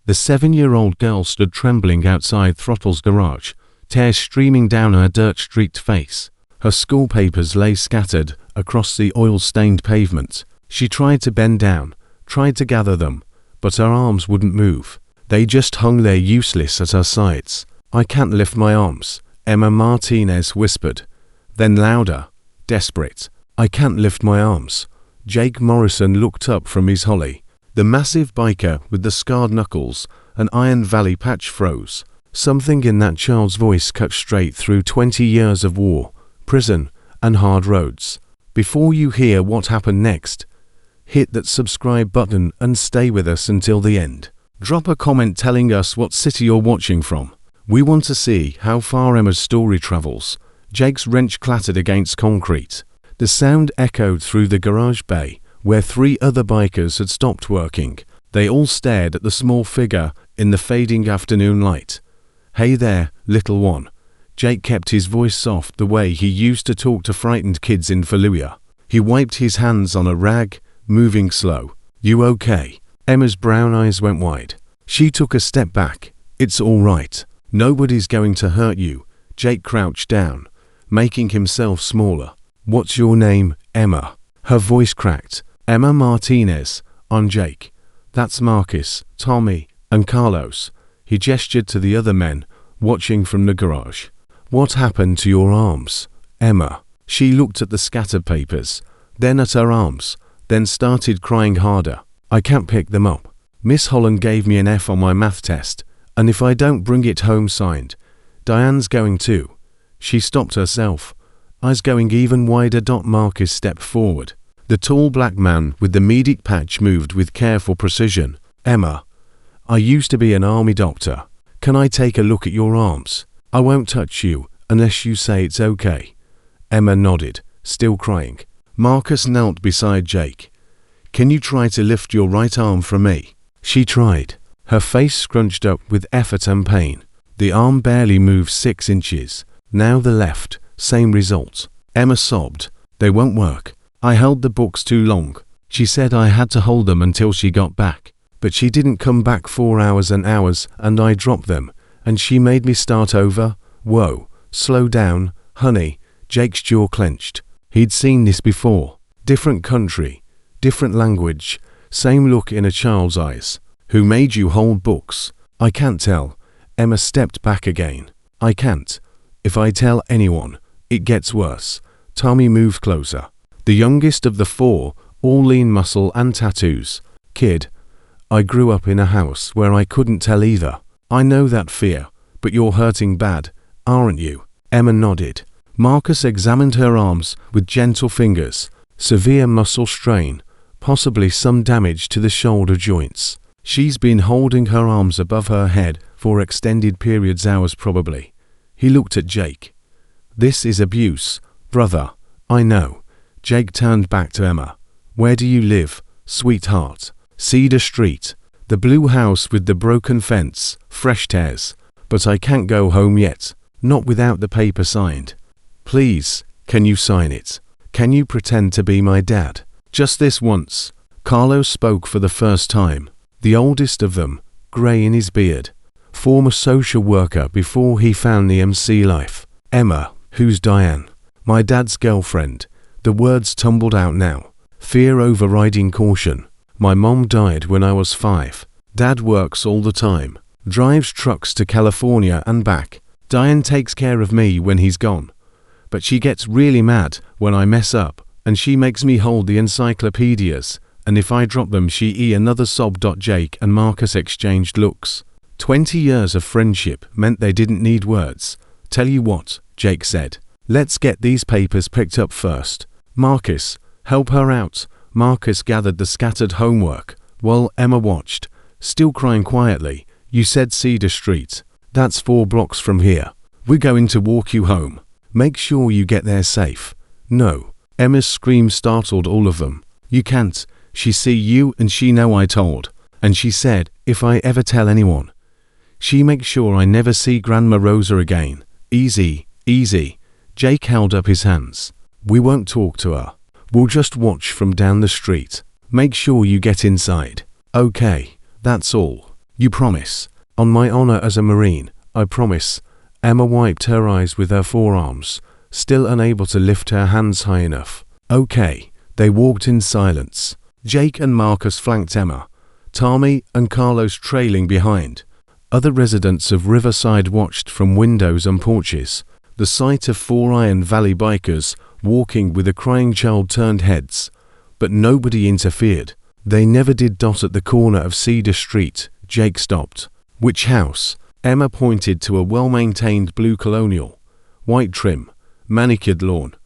The 7-year-old girl stood trembling outside Throttle's garage, tears streaming down her dirt-streaked face. Her school papers lay scattered across the oil-stained pavement. She tried to bend down, tried to gather them, but her arms wouldn't move. They just hung there useless at her sides. "I can't lift my arms," Emma Martinez whispered. Then louder, desperate, "I can't lift my arms." Jake Morrison looked up from his holly. The massive biker with the scarred knuckles and Iron Valley patch froze. Something in that child's voice cut straight through 20 years of war, prison, and hard roads. Before you hear what happened next, hit that subscribe button and stay with us until the end. Drop a comment telling us what city you're watching from. We want to see how far Emma's story travels. Jake's wrench clattered against concrete. The sound echoed through the garage bay, where 3 other bikers had stopped working. They all stared at the small figure in the fading afternoon light. "Hey there, little one." Jake kept his voice soft the way he used to talk to frightened kids in Fallujah. He wiped his hands on a rag, moving slow. "You okay?" Emma's brown eyes went wide. She took a step back. "It's all right. Nobody's going to hurt you." Jake crouched down, making himself smaller. "What's your name, Emma?" Her voice cracked. "Emma Martinez." "On Jake." "That's Marcus, Tommy, and Carlos." He gestured to the other men, watching from the garage. "What happened to your arms, Emma?" She looked at the scattered papers, then at her arms, then started crying harder. "I can't pick them up. Miss Holland gave me an F on my math test, and if I don't bring it home signed, Diane's going too." She stopped herself, eyes going even wider. Marcus stepped forward. The tall black man with the medic patch moved with careful precision. "Emma, I used to be an army doctor. Can I take a look at your arms? I won't touch you unless you say it's okay." Emma nodded, still crying. Marcus knelt beside Jake. "Can you try to lift your right arm for me?" She tried. Her face scrunched up with effort and pain. The arm barely moved 6 inches. Now the left, same result. Emma sobbed. "They won't work. I held the books too long." She said I had to hold them until she got back. But she didn't come back 4 hours and hours, and I dropped them, and she made me start over. "Whoa, slow down, honey." Jake's jaw clenched. He'd seen this before. Different country, different language, same look in a child's eyes. "Who made you hold books?" "I can't tell." Emma stepped back again. "I can't. If I tell anyone, it gets worse." Tommy moved closer. The youngest of the 4, all lean muscle and tattoos. "Kid, I grew up in a house where I couldn't tell either. I know that fear, but you're hurting bad, aren't you?" Emma nodded. Marcus examined her arms with gentle fingers. Severe muscle strain, possibly some damage to the shoulder joints. She's been holding her arms above her head for extended periods, hours probably. He looked at Jake. "This is abuse, brother." "I know." Jake turned back to Emma. "Where do you live, sweetheart?" "Cedar Street." "The blue house with the broken fence, fresh tears." "But I can't go home yet. Not without the paper signed." "Please, can you sign it? Can you pretend to be my dad? Just this once." Carlos spoke for the first time. The oldest of them, grey in his beard. Former social worker before he found the MC life. "Emma, who's Diane?" "My dad's girlfriend." The words tumbled out now. Fear overriding caution. "My mom died when I was 5. Dad works all the time. Drives trucks to California and back. Diane takes care of me when he's gone. But she gets really mad when I mess up, and she makes me hold the encyclopedias, and if I drop them she another sob. Jake and Marcus exchanged looks. 20 years of friendship meant they didn't need words. "Tell you what," Jake said. "Let's get these papers picked up first. Marcus, help her out." Marcus gathered the scattered homework, while Emma watched, still crying quietly. "You said Cedar Street. That's 4 blocks from here. We're going to walk you home. Make sure you get there safe." "No." Emma's scream startled all of them. "You can't. She see you and she know I told. And she said, if I ever tell anyone, she makes sure I never see Grandma Rosa again." "Easy, easy." Jake held up his hands. "We won't talk to her. We'll just watch from down the street. Make sure you get inside." "Okay, that's all." You promise? On my honor as a Marine, I promise. Emma wiped her eyes with her forearms, still unable to lift her hands high enough. Okay. They walked in silence. Jake and Marcus flanked Emma, Tommy and Carlos trailing behind. Other residents of Riverside watched from windows and porches. The sight of 4 Iron Valley bikers walking with a crying child turned heads, but nobody interfered. They never did. At the corner of Cedar Street, Jake stopped. Which house? Emma pointed to a well-maintained blue colonial. White trim, manicured lawn,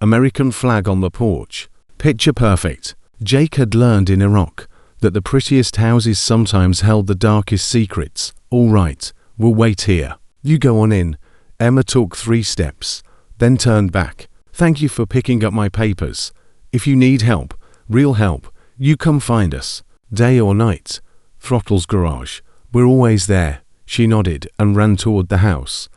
American flag on the porch. Picture perfect. Jake had learned in Iraq that the prettiest houses sometimes held the darkest secrets. All right, we'll wait here. You go on in. Emma took 3 steps, then turned back. Thank you for picking up my papers. If you need help, real help, you come find us. Day or night. Throttle's garage. We're always there. She nodded and ran toward the house,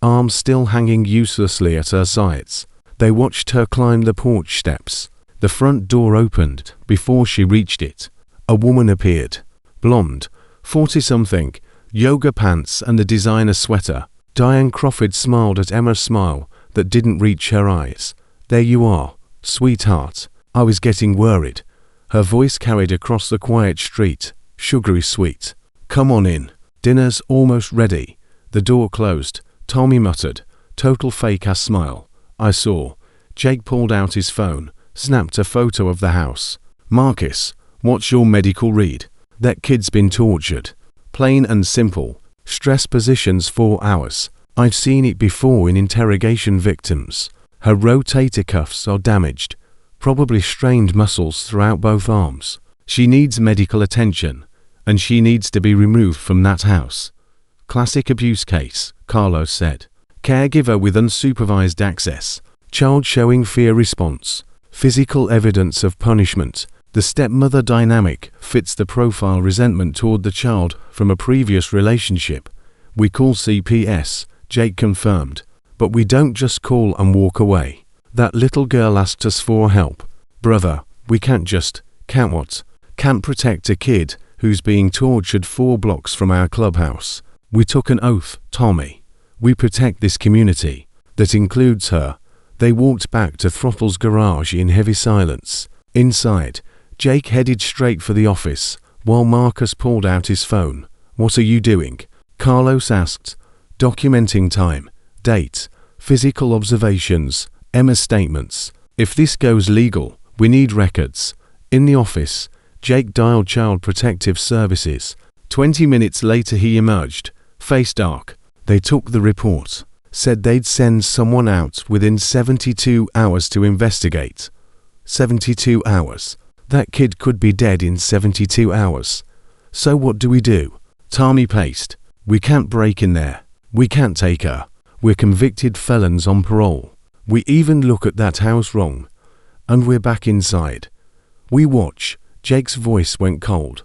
arms still hanging uselessly at her sides. They watched her climb the porch steps. The front door opened before she reached it. A woman appeared. Blonde, 40-something, yoga pants and a designer sweater. Diane Crawford smiled at Emma's smile that didn't reach her eyes. There you are, sweetheart. I was getting worried. Her voice carried across the quiet street, sugary sweet. Come on in. Dinner's almost ready. The door closed. Tommy muttered, total fake-ass smile. I saw. Jake pulled out his phone, snapped a photo of the house. Marcus, what's your medical read? That kid's been tortured. Plain and simple. Stress positions 4 hours. I've seen it before in interrogation victims. Her rotator cuffs are damaged. Probably strained muscles throughout both arms. She needs medical attention, and she needs to be removed from that house. Classic abuse case, Carlos said. Caregiver with unsupervised access. Child showing fear response. Physical evidence of punishment. The stepmother dynamic fits the profile. Resentment toward the child from a previous relationship. We call CPS, Jake confirmed. But we don't just call and walk away. That little girl asked us for help. Brother, we can't what? Can't protect a kid who's being tortured 4 blocks from our clubhouse. We took an oath, Tommy. We protect this community. That includes her. They walked back to Throttle's garage in heavy silence. Inside, Jake headed straight for the office, while Marcus pulled out his phone. What are you doing? Carlos asked. Documenting time, date, physical observations, Emma's statements. If this goes legal, we need records. In the office, Jake dialed Child Protective Services. 20 minutes later he emerged, face dark. They took the report. Said they'd send someone out within 72 hours to investigate. 72 hours. That kid could be dead in 72 hours. So what do we do? Tommy paced. We can't break in there. We can't take her. We're convicted felons on parole. We even look at that house wrong. And we're back inside. We watch. Jake's voice went cold.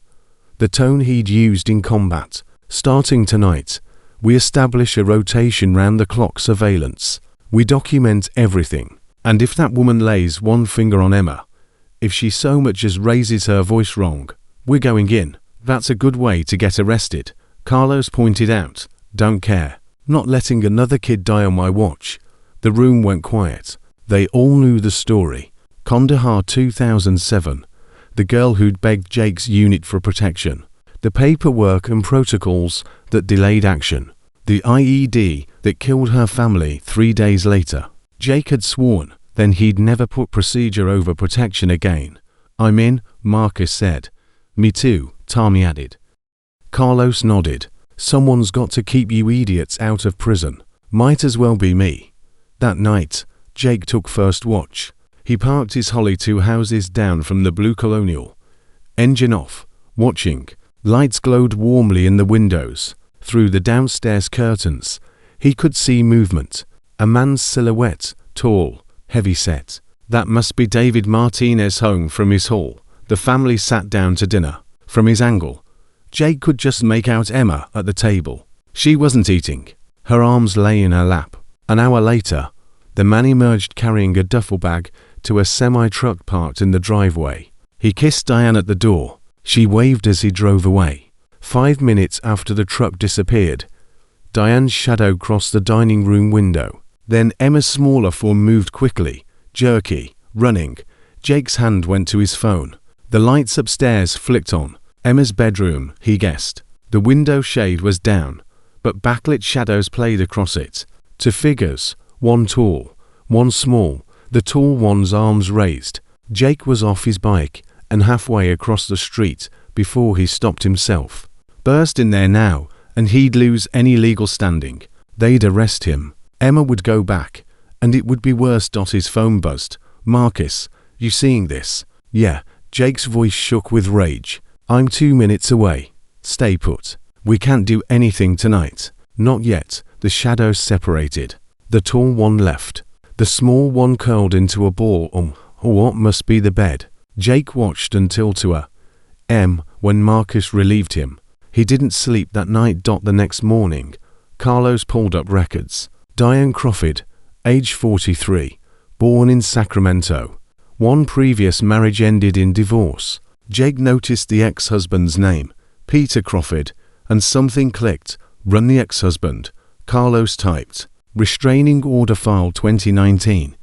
The tone he'd used in combat. Starting tonight, we establish a rotation round-the-clock surveillance. We document everything. And if that woman lays one finger on Emma, if she so much as raises her voice wrong, we're going in. That's a good way to get arrested. Carlos pointed out. Don't care. Not letting another kid die on my watch. The room went quiet. They all knew the story. Kandahar 2007. The girl who'd begged Jake's unit for protection. The paperwork and protocols that delayed action. The IED that killed her family 3 days later. Jake had sworn then he'd never put procedure over protection again. I'm in, Marcus said. Me too, Tommy added. Carlos nodded. Someone's got to keep you idiots out of prison. Might as well be me. That night, Jake took first watch. He parked his Holly 2 houses down from the blue colonial. Engine off, watching. Lights glowed warmly in the windows. Through the downstairs curtains, he could see movement. A man's silhouette, tall, heavy-set. That must be David Martinez home from his hall. The family sat down to dinner. From his angle, Jake could just make out Emma at the table. She wasn't eating. Her arms lay in her lap. An hour later, the man emerged carrying a duffel bag to a semi-truck parked in the driveway. He kissed Diane at the door. She waved as he drove away. 5 minutes after the truck disappeared, Diane's shadow crossed the dining room window. Then Emma's smaller form moved quickly, jerky, running. Jake's hand went to his phone. The lights upstairs flicked on. Emma's bedroom, he guessed. The window shade was down, but backlit shadows played across it. Two figures, one tall, one small, the tall one's arms raised. Jake was off his bike and halfway across the street before he stopped himself. Burst in there now, and he'd lose any legal standing. They'd arrest him. Emma would go back, and it would be worse. His phone buzzed. "Marcus, you seeing this?" "Yeah." Jake's voice shook with rage. "I'm 2 minutes away. Stay put. We can't do anything tonight." "Not yet." The shadows separated. The tall one left. The small one curled into a ball on what must be the bed. Jake watched until 2 a.m. when Marcus relieved him. He didn't sleep that night. The next morning, Carlos pulled up records. Diane Crawford, age 43, born in Sacramento. One previous marriage ended in divorce. Jake noticed the ex-husband's name, Peter Crawford, and something clicked. "Run the ex-husband." Carlos typed. Restraining order file 2019.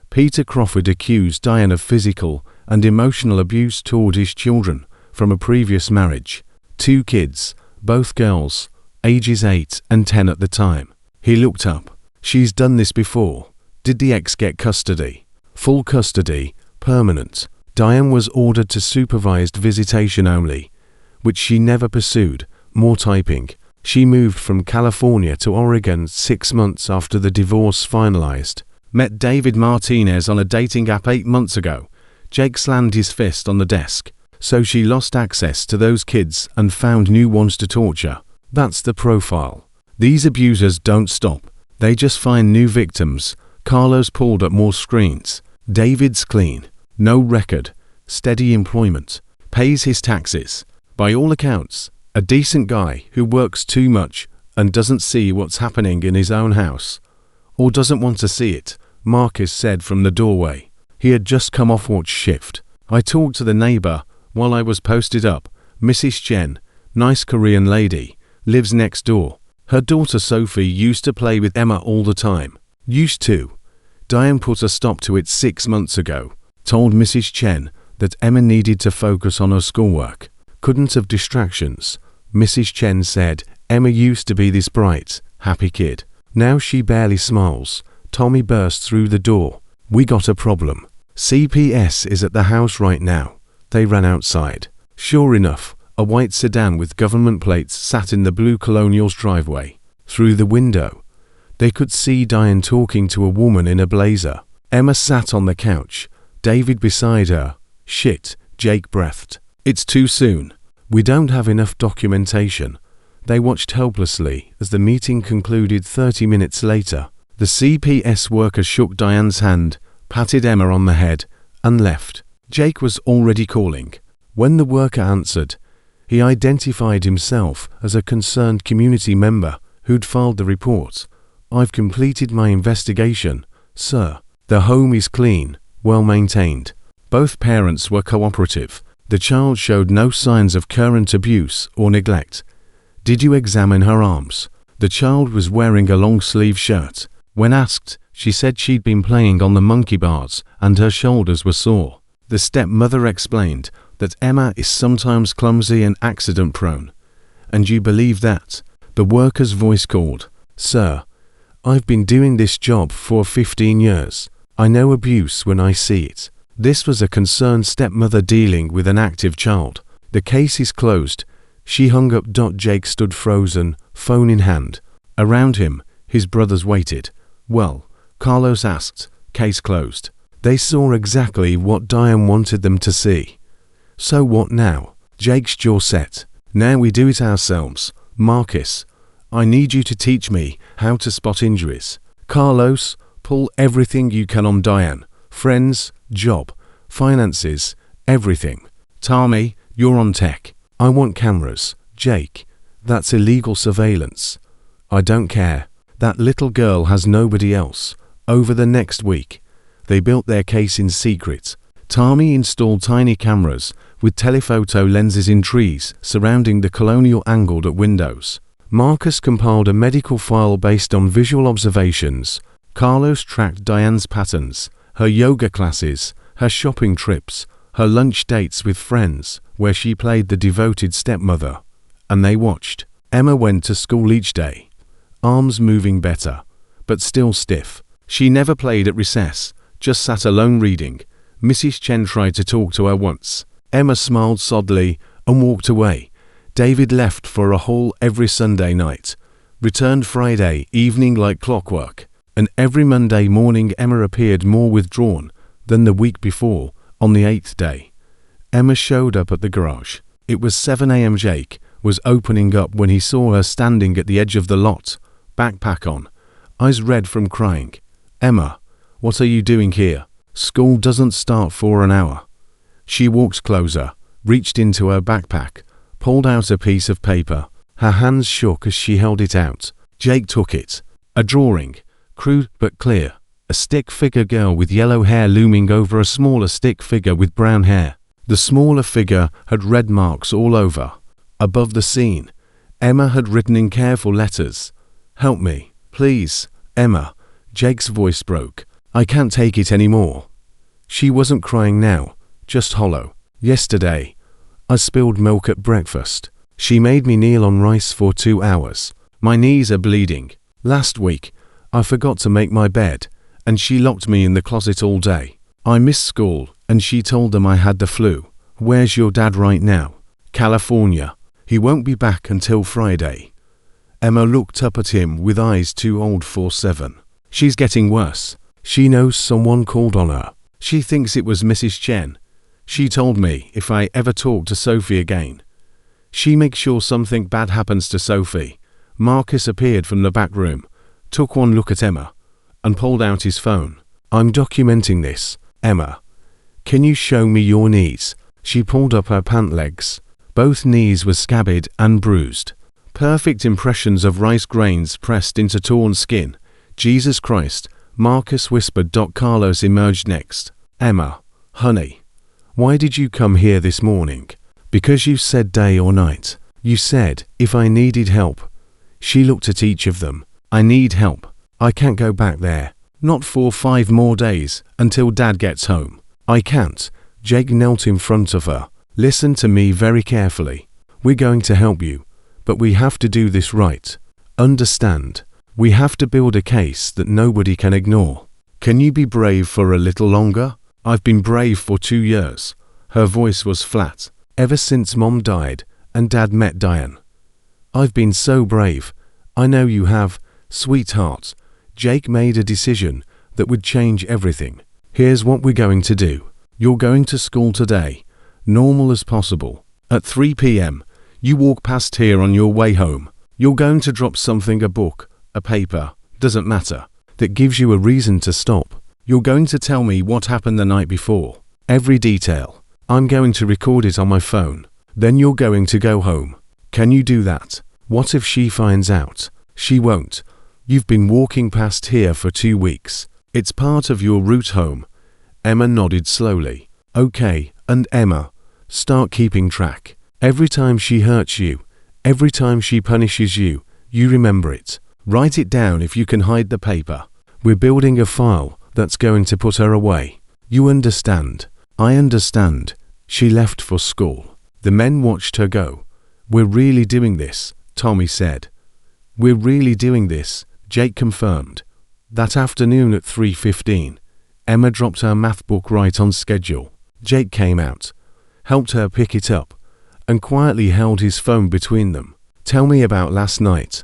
Peter Crawford accused Diane of physical and emotional abuse toward his children from a previous marriage. 2 kids, both girls, ages 8 and 10 at the time. He looked up. "She's done this before." "Did the ex get custody?" "Full custody, permanent." Diane was ordered to supervised visitation only, which she never pursued. More typing. She moved from California to Oregon 6 months after the divorce finalized. Met David Martinez on a dating app 8 months ago. Jake slammed his fist on the desk. So she lost access to those kids and found new ones to torture. That's the profile. These abusers don't stop. They just find new victims. Carlos pulled up more screens. David's clean. No record. Steady employment. Pays his taxes. By all accounts, a decent guy who works too much and doesn't see what's happening in his own house. Or doesn't want to see it, Marcus said from the doorway. He had just come off watch shift. "I talked to the neighbor while I was posted up. Mrs. Chen, nice Korean lady, lives next door. Her daughter Sophie used to play with Emma all the time." Used to. Diane put a stop to it 6 months ago. Told Mrs. Chen that Emma needed to focus on her schoolwork. Couldn't have distractions. Mrs. Chen said Emma used to be this bright, happy kid. Now she barely smiles. Tommy burst through the door. "We got a problem. CPS is at the house right now." They ran outside. Sure enough, a white sedan with government plates sat in the blue Colonial's driveway. Through the window, they could see Diane talking to a woman in a blazer. Emma sat on the couch, David beside her. "Shit," Jake breathed. "It's too soon. We don't have enough documentation." They watched helplessly as the meeting concluded 30 minutes later. The CPS worker shook Diane's hand, patted Emma on the head, and left. Jake was already calling. When the worker answered, he identified himself as a concerned community member who'd filed the report. "I've completed my investigation, sir. The home is clean, well maintained. Both parents were cooperative. The child showed no signs of current abuse or neglect." "Did you examine her arms?" The child was wearing a long-sleeve shirt. When asked, she said she'd been playing on the monkey bars and her shoulders were sore. The stepmother explained that Emma is sometimes clumsy and accident-prone. "And you believe that?" The worker's voice called. "Sir, I've been doing this job for 15 years. I know abuse when I see it." This was a concerned stepmother dealing with an active child. "The case is closed." She hung up. Jake stood frozen, phone in hand. Around him, his brothers waited. "Well," Carlos asked, "case closed." They saw exactly what Diane wanted them to see. "So what now?" Jake's jaw set. "Now we do it ourselves. Marcus, I need you to teach me how to spot injuries. Carlos, pull everything you can on Diane. Friends, job, finances, everything. Tommy, you're on tech. I want cameras. Jake, that's illegal surveillance." "I don't care. That little girl has nobody else." Over the next week, they built their case in secret. Tommy installed tiny cameras with telephoto lenses in trees surrounding the colonial angled at windows. Marcus compiled a medical file based on visual observations. Carlos tracked Diane's patterns, her yoga classes, her shopping trips, her lunch dates with friends, where she played the devoted stepmother. And they watched. Emma went to school each day, arms moving better, but still stiff. She never played at recess, just sat alone reading. Mrs. Chen tried to talk to her once. Emma smiled soddily and walked away. David left for a hall every Sunday night, returned Friday evening like clockwork, and every Monday morning Emma appeared more withdrawn than the week before. On the 8th day, Emma showed up at the garage. It was 7 a.m. Jake was opening up when he saw her standing at the edge of the lot, backpack on, eyes red from crying. "Emma, what are you doing here? School doesn't start for an hour." She walked closer, reached into her backpack, pulled out a piece of paper. Her hands shook as she held it out. Jake took it. A drawing, crude but clear. A stick figure girl with yellow hair looming over a smaller stick figure with brown hair. The smaller figure had red marks all over. Above the scene, Emma had written in careful letters, "Help me, please, Emma." Jake's voice broke. "I can't take it anymore." She wasn't crying now, just hollow. "Yesterday, I spilled milk at breakfast. She made me kneel on rice for 2 hours. My knees are bleeding. Last week, I forgot to make my bed, and she locked me in the closet all day. I missed school, and she told them I had the flu. Where's your dad right now?" "California. He won't be back until Friday." Emma looked up at him with eyes too old for 7. "She's getting worse. She knows someone called on her. She thinks it was Mrs. Chen. She told me if I ever talk to Sophie again, she makes sure something bad happens to Sophie." Marcus appeared from the back room, took one look at Emma, and pulled out his phone. "I'm documenting this, Emma. Can you show me your knees?" She pulled up her pant legs. Both knees were scabbed and bruised. Perfect impressions of rice grains pressed into torn skin. "Jesus Christ," Marcus whispered. Carlos emerged next. "Emma, honey, why did you come here this morning?" "Because you said day or night. You said if I needed help." She looked at each of them. "I need help. I can't go back there. Not for 5 more days, until Dad gets home. I can't." Jake knelt in front of her. "Listen to me very carefully. We're going to help you, but we have to do this right. Understand? We have to build a case that nobody can ignore. Can you be brave for a little longer?" "I've been brave for 2 years." Her voice was flat. "Ever since Mom died and Dad met Diane. I've been so brave. I know you have, sweetheart." Jake made a decision that would change everything. "Here's what we're going to do. You're going to school today, normal as possible. At 3 p.m., you walk past here on your way home. You're going to drop something, a book, a paper, doesn't matter, that gives you a reason to stop. You're going to tell me what happened the night before, every detail. I'm going to record it on my phone. Then you're going to go home. Can you do that?" "What if she finds out?" "She won't. You've been walking past here for 2 weeks. It's part of your route home." Emma nodded slowly. "Okay, and Emma, start keeping track. Every time she hurts you, every time she punishes you, you remember it. Write it down if you can hide the paper. We're building a file that's going to put her away. You understand?" "I understand." She left for school. The men watched her go. "We're really doing this," Tommy said. "We're really doing this," Jake confirmed. That afternoon at 3:15, Emma dropped her math book right on schedule. Jake came out, helped her pick it up, and quietly held his phone between them. "Tell me about last night."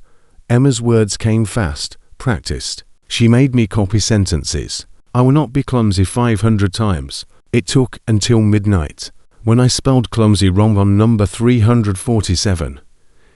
Emma's words came fast, practiced. "She made me copy sentences. I will not be clumsy 500 times. It took until midnight, when I spelled clumsy wrong on number 347.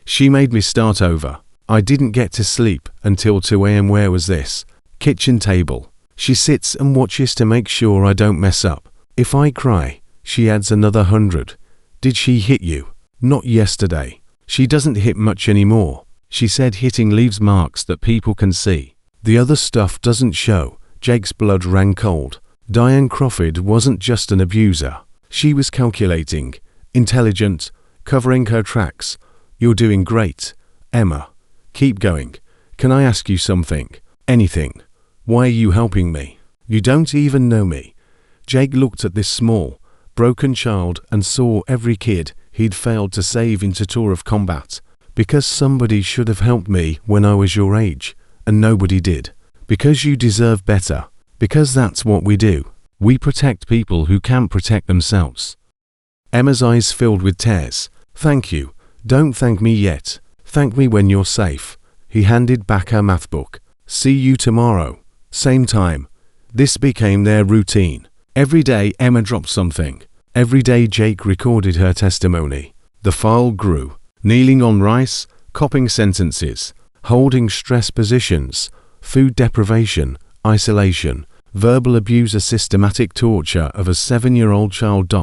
She made me start over. I didn't get to sleep until 2 a.m. Where was this? Kitchen table. She sits and watches to make sure I don't mess up. If I cry, she adds another 100. Did she hit you? Not yesterday. She doesn't hit much anymore. She said hitting leaves marks that people can see. The other stuff doesn't show." Jake's blood ran cold. Diane Crawford wasn't just an abuser. She was calculating, intelligent, covering her tracks. You're doing great, Emma. Keep going. Can I ask you something? Anything. Why are you helping me? You don't even know me. Jake looked at this small, broken child and saw every kid he'd failed to save into tour of combat. Because somebody should have helped me when I was your age, and nobody did. Because you deserve better. Because that's what we do. We protect people who can't protect themselves. Emma's eyes filled with tears. Thank you. Don't thank me yet. Thank me when you're safe. He handed back her math book. See you tomorrow. Same time. This became their routine. Every day Emma dropped something. Every day Jake recorded her testimony. The file grew. Kneeling on rice, copying sentences, holding stress positions, food deprivation, isolation, verbal abuse, a systematic torture of a 7-year-old child.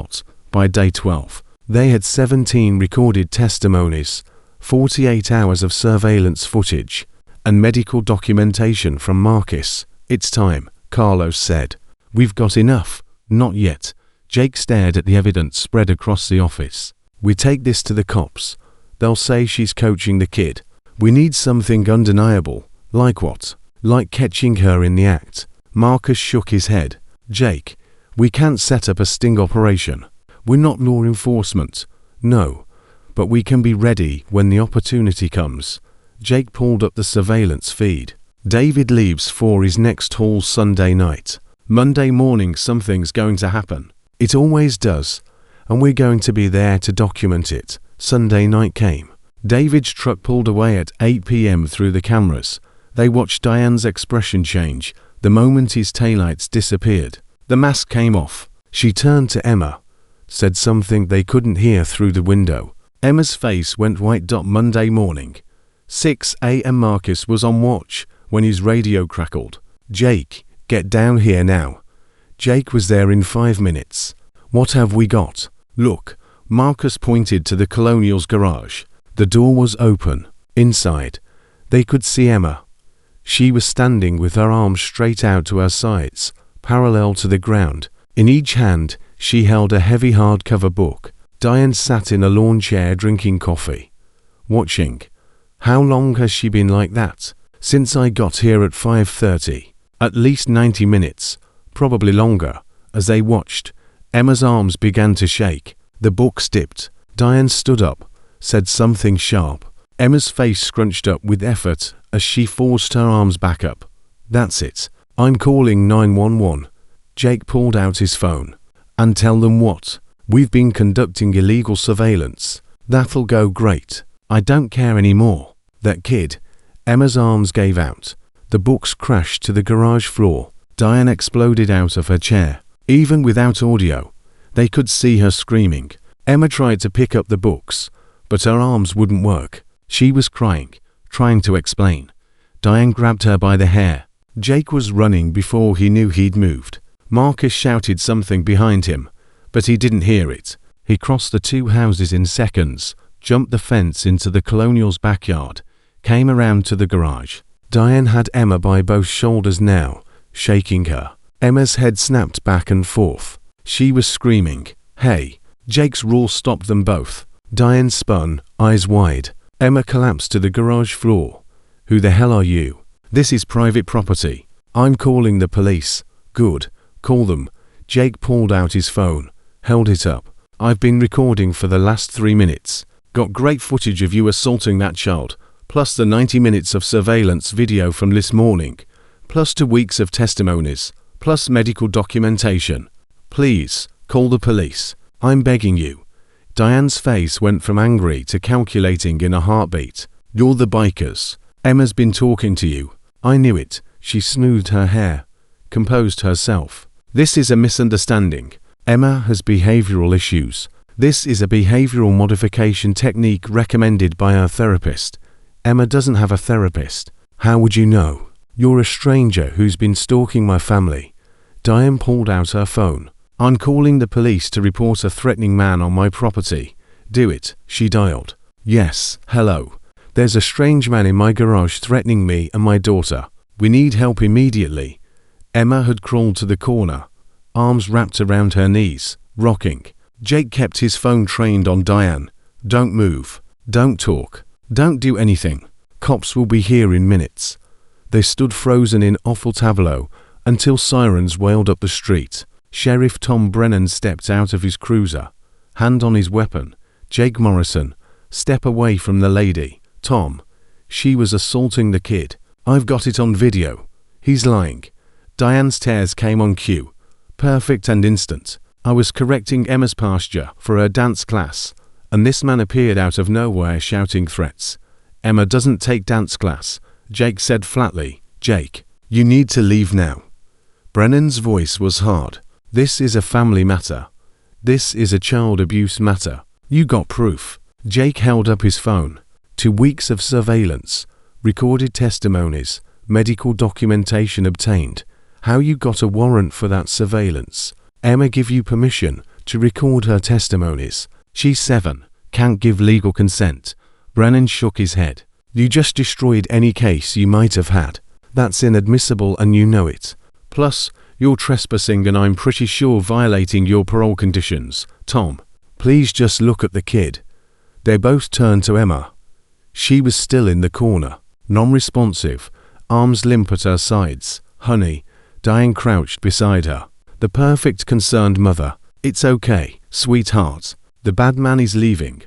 By day 12, they had 17 recorded testimonies, 48 hours of surveillance footage, and medical documentation from Marcus. It's time, Carlos said. We've got enough. Not yet. Jake stared at the evidence spread across the office. We take this to the cops. They'll say she's coaching the kid. We need something undeniable. Like what? Like catching her in the act. Marcus shook his head. Jake, we can't set up a sting operation. We're not law enforcement. No. But we can be ready when the opportunity comes. Jake pulled up the surveillance feed. David leaves for his next haul Sunday night. Monday morning something's going to happen. It always does. And we're going to be there to document it. Sunday night came. David's truck pulled away at 8 p.m. through the cameras. They watched Diane's expression change the moment his taillights disappeared. The mask came off. She turned to Emma, said something they couldn't hear through the window. Emma's face went white. Monday morning, 6 a.m. Marcus was on watch when his radio crackled. Jake, get down here now. Jake was there in 5 minutes. What have we got? Look. Marcus pointed to the Colonial's garage. The door was open. Inside, they could see Emma. She was standing with her arms straight out to her sides, parallel to the ground. In each hand, she held a heavy hardcover book. Diane sat in a lawn chair drinking coffee, watching. How long has she been like that? Since I got here at 5:30. At least 90 minutes, probably longer. As they watched, Emma's arms began to shake. The book dipped. Diane stood up, said something sharp. Emma's face scrunched up with effort as she forced her arms back up. That's it. I'm calling 911. Jake pulled out his phone. And tell them what? We've been conducting illegal surveillance. That'll go great. I don't care anymore. That kid. Emma's arms gave out. The books crashed to the garage floor. Diane exploded out of her chair. Even without audio, they could see her screaming. Emma tried to pick up the books, but her arms wouldn't work. She was crying, trying to explain. Diane grabbed her by the hair. Jake was running before he knew he'd moved. Marcus shouted something behind him, but he didn't hear it. He crossed the 2 houses in seconds, jumped the fence into the Colonial's backyard, came around to the garage. Diane had Emma by both shoulders now, shaking her. Emma's head snapped back and forth. She was screaming, "Hey!" Jake's roar stopped them both. Diane spun, eyes wide. Emma collapsed to the garage floor. "Who the hell are you? This is private property. I'm calling the police." "Good. Call them." Jake pulled out his phone, held it up. "I've been recording for the last 3 minutes. Got great footage of you assaulting that child, plus the 90 minutes of surveillance video from this morning, plus 2 weeks of testimonies, plus medical documentation. Please, call the police. I'm begging you." Diane's face went from angry to calculating in a heartbeat. "You're the bikers. Emma's been talking to you." "I knew it." She smoothed her hair, composed herself. "This is a misunderstanding. Emma has behavioral issues. This is a behavioral modification technique recommended by her therapist. Emma doesn't have a therapist." "How would you know?" "You're a stranger who's been stalking my family." Diane pulled out her phone. "I'm calling the police to report a threatening man on my property." "Do it." She dialed. "Yes, hello. There's a strange man in my garage threatening me and my daughter. We need help immediately." Emma had crawled to the corner, arms wrapped around her knees, rocking. Jake kept his phone trained on Diane. Don't move. Don't talk. Don't do anything. Cops will be here in minutes. They stood frozen in awful tableau until sirens wailed up the street. Sheriff Tom Brennan stepped out of his cruiser, hand on his weapon. Jake Morrison, step away from the lady. Tom, she was assaulting the kid. I've got it on video. He's lying. Diane's tears came on cue. Perfect and instant. I was correcting Emma's posture for her dance class, and this man appeared out of nowhere shouting threats. Emma doesn't take dance class, Jake said flatly. Jake, you need to leave now. Brennan's voice was hard. This is a family matter. This is a child abuse matter. You got proof. Jake held up his phone. 2 weeks of surveillance, recorded testimonies, medical documentation obtained. How you got a warrant for that surveillance? Emma give you permission to record her testimonies. She's 7, can't give legal consent. Brennan shook his head. You just destroyed any case you might have had. That's inadmissible and you know it. Plus, you're trespassing and I'm pretty sure violating your parole conditions. Tom, please just look at the kid. They both turned to Emma. She was still in the corner, non-responsive, arms limp at her sides. Honey, Diane crouched beside her. The perfect concerned mother. It's okay, sweetheart. The bad man is leaving.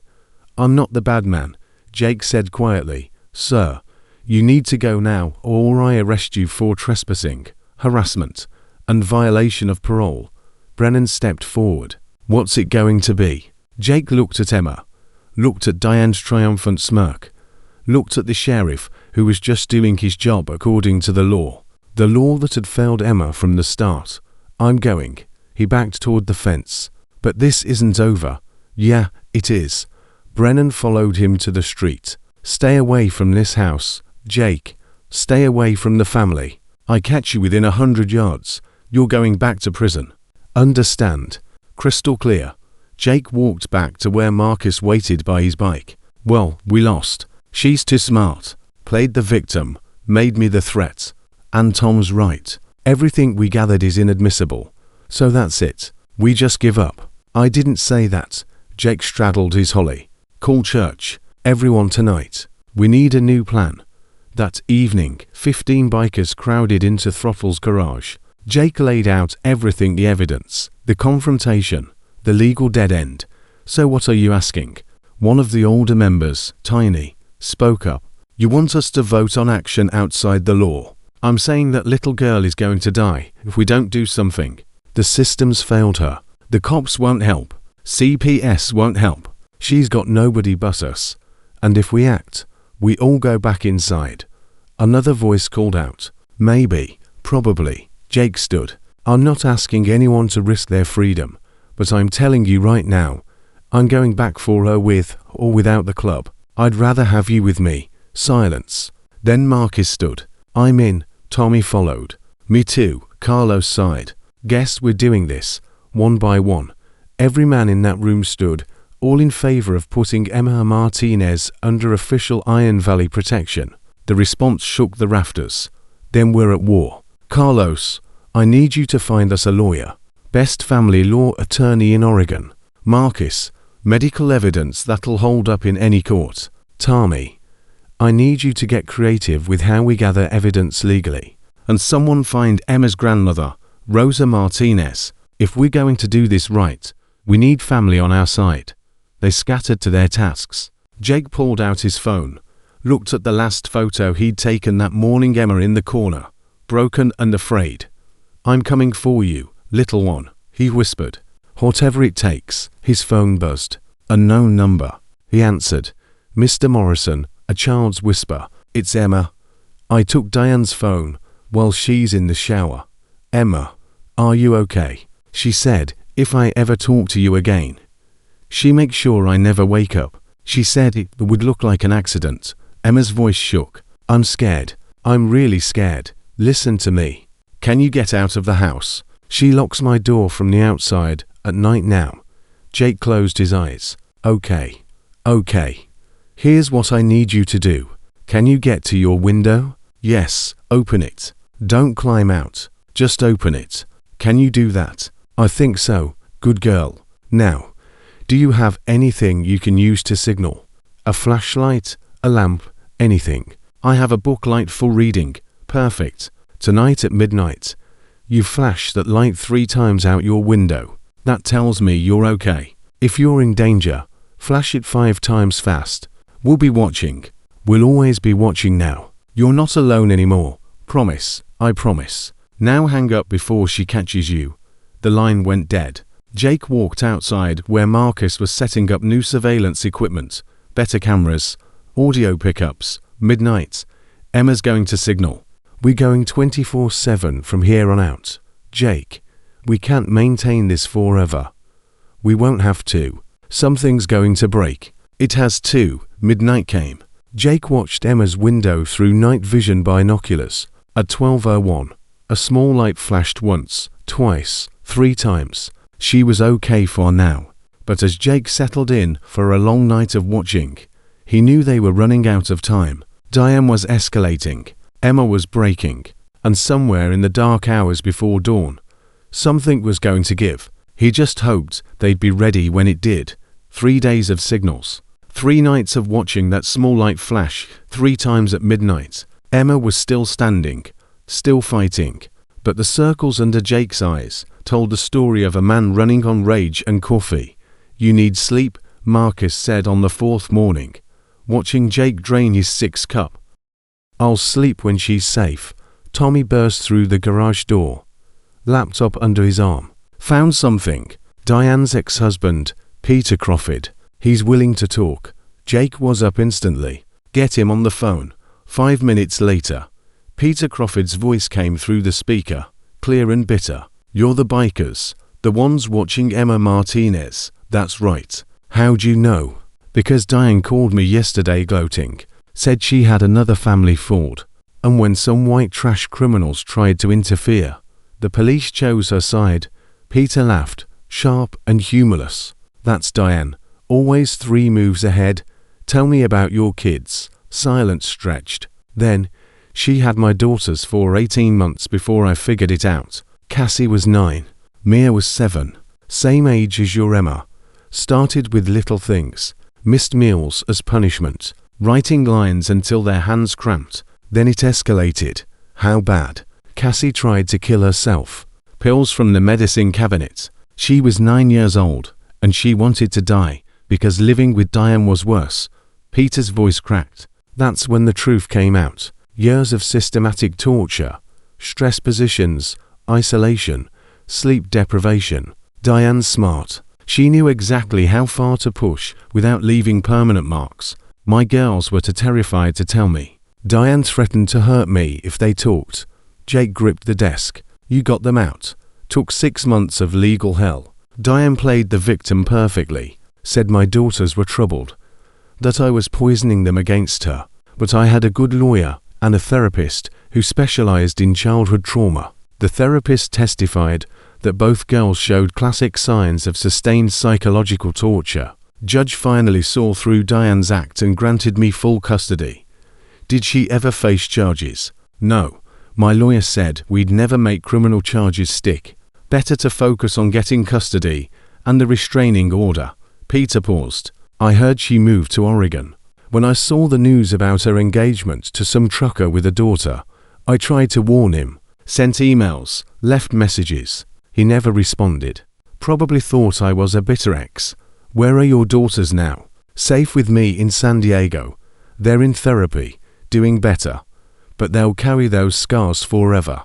I'm not the bad man, Jake said quietly. Sir, you need to go now or I arrest you for trespassing, harassment, and violation of parole. Brennan stepped forward. What's it going to be? Jake looked at Emma, looked at Diane's triumphant smirk, looked at the sheriff who was just doing his job according to the law that had failed Emma from the start. I'm going. He backed toward the fence. But this isn't over. Yeah, it is. Brennan followed him to the street. Stay away from this house, Jake. Stay away from the family. I catch you within 100 yards. You're going back to prison. Understand? Crystal clear. Jake walked back to where Marcus waited by his bike. Well, we lost. She's too smart. Played the victim. Made me the threat. And Tom's right. Everything we gathered is inadmissible. So that's it. We just give up. I didn't say that. Jake straddled his holly. Call church. Everyone tonight. We need a new plan. That evening, 15 bikers crowded into Throttle's garage. Jake laid out everything, the evidence, the confrontation, the legal dead end. So what are you asking? One of the older members, Tiny, spoke up. You want us to vote on action outside the law? I'm saying that little girl is going to die if we don't do something. The systems failed her. The cops won't help. CPS won't help. She's got nobody but us. And if we act, we all go back inside. Another voice called out. Maybe, probably. Jake stood. I'm not asking anyone to risk their freedom, but I'm telling you right now, I'm going back for her with or without the club. I'd rather have you with me. Silence. Then Marcus stood. I'm in. Tommy followed. Me too, Carlos sighed. Guess we're doing this, one by one. Every man in that room stood, all in favor of putting Emma Martinez under official Iron Valley protection. The response shook the rafters. Then we're at war. Carlos, I need you to find us a lawyer. Best family law attorney in Oregon. Marcus, medical evidence that'll hold up in any court. Tommy, I need you to get creative with how we gather evidence legally. And someone find Emma's grandmother, Rosa Martinez. If we're going to do this right, we need family on our side. They scattered to their tasks. Jake pulled out his phone, looked at the last photo he'd taken that morning. Emma in the corner, broken and afraid. I'm coming for you, little one, he whispered. Whatever it takes. His phone buzzed. Unknown number. He answered. Mr. Morrison, a child's whisper. It's Emma. I took Diane's phone while she's in the shower. Emma, are you okay? She said, if I ever talk to you again. She makes sure I never wake up. She said it would look like an accident. Emma's voice shook. I'm scared. I'm really scared. Listen to me. Can you get out of the house? She locks my door from the outside at night now. Jake closed his eyes. Okay. Okay. Here's what I need you to do. Can you get to your window? Yes, open it. Don't climb out. Just open it. Can you do that? I think so. Good girl. Now, Do you have anything you can use to signal? A flashlight? A lamp? Anything? I have a book light for reading. Perfect. Tonight at midnight. You flash that light 3 times out your window. That tells me you're okay. If you're in danger, flash it 5 times fast. We'll be watching. We'll always be watching now. You're not alone anymore. Promise. I promise. Now hang up before she catches you. The line went dead. Jake walked outside where Marcus was setting up new surveillance equipment, better cameras, audio pickups. Midnight. Emma's going to signal. We're going 24/7 from here on out. Jake, we can't maintain this forever. We won't have to. Something's going to break. It has to. Midnight came. Jake watched Emma's window through night vision binoculars. At 12:01, a small light flashed once, twice, 3 times. She was okay for now. But as Jake settled in for a long night of watching, he knew they were running out of time. Diane was escalating. Emma was breaking. And somewhere in the dark hours before dawn, something was going to give. He just hoped they'd be ready when it did. 3 days of signals. 3 nights of watching that small light flash 3 times at midnight. Emma was still standing, still fighting. But the circles under Jake's eyes told the story of a man running on rage and coffee. You need sleep, Marcus said on the 4th morning, watching Jake drain his 6th cup. I'll sleep when she's safe. Tommy burst through the garage door, laptop under his arm. Found something. Diane's ex-husband, Peter Crawford. He's willing to talk. Jake was up instantly. Get him on the phone. 5 minutes later, Peter Crawford's voice came through the speaker, clear and bitter. You're the bikers, the ones watching Emma Martinez. That's right. How'd you know? Because Diane called me yesterday gloating. Said she had another family Ford. And when some white trash criminals tried to interfere, the police chose her side. Peter laughed, sharp and humorless. That's Diane. Always 3 moves ahead. Tell me about your kids. Silence stretched. Then, she had my daughters for 18 months before I figured it out. Cassie was 9. Mia was 7. Same age as your Emma. Started with little things. Missed meals as punishment. Writing lines until their hands cramped. Then it escalated. How bad? Cassie tried to kill herself. Pills from the medicine cabinet. She was 9 years old, and she wanted to die, because living with Diane was worse. Peter's voice cracked. That's when the truth came out. Years of systematic torture, stress positions, isolation, sleep deprivation. Diane's smart. She knew exactly how far to push without leaving permanent marks. My girls were too terrified to tell me. Diane threatened to hurt me if they talked. Jake gripped the desk. You got them out. Took 6 months of legal hell. Diane played the victim perfectly. Said my daughters were troubled. That I was poisoning them against her. But I had a good lawyer and a therapist who specialized in childhood trauma. The therapist testified that both girls showed classic signs of sustained psychological torture. Judge finally saw through Diane's act and granted me full custody. Did she ever face charges? No. My lawyer said we'd never make criminal charges stick. Better to focus on getting custody and the restraining order. Peter paused. I heard she moved to Oregon. When I saw the news about her engagement to some trucker with a daughter, I tried to warn him. Sent emails, left messages. He never responded. Probably thought I was a bitter ex. Where are your daughters now? Safe with me in San Diego. They're in therapy, doing better. But they'll carry those scars forever.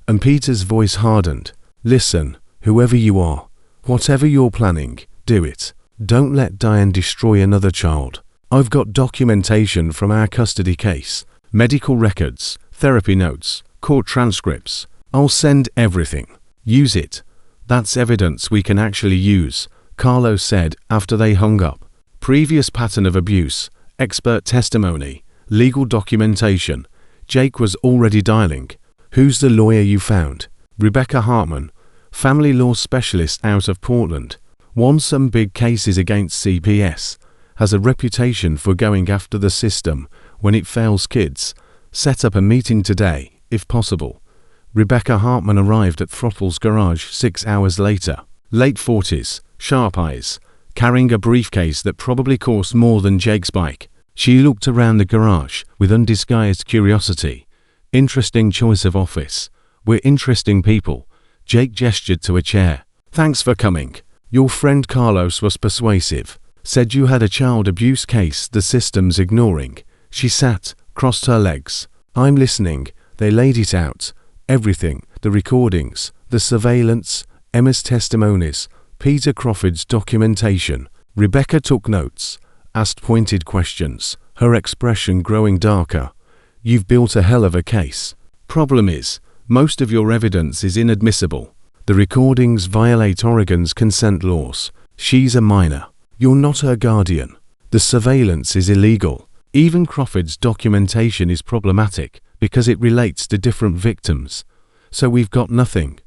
And Peter's voice hardened. Listen, whoever you are, whatever you're planning, do it. Don't let Diane destroy another child. I've got documentation from our custody case. Medical records, therapy notes, court transcripts. I'll send everything. Use it. That's evidence we can actually use, Carlo said after they hung up. Previous pattern of abuse, expert testimony, legal documentation. Jake was already dialing. Who's the lawyer you found? Rebecca Hartman, family law specialist out of Portland. Won some big cases against CPS. Has a reputation for going after the system when it fails kids. Set up a meeting today, if possible. Rebecca Hartman arrived at Throttle's garage 6 hours later. Late 40s, sharp eyes, carrying a briefcase that probably cost more than Jake's bike. She looked around the garage with undisguised curiosity. Interesting choice of office. We're interesting people. Jake gestured to a chair. Thanks for coming. Your friend Carlos was persuasive. Said you had a child abuse case the system's ignoring. She sat, crossed her legs. I'm listening. They laid it out. Everything. The recordings, the surveillance, Emma's testimonies, Peter Crawford's documentation. Rebecca took notes, asked pointed questions, her expression growing darker. You've built a hell of a case. Problem is, most of your evidence is inadmissible. The recordings violate Oregon's consent laws. She's a minor. You're not her guardian. The surveillance is illegal. Even Crawford's documentation is problematic because it relates to different victims. So we've got nothing.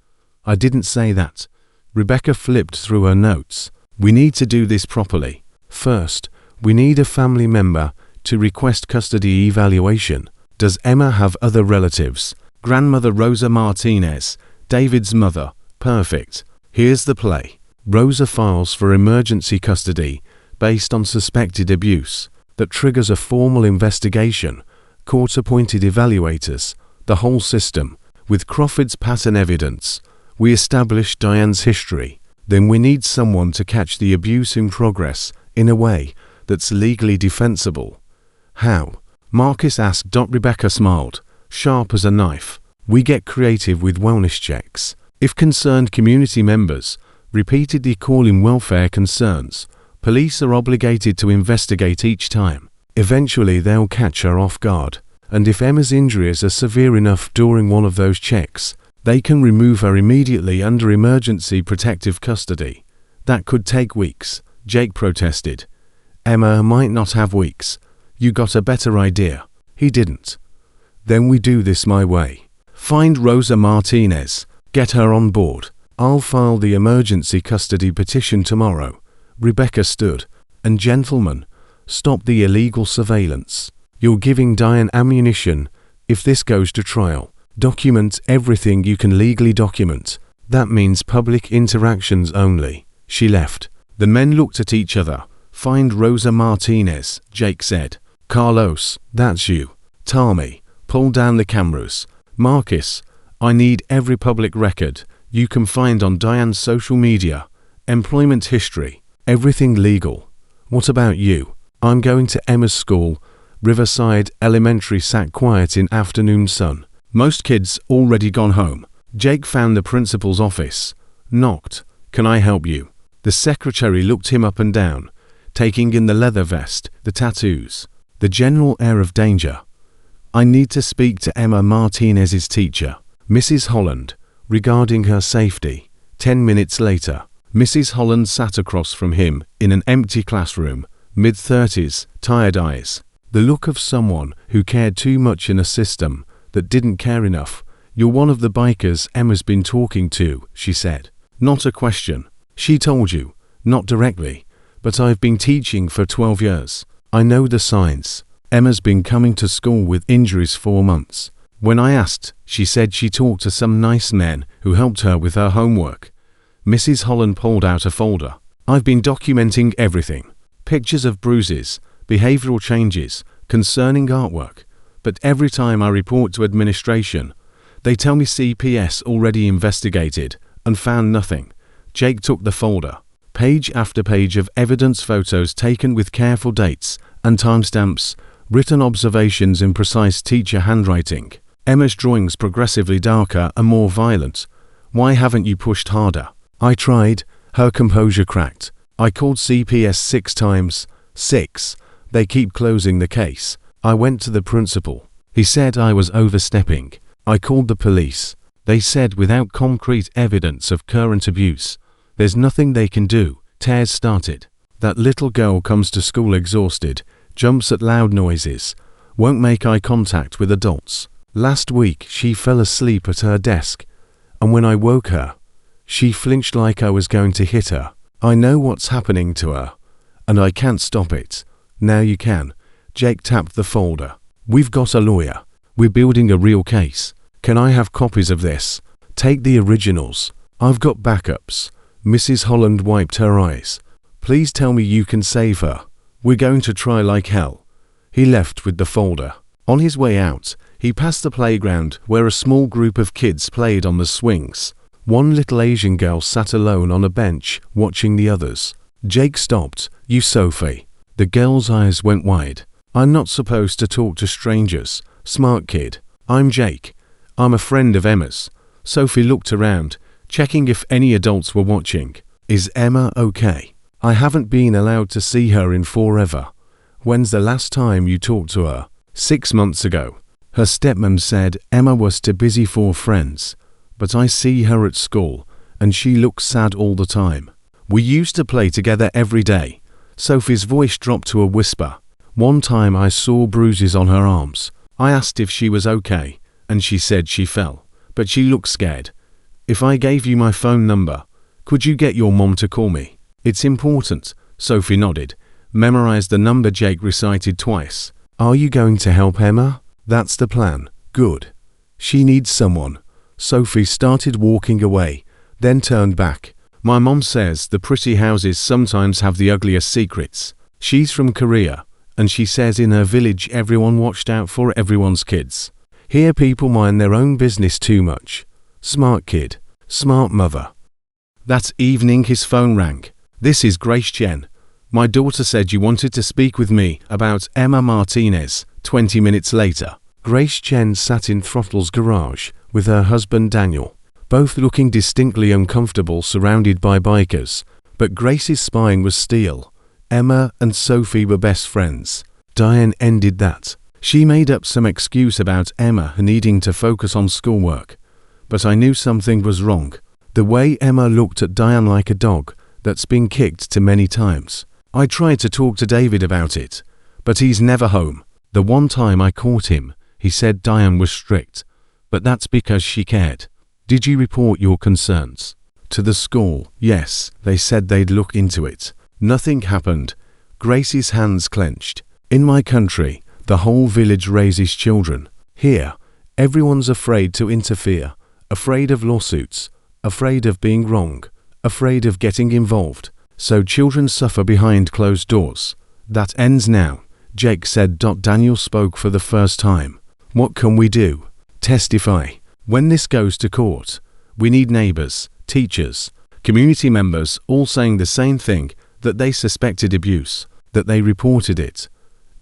I didn't say that. Rebecca flipped through her notes. We need to do this properly. First, we need a family member to request custody evaluation. Does Emma have other relatives? Grandmother Rosa Martinez, David's mother. Perfect. Here's the play. Rosa files for emergency custody based on suspected abuse. That triggers a formal investigation. Court-appointed evaluators. The whole system. With Crawford's pattern evidence, we establish Diane's history. Then we need someone to catch the abuse in progress in a way that's legally defensible. How? Marcus asked. Rebecca smiled, sharp as a knife. We get creative with wellness checks. If concerned community members repeatedly call in welfare concerns, police are obligated to investigate each time. Eventually they'll catch her off guard. And if Emma's injuries are severe enough during one of those checks, they can remove her immediately under emergency protective custody. That could take weeks, Jake protested. Emma might not have weeks. You got a better idea. He didn't. Then we do this my way. Find Rosa Martinez. Get her on board. I'll file the emergency custody petition tomorrow. Rebecca stood. And gentlemen, stop the illegal surveillance. You're giving Diane ammunition if this goes to trial. Document everything you can legally document. That means public interactions only. She left. The men looked at each other. Find Rosa Martinez, Jake said. Carlos, that's you. Tami, pull down the cameras. Marcus, I need every public record you can find on Diane's social media, employment history, everything legal. What about you? I'm going to Emma's school. Riverside Elementary sat quiet in afternoon sun. Most kids already gone home. Jake found the principal's office. Knocked. Can I help you? The secretary looked him up and down, taking in the leather vest, the tattoos, the general air of danger. I need to speak to Emma Martinez's teacher, Mrs. Holland, regarding her safety. 10 minutes later, Mrs. Holland sat across from him in an empty classroom, mid-30s, tired eyes. The look of someone who cared too much in a system that didn't care enough. You're one of the bikers Emma's been talking to, she said. Not a question. She told you. Not directly. But I've been teaching for 12 years. I know the signs. Emma's been coming to school with injuries 4 months. When I asked, she said she talked to some nice men who helped her with her homework. Mrs. Holland pulled out a folder. I've been documenting everything. Pictures of bruises, behavioral changes, concerning artwork. But every time I report to administration, they tell me CPS already investigated and found nothing. Jake took the folder. Page after page of evidence, photos taken with careful dates and timestamps, written observations in precise teacher handwriting. Emma's drawings progressively darker and more violent. Why haven't you pushed harder? I tried. Her composure cracked. I called CPS 6 times. 6. They keep closing the case. I went to the principal. He said I was overstepping. I called the police. They said without concrete evidence of current abuse, there's nothing they can do. Tears started. That little girl comes to school exhausted, jumps at loud noises, won't make eye contact with adults. Last week she fell asleep at her desk, and when I woke her, she flinched like I was going to hit her. I know what's happening to her, and I can't stop it. Now you can. Jake tapped the folder. We've got a lawyer. We're building a real case. Can I have copies of this? Take the originals. I've got backups. Mrs. Holland wiped her eyes. Please tell me you can save her. We're going to try like hell." He left with the folder. On his way out, he passed the playground where a small group of kids played on the swings. One little Asian girl sat alone on a bench, watching the others. Jake stopped. "You Sophie." The girl's eyes went wide. "I'm not supposed to talk to strangers. Smart kid. I'm Jake. I'm a friend of Emma's." Sophie looked around, checking if any adults were watching. "Is Emma okay? I haven't been allowed to see her in forever." "When's the last time you talked to her?" 6 months ago. Her stepmom said Emma was too busy for friends. But I see her at school, and she looks sad all the time. We used to play together every day." Sophie's voice dropped to a whisper. "One time I saw bruises on her arms. I asked if she was okay, and she said she fell. But she looked scared. If I gave you my phone number, could you get your mom to call me? It's important." Sophie nodded, memorized the number Jake recited twice. "Are you going to help Emma?" "That's the plan." "Good. She needs someone." Sophie started walking away, then turned back. "My mom says the pretty houses sometimes have the ugliest secrets. She's from Korea, and she says in her village everyone watched out for everyone's kids. Here people mind their own business too much. Smart kid. Smart mother." That evening his phone rang. "This is Grace Chen. My daughter said you wanted to speak with me about Emma Martinez." 20 minutes later, Grace Chen sat in Throttle's garage with her husband Daniel, both looking distinctly uncomfortable surrounded by bikers. But Grace's spine was steel. Emma and Sophie were best friends. Diane ended that. She made up some excuse about Emma needing to focus on schoolwork. But I knew something was wrong. The way Emma looked at Diane like a dog that's been kicked too many times. I tried to talk to David about it, but he's never home. The one time I caught him, he said Diane was strict. But that's because she cared. "Did you report your concerns?" "To the school, yes. They said they'd look into it. Nothing happened." Gracie's hands clenched. "In my country, the whole village raises children. Here, everyone's afraid to interfere, afraid of lawsuits, afraid of being wrong, afraid of getting involved. So children suffer behind closed doors. That ends now," Jake said. Daniel spoke for the first time. "What can we do?" "Testify. When this goes to court, we need neighbors, teachers, community members all saying the same thing, that they suspected abuse, that they reported it,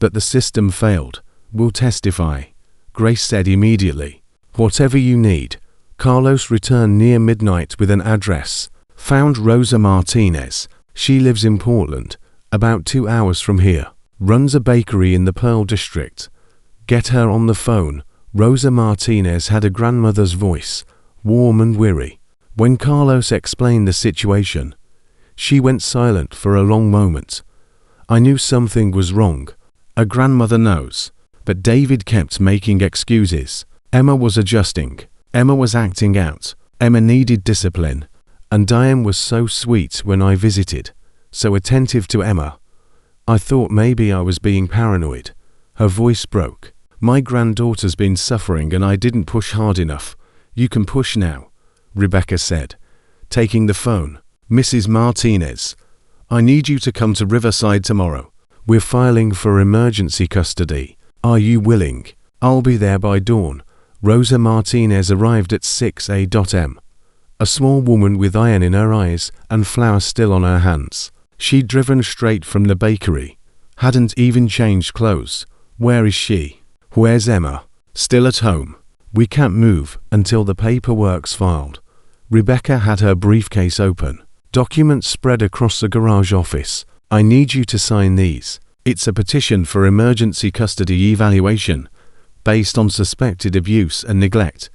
but the system failed. We'll testify," Grace said immediately. "Whatever you need." Carlos returned near midnight with an address. Found Rosa Martinez. She lives in Portland, about 2 hours from here. Runs a bakery in the Pearl District. Get her on the phone. Rosa Martinez had a grandmother's voice, warm and weary. When Carlos explained the situation, she went silent for a long moment. I knew something was wrong. A grandmother knows. But David kept making excuses. Emma was adjusting. Emma was acting out. Emma needed discipline. And Diane was so sweet when I visited, so attentive to Emma. I thought maybe I was being paranoid. Her voice broke. "My granddaughter's been suffering and I didn't push hard enough. You can push now," Rebecca said, taking the phone. "Mrs. Martinez, I need you to come to Riverside tomorrow. We're filing for emergency custody. Are you willing?" "I'll be there by dawn." Rosa Martinez arrived at 6 a.m. A small woman with iron in her eyes and flour still on her hands. She'd driven straight from the bakery. Hadn't even changed clothes. "Where is she?" "Where's Emma?" "Still at home. We can't move until the paperwork's filed." Rebecca had her briefcase open. Documents spread across the garage office. "I need you to sign these. It's a petition for emergency custody evaluation, based on suspected abuse and neglect."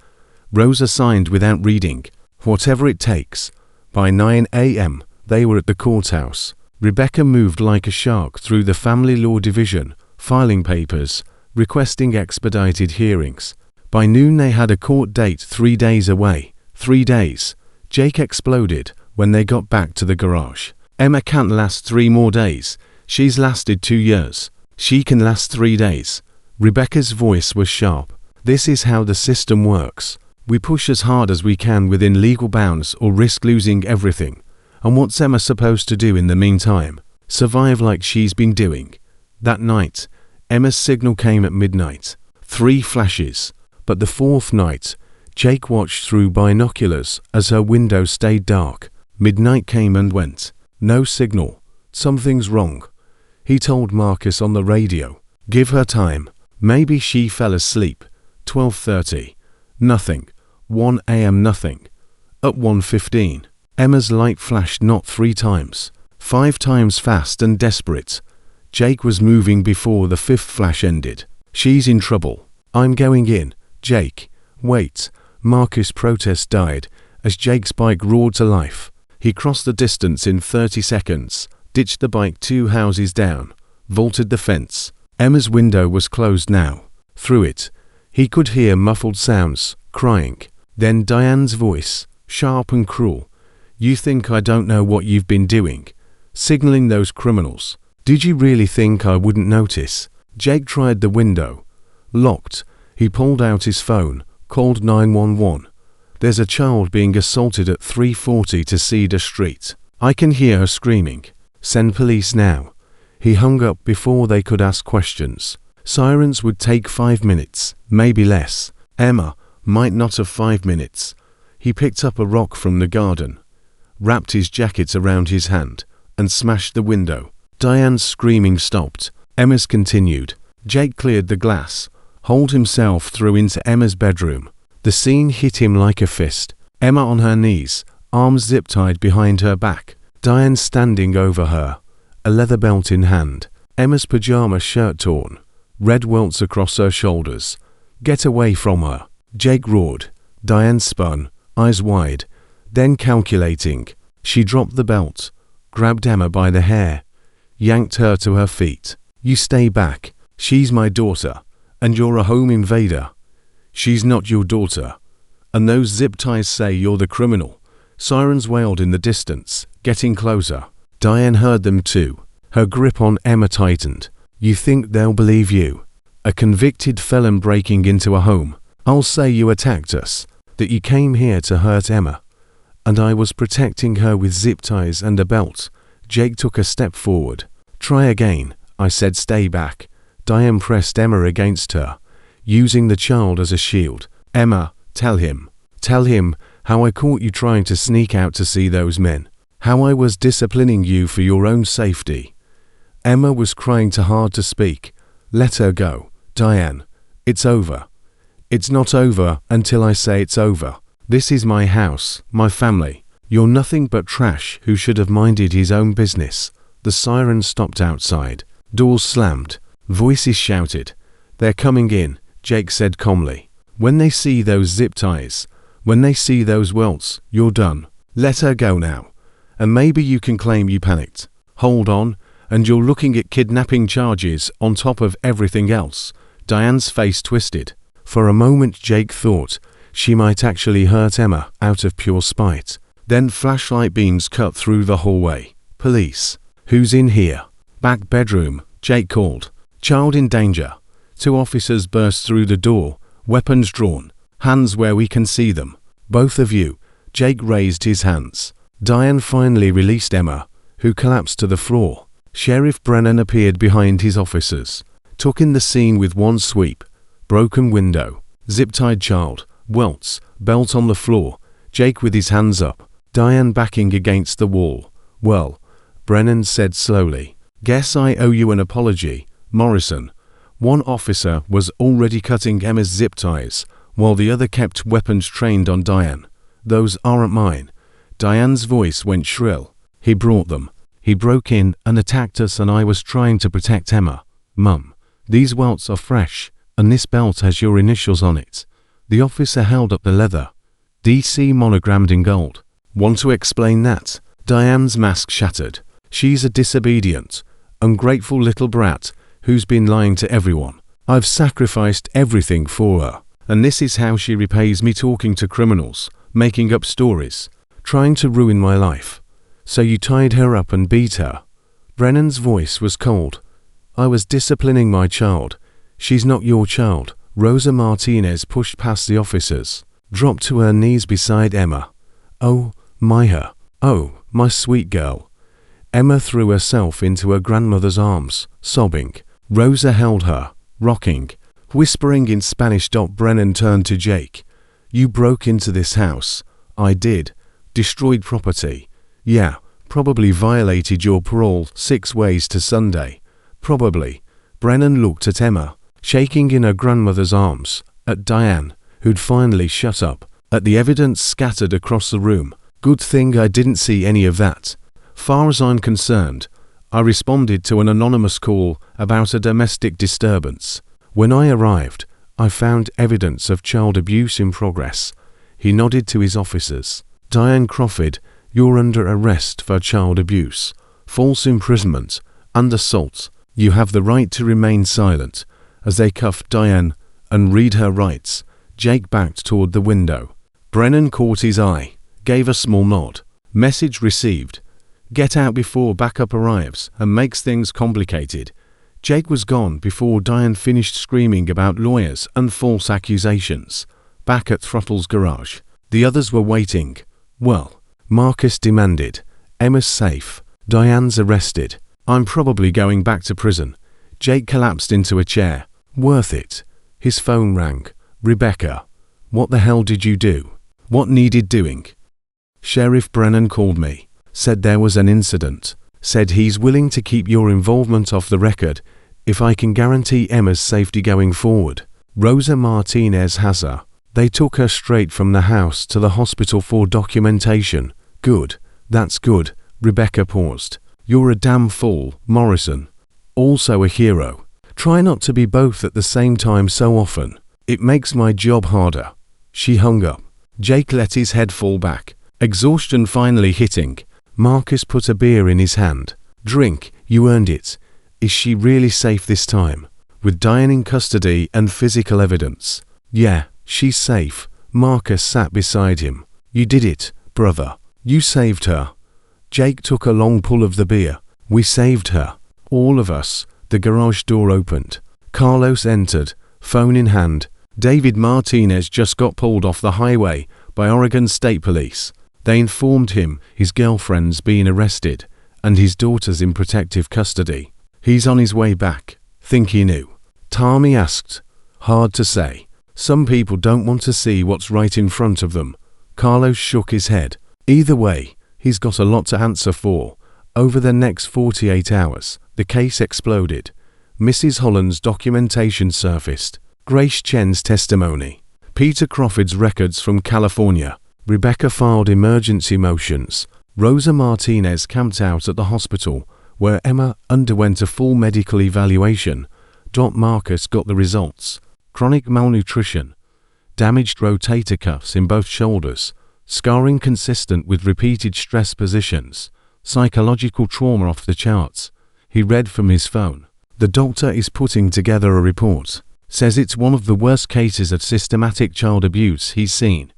Rosa signed without reading. "Whatever it takes." By 9 a.m., they were at the courthouse. Rebecca moved like a shark through the family law division, filing papers, requesting expedited hearings. By noon they had a court date 3 days away. 3 days. Jake exploded when they got back to the garage. "Emma can't last 3 more days. She's lasted 2 years. She can last 3 days." Rebecca's voice was sharp. "This is how the system works. We push as hard as we can within legal bounds or risk losing everything. And what's Emma supposed to do in the meantime? Survive like she's been doing. That night, Emma's signal came at midnight. 3 flashes. But the 4th night, Jake watched through binoculars as her window stayed dark. Midnight came and went. No signal. Something's wrong. He told Marcus on the radio. Give her time. Maybe she fell asleep. 12:30. Nothing. 1 a.m. nothing. At 1:15. Emma's light flashed not 3 times. 5 times fast and desperate. Jake was moving before the 5th flash ended. She's in trouble. I'm going in. Jake. Wait. Marcus' protest died as Jake's bike roared to life. He crossed the distance in 30 seconds, ditched the bike 2 houses down, vaulted the fence. Emma's window was closed now. Through it, he could hear muffled sounds, crying. Then Diane's voice, sharp and cruel. You think I don't know what you've been doing? Signaling those criminals. Did you really think I wouldn't notice? Jake tried the window. Locked. He pulled out his phone, called 911. There's a child being assaulted at 340 to Cedar Street. I can hear her screaming. Send police now. He hung up before they could ask questions. Sirens would take 5 minutes, maybe less. Emma might not have 5 minutes. He picked up a rock from the garden, wrapped his jacket around his hand, and smashed the window. Diane's screaming stopped. Emma's continued. Jake cleared the glass, hauled himself through into Emma's bedroom. The scene hit him like a fist. Emma on her knees, arms zip-tied behind her back. Diane standing over her, a leather belt in hand. Emma's pajama shirt torn, red welts across her shoulders. Get away from her. Jake roared. Diane spun, eyes wide, then calculating. She dropped the belt, grabbed Emma by the hair, yanked her to her feet. You stay back. She's my daughter, and you're a home invader. She's not your daughter. And those zip ties say you're the criminal. Sirens wailed in the distance, getting closer. Diane heard them too. Her grip on Emma tightened. You think they'll believe you? A convicted felon breaking into a home. I'll say you attacked us, that you came here to hurt Emma. And I was protecting her with zip ties and a belt. Jake took a step forward. Try again. I said stay back. Diane pressed Emma against her, using the child as a shield. Emma, tell him. Tell him how I caught you trying to sneak out to see those men. How I was disciplining you for your own safety. Emma was crying too hard to speak. Let her go. Diane, it's over. It's not over until I say it's over. This is my house, my family. You're nothing but trash who should have minded his own business. The sirens stopped outside. Doors slammed. Voices shouted. They're coming in, Jake said calmly. When they see those zip ties, when they see those welts, you're done. Let her go now. And maybe you can claim you panicked. Hold on, and you're looking at kidnapping charges on top of everything else. Diane's face twisted. For a moment Jake thought she might actually hurt Emma out of pure spite. Then flashlight beams cut through the hallway. Police. Who's in here? Back bedroom, Jake called. Child in danger. 2 officers burst through the door, weapons drawn, hands where we can see them. Both of you. Jake raised his hands. Diane finally released Emma, who collapsed to the floor. Sheriff Brennan appeared behind his officers, took in the scene with one sweep. Broken window, zip-tied child, welts, belt on the floor, Jake with his hands up, Diane backing against the wall. Well, Brennan said slowly, guess I owe you an apology, Morrison. One officer was already cutting Emma's zip ties, while the other kept weapons trained on Diane. Those aren't mine. Diane's voice went shrill. He brought them. He broke in and attacked us and I was trying to protect Emma. Mum, these welts are fresh, and this belt has your initials on it. The officer held up the leather. DC monogrammed in gold. Want to explain that? Diane's mask shattered. She's a disobedient, ungrateful little brat who's been lying to everyone. I've sacrificed everything for her, and this is how she repays me, talking to criminals, making up stories, trying to ruin my life. So you tied her up and beat her. Brennan's voice was cold. I was disciplining my child. She's not your child. Rosa Martinez pushed past the officers, dropped to her knees beside Emma. Oh, Maya, "Oh, my sweet girl." Emma threw herself into her grandmother's arms, sobbing. Rosa held her, rocking, whispering in Spanish. Brennan turned to Jake. "You broke into this house." "I did. Destroyed property." "Yeah, probably violated your parole 6 ways to Sunday." "Probably." Brennan looked at Emma, shaking in her grandmother's arms, at Diane, who'd finally shut up, at the evidence scattered across the room. "Good thing I didn't see any of that. Far as I'm concerned, I responded to an anonymous call about a domestic disturbance. When I arrived, I found evidence of child abuse in progress." He nodded to his officers. "Diane Crawford, you're under arrest for child abuse, false imprisonment, and assault. You have the right to remain silent." As they cuffed Diane and read her rights, Jake backed toward the window. Brennan caught his eye, gave a small nod. "Message received. Get out before backup arrives and makes things complicated." Jake was gone before Diane finished screaming about lawyers and false accusations. Back at Throttle's garage, the others were waiting. "Well," Marcus demanded, "Emma's safe. Diane's arrested. I'm probably going back to prison." Jake collapsed into a chair. "Worth it." His phone rang. "Rebecca, what the hell did you do?" "What needed doing?" "Sheriff Brennan called me. Said there was an incident. Said he's willing to keep your involvement off the record if I can guarantee Emma's safety going forward." Rosa Martinez has her. They took her straight from the house to the hospital for documentation. "Good. That's good." Rebecca paused. "You're a damn fool, Morrison. Also a hero. Try not to be both at the same time so often. It makes my job harder." She hung up. Jake let his head fall back, exhaustion finally hitting. Marcus put a beer in his hand. "Drink, you earned it." "Is she really safe this time? With Diane in custody and physical evidence?" "Yeah, she's safe." Marcus sat beside him. "You did it, brother. You saved her." Jake took a long pull of the beer. "We saved her. All of us." The garage door opened. Carlos entered, phone in hand. David Martinez just got pulled off the highway by Oregon State Police. They informed him his girlfriend's been arrested and his daughter's in protective custody. "He's on his way back." "Think he knew?" Tommy asked. "Hard to say. Some people don't want to see what's right in front of them." Carlos shook his head. "Either way, he's got a lot to answer for." Over the next 48 hours, the case exploded. Mrs. Holland's documentation surfaced. Grace Chen's testimony. Peter Crawford's records from California. Rebecca filed emergency motions. Rosa Martinez camped out at the hospital, where Emma underwent a full medical evaluation. Marcus got the results. Chronic malnutrition. Damaged rotator cuffs in both shoulders. Scarring consistent with repeated stress positions. Psychological trauma off the charts. He read from his phone. "The doctor is putting together a report. Says it's one of the worst cases of systematic child abuse he's seen."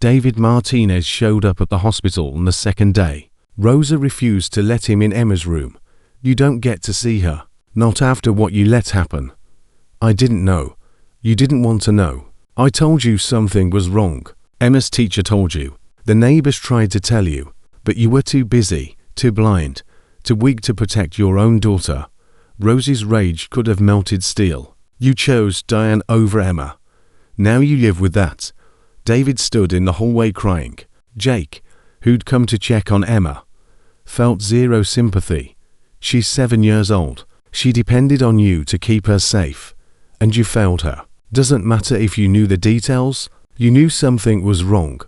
David Martinez showed up at the hospital on the second day. Rosa refused to let him in Emma's room. "You don't get to see her. Not after what you let happen." "I didn't know." "You didn't want to know. I told you something was wrong. Emma's teacher told you. The neighbors tried to tell you, but you were too busy, too blind, too weak to protect your own daughter." Rosie's rage could have melted steel. "You chose Diane over Emma. Now you live with that." David stood in the hallway crying. Jake, who'd come to check on Emma, felt zero sympathy. "She's 7 years old. She depended on you to keep her safe. And you failed her. Doesn't matter if you knew the details. You knew something was wrong.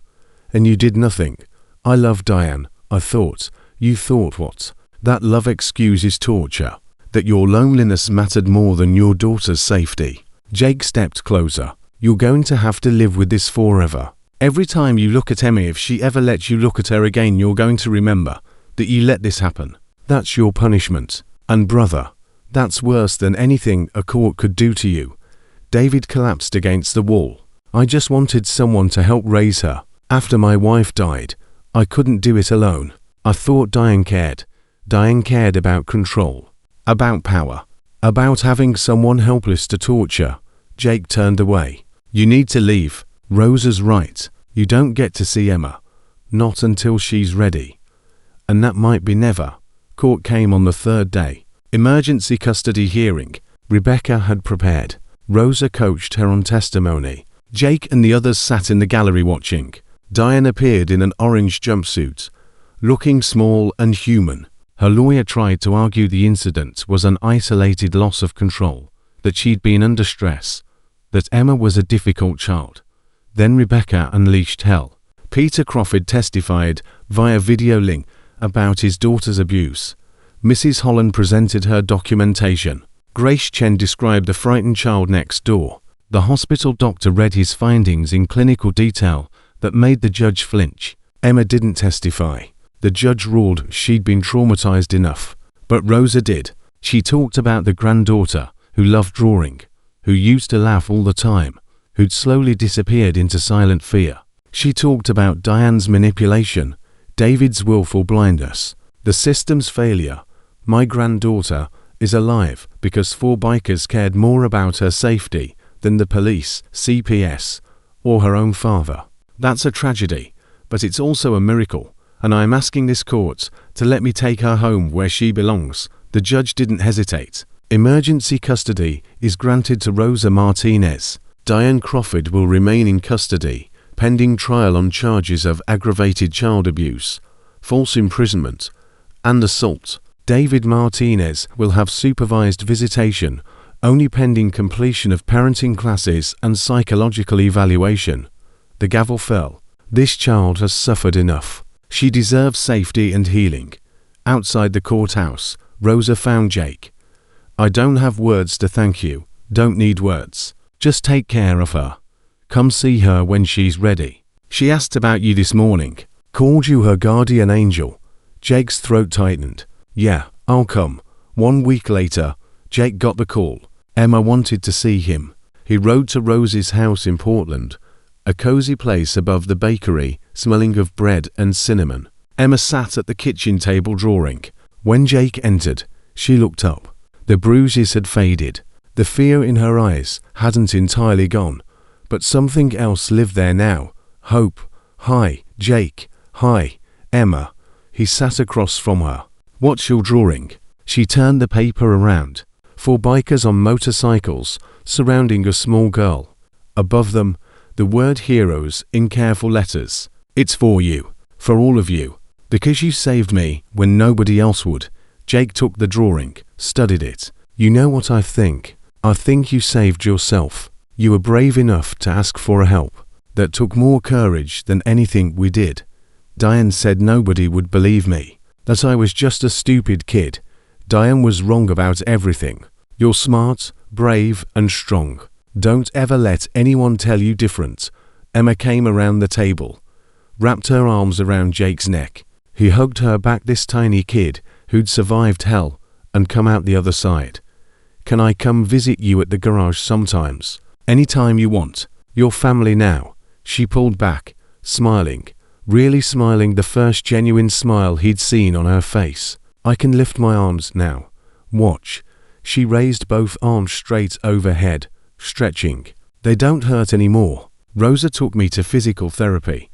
And you did nothing. I love Diane, I thought. You thought what? That love excuses torture. That your loneliness mattered more than your daughter's safety." Jake stepped closer. "You're going to have to live with this forever. Every time you look at Emma, if she ever lets you look at her again, you're going to remember that you let this happen. That's your punishment. And brother, that's worse than anything a court could do to you." David collapsed against the wall. "I just wanted someone to help raise her. After my wife died, I couldn't do it alone. I thought Diane cared. Diane cared about control, about power, about having someone helpless to torture." Jake turned away. "You need to leave. Rosa's right. You don't get to see Emma. Not until she's ready." and that might be never. Court came on the third day. Emergency custody hearing. Rebecca had prepared. Rosa coached her on testimony. Jake and the others sat in the gallery watching. Diane appeared in an orange jumpsuit, looking small and human. Her lawyer tried to argue the incident was an isolated loss of control, that she'd been under stress, that Emma was a difficult child. Then Rebecca unleashed hell. Peter Crawford testified via video link about his daughter's abuse. Mrs. Holland presented her documentation. Grace Chen described the frightened child next door. The hospital doctor read his findings in clinical detail that made the judge flinch. Emma didn't testify. The judge ruled she'd been traumatized enough. But Rosa did. She talked about the granddaughter who loved drawing, who used to laugh all the time, who'd slowly disappeared into silent fear. She talked about Diane's manipulation, David's willful blindness, the system's failure. My granddaughter is alive because 4 bikers cared more about her safety than the police, CPS, or her own father. That's a tragedy, but it's also a miracle, and I'm asking this court to let me take her home where she belongs. The judge didn't hesitate. Emergency custody is granted to Rosa Martinez. Diane Crawford will remain in custody, pending trial on charges of aggravated child abuse, false imprisonment, and assault. David Martinez will have supervised visitation, only pending completion of parenting classes and psychological evaluation. The gavel fell. This child has suffered enough. She deserves safety and healing. Outside the courthouse, Rosa found Jake. I don't have words to thank you. Don't need words. Just take care of her. Come see her when she's ready. She asked about you this morning. Called you her guardian angel. Jake's throat tightened. Yeah, I'll come. 1 week later, Jake got the call. Emma wanted to see him. He rode to Rose's house in Portland, a cozy place above the bakery, smelling of bread and cinnamon. Emma sat at the kitchen table drawing. When Jake entered, she looked up. The bruises had faded. The fear in her eyes hadn't entirely gone, but something else lived there now. Hope. Hi, Jake. Hi, Emma. He sat across from her. What's your drawing? She turned the paper around. 4 bikers on motorcycles surrounding a small girl. Above them, the word heroes in careful letters. It's for you. For all of you. Because you saved me when nobody else would. Jake took the drawing, studied it. You know what I think? I think you saved yourself. You were brave enough to ask for help. That took more courage than anything we did. Diane said nobody would believe me. That I was just a stupid kid. Diane was wrong about everything. You're smart, brave, and strong. Don't ever let anyone tell you different. Emma came around the table, wrapped her arms around Jake's neck. He hugged her back, this tiny kid who'd survived hell and come out the other side. Can I come visit you at the garage sometimes? Anytime you want. Your family now. She pulled back, smiling. Really smiling, the first genuine smile he'd seen on her face. I can lift my arms now. Watch. She raised both arms straight overhead, stretching. They don't hurt anymore. Rosa took me to physical therapy,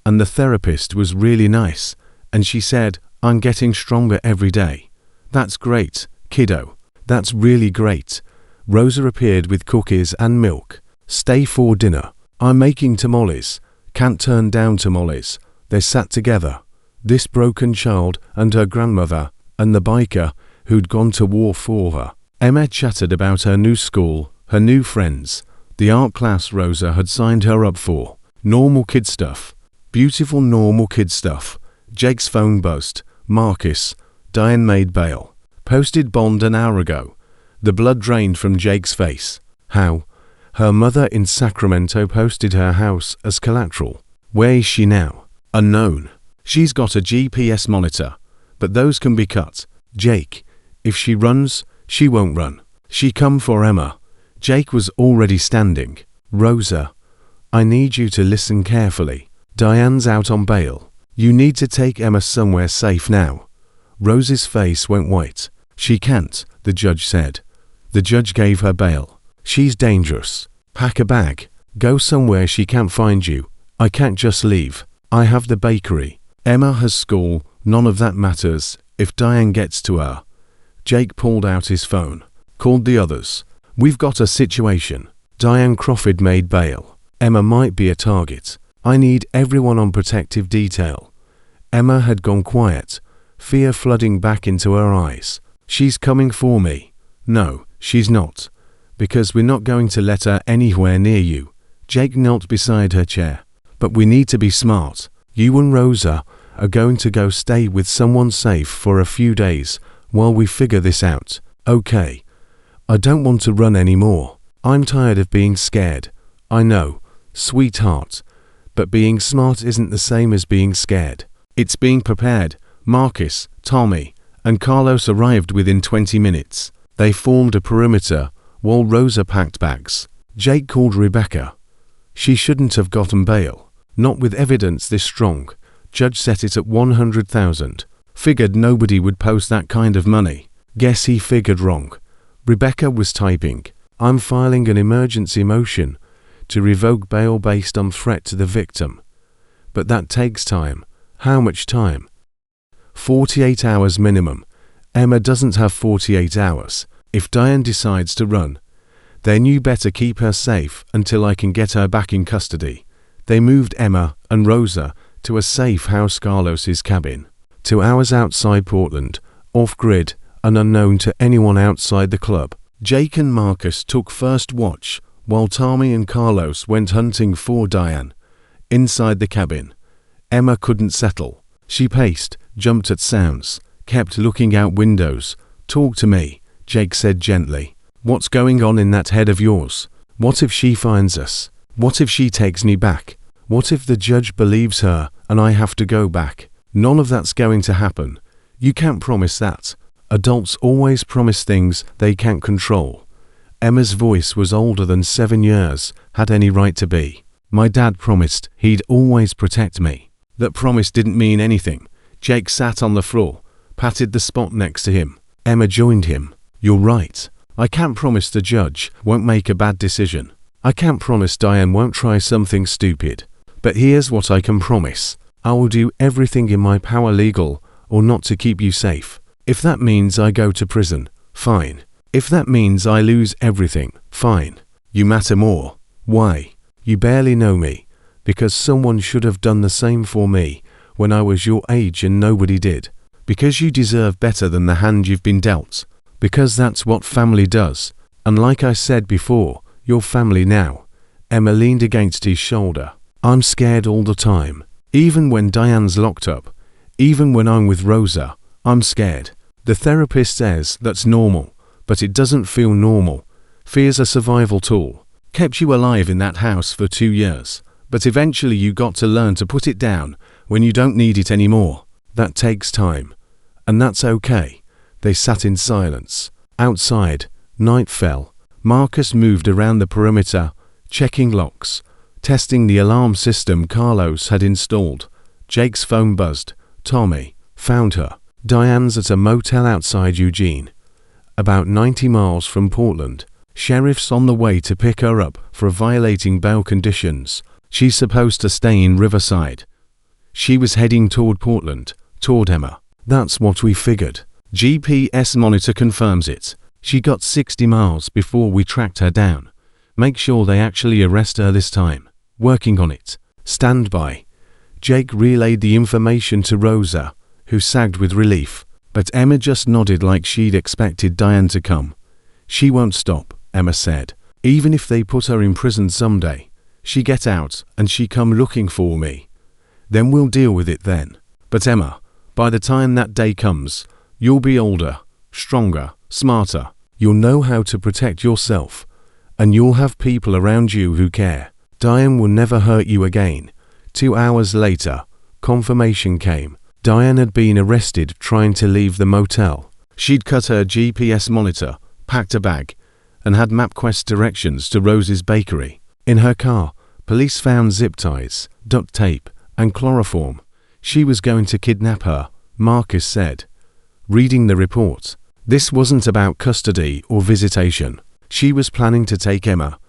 and the therapist was really nice, and she said, I'm getting stronger every day. That's great, kiddo. That's really great. Rosa appeared with cookies and milk. Stay for dinner. I'm making tamales. Can't turn down tamales. They sat together. This broken child and her grandmother, and the biker who'd gone to war for her. Emma chattered about her new school, her new friends, the art class Rosa had signed her up for. Normal kid stuff. Beautiful normal kid stuff. Jake's phone buzzed. Marcus. Diane made bail. Posted bond an hour ago. The blood drained from Jake's face. How? Her mother in Sacramento posted her house as collateral. Where is she now? Unknown. She's got a GPS monitor, but those can be cut. Jake. If she runs, she won't run. She come for Emma. Jake was already standing. Rosa. I need you to listen carefully. Diane's out on bail. You need to take Emma somewhere safe now. Rosa's face went white. She can't, the judge said. The judge gave her bail. She's dangerous. Pack a bag. Go somewhere she can't find you. I can't just leave. I have the bakery. Emma has school None of that matters if Diane gets to her. Jake pulled out his phone, called the others. We've got a situation. Diane Crawford made bail. Emma might be a target. I need everyone on protective detail. Emma had gone quiet, fear flooding back into her eyes. She's coming for me. No, she's not. Because we're not going to let her anywhere near you. Jake knelt beside her chair. But we need to be smart. You and Rosa are going to go stay with someone safe for a few days while we figure this out. Okay. I don't want to run anymore. I'm tired of being scared. I know, sweetheart. But being smart isn't the same as being scared. It's being prepared. Marcus, Tommy, and Carlos arrived within 20 minutes. They formed a perimeter while Rosa packed bags. Jake called Rebecca. She shouldn't have gotten bail. Not with evidence this strong. Judge set it at $100,000. Figured nobody would post that kind of money. Guess he figured wrong. Rebecca was typing. I'm filing an emergency motion to revoke bail based on threat to the victim. But that takes time. How much time? 48 hours minimum. Emma doesn't have 48 hours. If Diane decides to run, then you better keep her safe until I can get her back in custody. They moved Emma and Rosa to a safe house Carlos's cabin. 2 hours outside Portland, off-grid and unknown to anyone outside the club. Jake and Marcus took first watch, while Tommy and Carlos went hunting for Diane. Inside the cabin, Emma couldn't settle. She paced, jumped at sounds, kept looking out windows. Talk to me, Jake said gently. What's going on in that head of yours? What if she finds us? What if she takes me back? What if the judge believes her and I have to go back? None of that's going to happen. You can't promise that. Adults always promise things they can't control. Emma's voice was older than 7 years, had any right to be. My dad promised he'd always protect me. That promise didn't mean anything. Jake sat on the floor, patted the spot next to him. Emma joined him. You're right. I can't promise the judge won't make a bad decision. I can't promise Diane won't try something stupid. But here's what I can promise. I will do everything in my power, legal or not, to keep you safe. If that means I go to prison, fine. If that means I lose everything, fine. You matter more. Why? You barely know me. Because someone should have done the same for me when I was your age and nobody did. Because you deserve better than the hand you've been dealt. Because that's what family does. And like I said before, you're family now. Emma leaned against his shoulder. I'm scared all the time. Even when Diane's locked up. Even when I'm with Rosa. I'm scared. The therapist says that's normal, but it doesn't feel normal. Fear's a survival tool. Kept you alive in that house for 2 years, but eventually you got to learn to put it down when you don't need it anymore. That takes time. And that's okay. They sat in silence. Outside, night fell. Marcus moved around the perimeter, checking locks, testing the alarm system Carlos had installed. Jake's phone buzzed. Tommy, found her. Diane's at a motel outside Eugene, about 90 miles from Portland. Sheriff's on the way to pick her up for violating bail conditions. She's supposed to stay in Riverside. She was heading toward Portland, toward Emma. That's what we figured. GPS monitor confirms it. She got 60 miles before we tracked her down. Make sure they actually arrest her this time. Working on it. Stand by. Jake relayed the information to Rosa, who sagged with relief. But Emma just nodded like she'd expected Diane to come. She won't stop, Emma said. Even if they put her in prison someday, she get out and she come looking for me. Then we'll deal with it then. But Emma, by the time that day comes, you'll be older, stronger, smarter. You'll know how to protect yourself. And you'll have people around you who care. Diane will never hurt you again. 2 hours later, confirmation came. Diane had been arrested trying to leave the motel. She'd cut her GPS monitor, packed a bag, and had MapQuest directions to Rose's bakery. In her car, police found zip ties, duct tape, and chloroform. She was going to kidnap her, Marcus said. Reading the report, this wasn't about custody or visitation. She was planning to take Emma.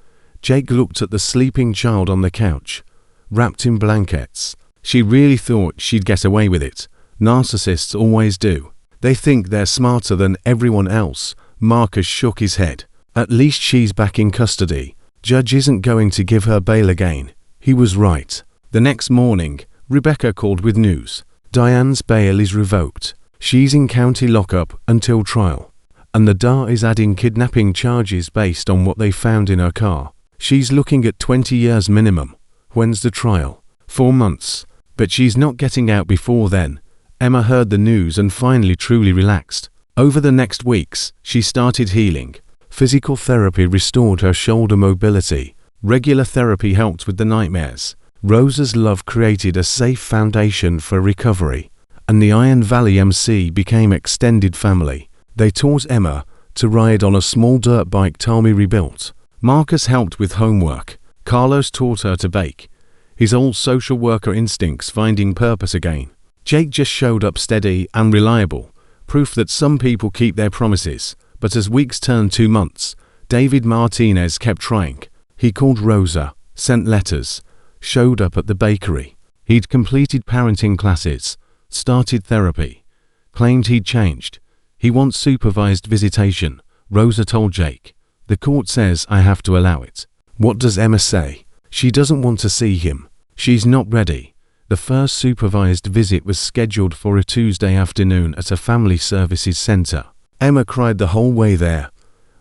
Jake looked at the sleeping child on the couch, wrapped in blankets. She really thought she'd get away with it, Narcissists always do. They think they're smarter than everyone else. Marcus shook his head. At least she's back in custody. Judge isn't going to give her bail again. He was right. The next morning, Rebecca called with news. Diane's bail is revoked. She's in county lockup until trial. And the DA is adding kidnapping charges based on what they found in her car. She's looking at 20 years minimum. When's the trial? 4 months. But she's not getting out before then. Emma heard the news and finally truly relaxed. Over the next weeks, she started healing. Physical therapy restored her shoulder mobility. Regular therapy helped with the nightmares. Rosa's love created a safe foundation for recovery. And the Iron Valley MC became extended family. They taught Emma to ride on a small dirt bike Tommy rebuilt. Marcus helped with homework. Carlos taught her to bake. His old social worker instincts finding purpose again. Jake just showed up steady and reliable. Proof that some people keep their promises. But as weeks turned 2 months, David Martinez kept trying. He called Rosa, sent letters, showed up at the bakery. He'd completed parenting classes, started therapy, claimed he'd changed. He wants supervised visitation, Rosa told Jake. The court says I have to allow it. What does Emma say? She doesn't want to see him. She's not ready. The first supervised visit was scheduled for a Tuesday afternoon at a family services center. Emma cried the whole way there.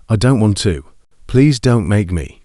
I don't want to. Please don't make me.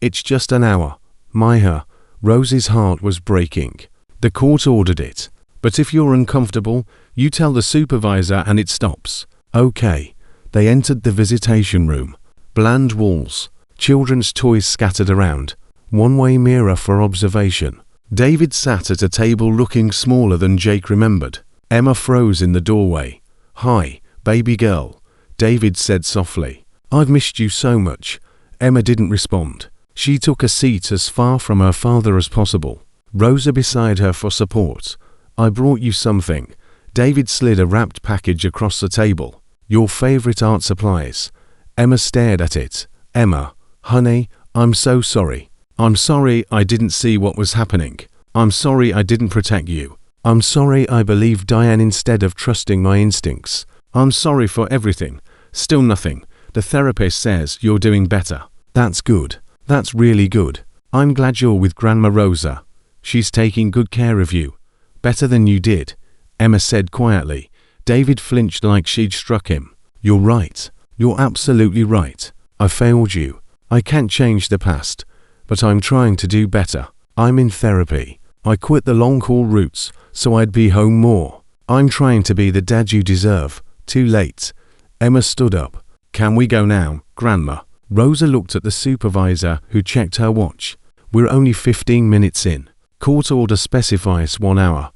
It's just an hour. Maya. Rose's heart was breaking. The court ordered it. But if you're uncomfortable, you tell the supervisor and it stops. Okay. They entered the visitation room. Bland walls. Children's toys scattered around. One-way mirror for observation. David sat at a table looking smaller than Jake remembered. Emma froze in the doorway. Hi, baby girl, David said softly. I've missed you so much. Emma didn't respond. She took a seat as far from her father as possible. Rosa beside her for support. I brought you something. David slid a wrapped package across the table. Your favorite art supplies. Emma stared at it. Emma, honey, I'm so sorry. I'm sorry I didn't see what was happening. I'm sorry I didn't protect you. I'm sorry I believed Diane instead of trusting my instincts. I'm sorry for everything. Still nothing. The therapist says you're doing better. That's good. That's really good. I'm glad you're with Grandma Rosa. She's taking good care of you. Better than you did, Emma said quietly. David flinched like she'd struck him. You're right. You're absolutely right. I failed you. I can't change the past. But I'm trying to do better. I'm in therapy. I quit the long-haul routes so I'd be home more. I'm trying to be the dad you deserve. Too late. Emma stood up. Can we go now, Grandma? Rosa looked at the supervisor who checked her watch. We're only 15 minutes in. Court order specifies 1 hour.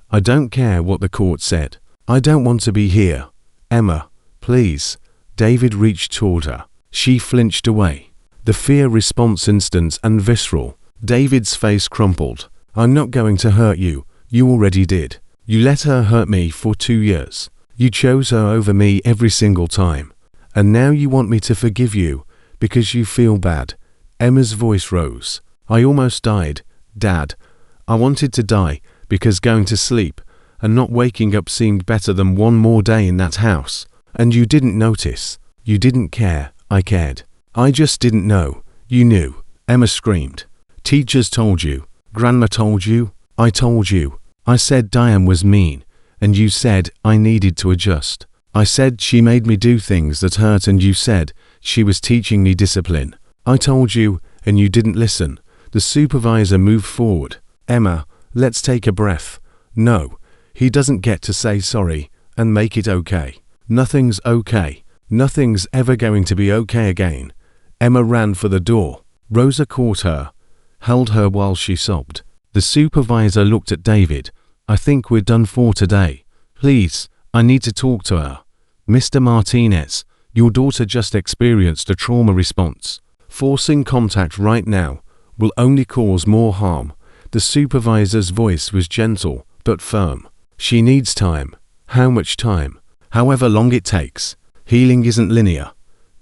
I don't care what the court said. I don't want to be here. Emma, please. David reached toward her. She flinched away. The fear response instant and visceral. David's face crumpled. I'm not going to hurt you. You already did. You let her hurt me for 2 years. You chose her over me every single time. And now you want me to forgive you because you feel bad. Emma's voice rose. I almost died, Dad. I wanted to die because going to sleep and not waking up seemed better than one more day in that house. And you didn't notice. You didn't care. I cared. I just didn't know. You knew. Emma screamed. Teachers told you. Grandma told you. I told you. I said Diane was mean. And you said I needed to adjust. I said she made me do things that hurt and you said she was teaching me discipline. I told you and you didn't listen. The supervisor moved forward. Emma, let's take a breath. No, he doesn't get to say sorry and make it okay. Nothing's okay. Nothing's ever going to be okay again. Emma ran for the door. Rosa caught her, held her while she sobbed. The supervisor looked at David. I think we're done for today. Please, I need to talk to her. Mr. Martinez, your daughter just experienced a trauma response. Forcing contact right now will only cause more harm. The supervisor's voice was gentle but firm. She needs time. How much time? However long it takes. Healing isn't linear.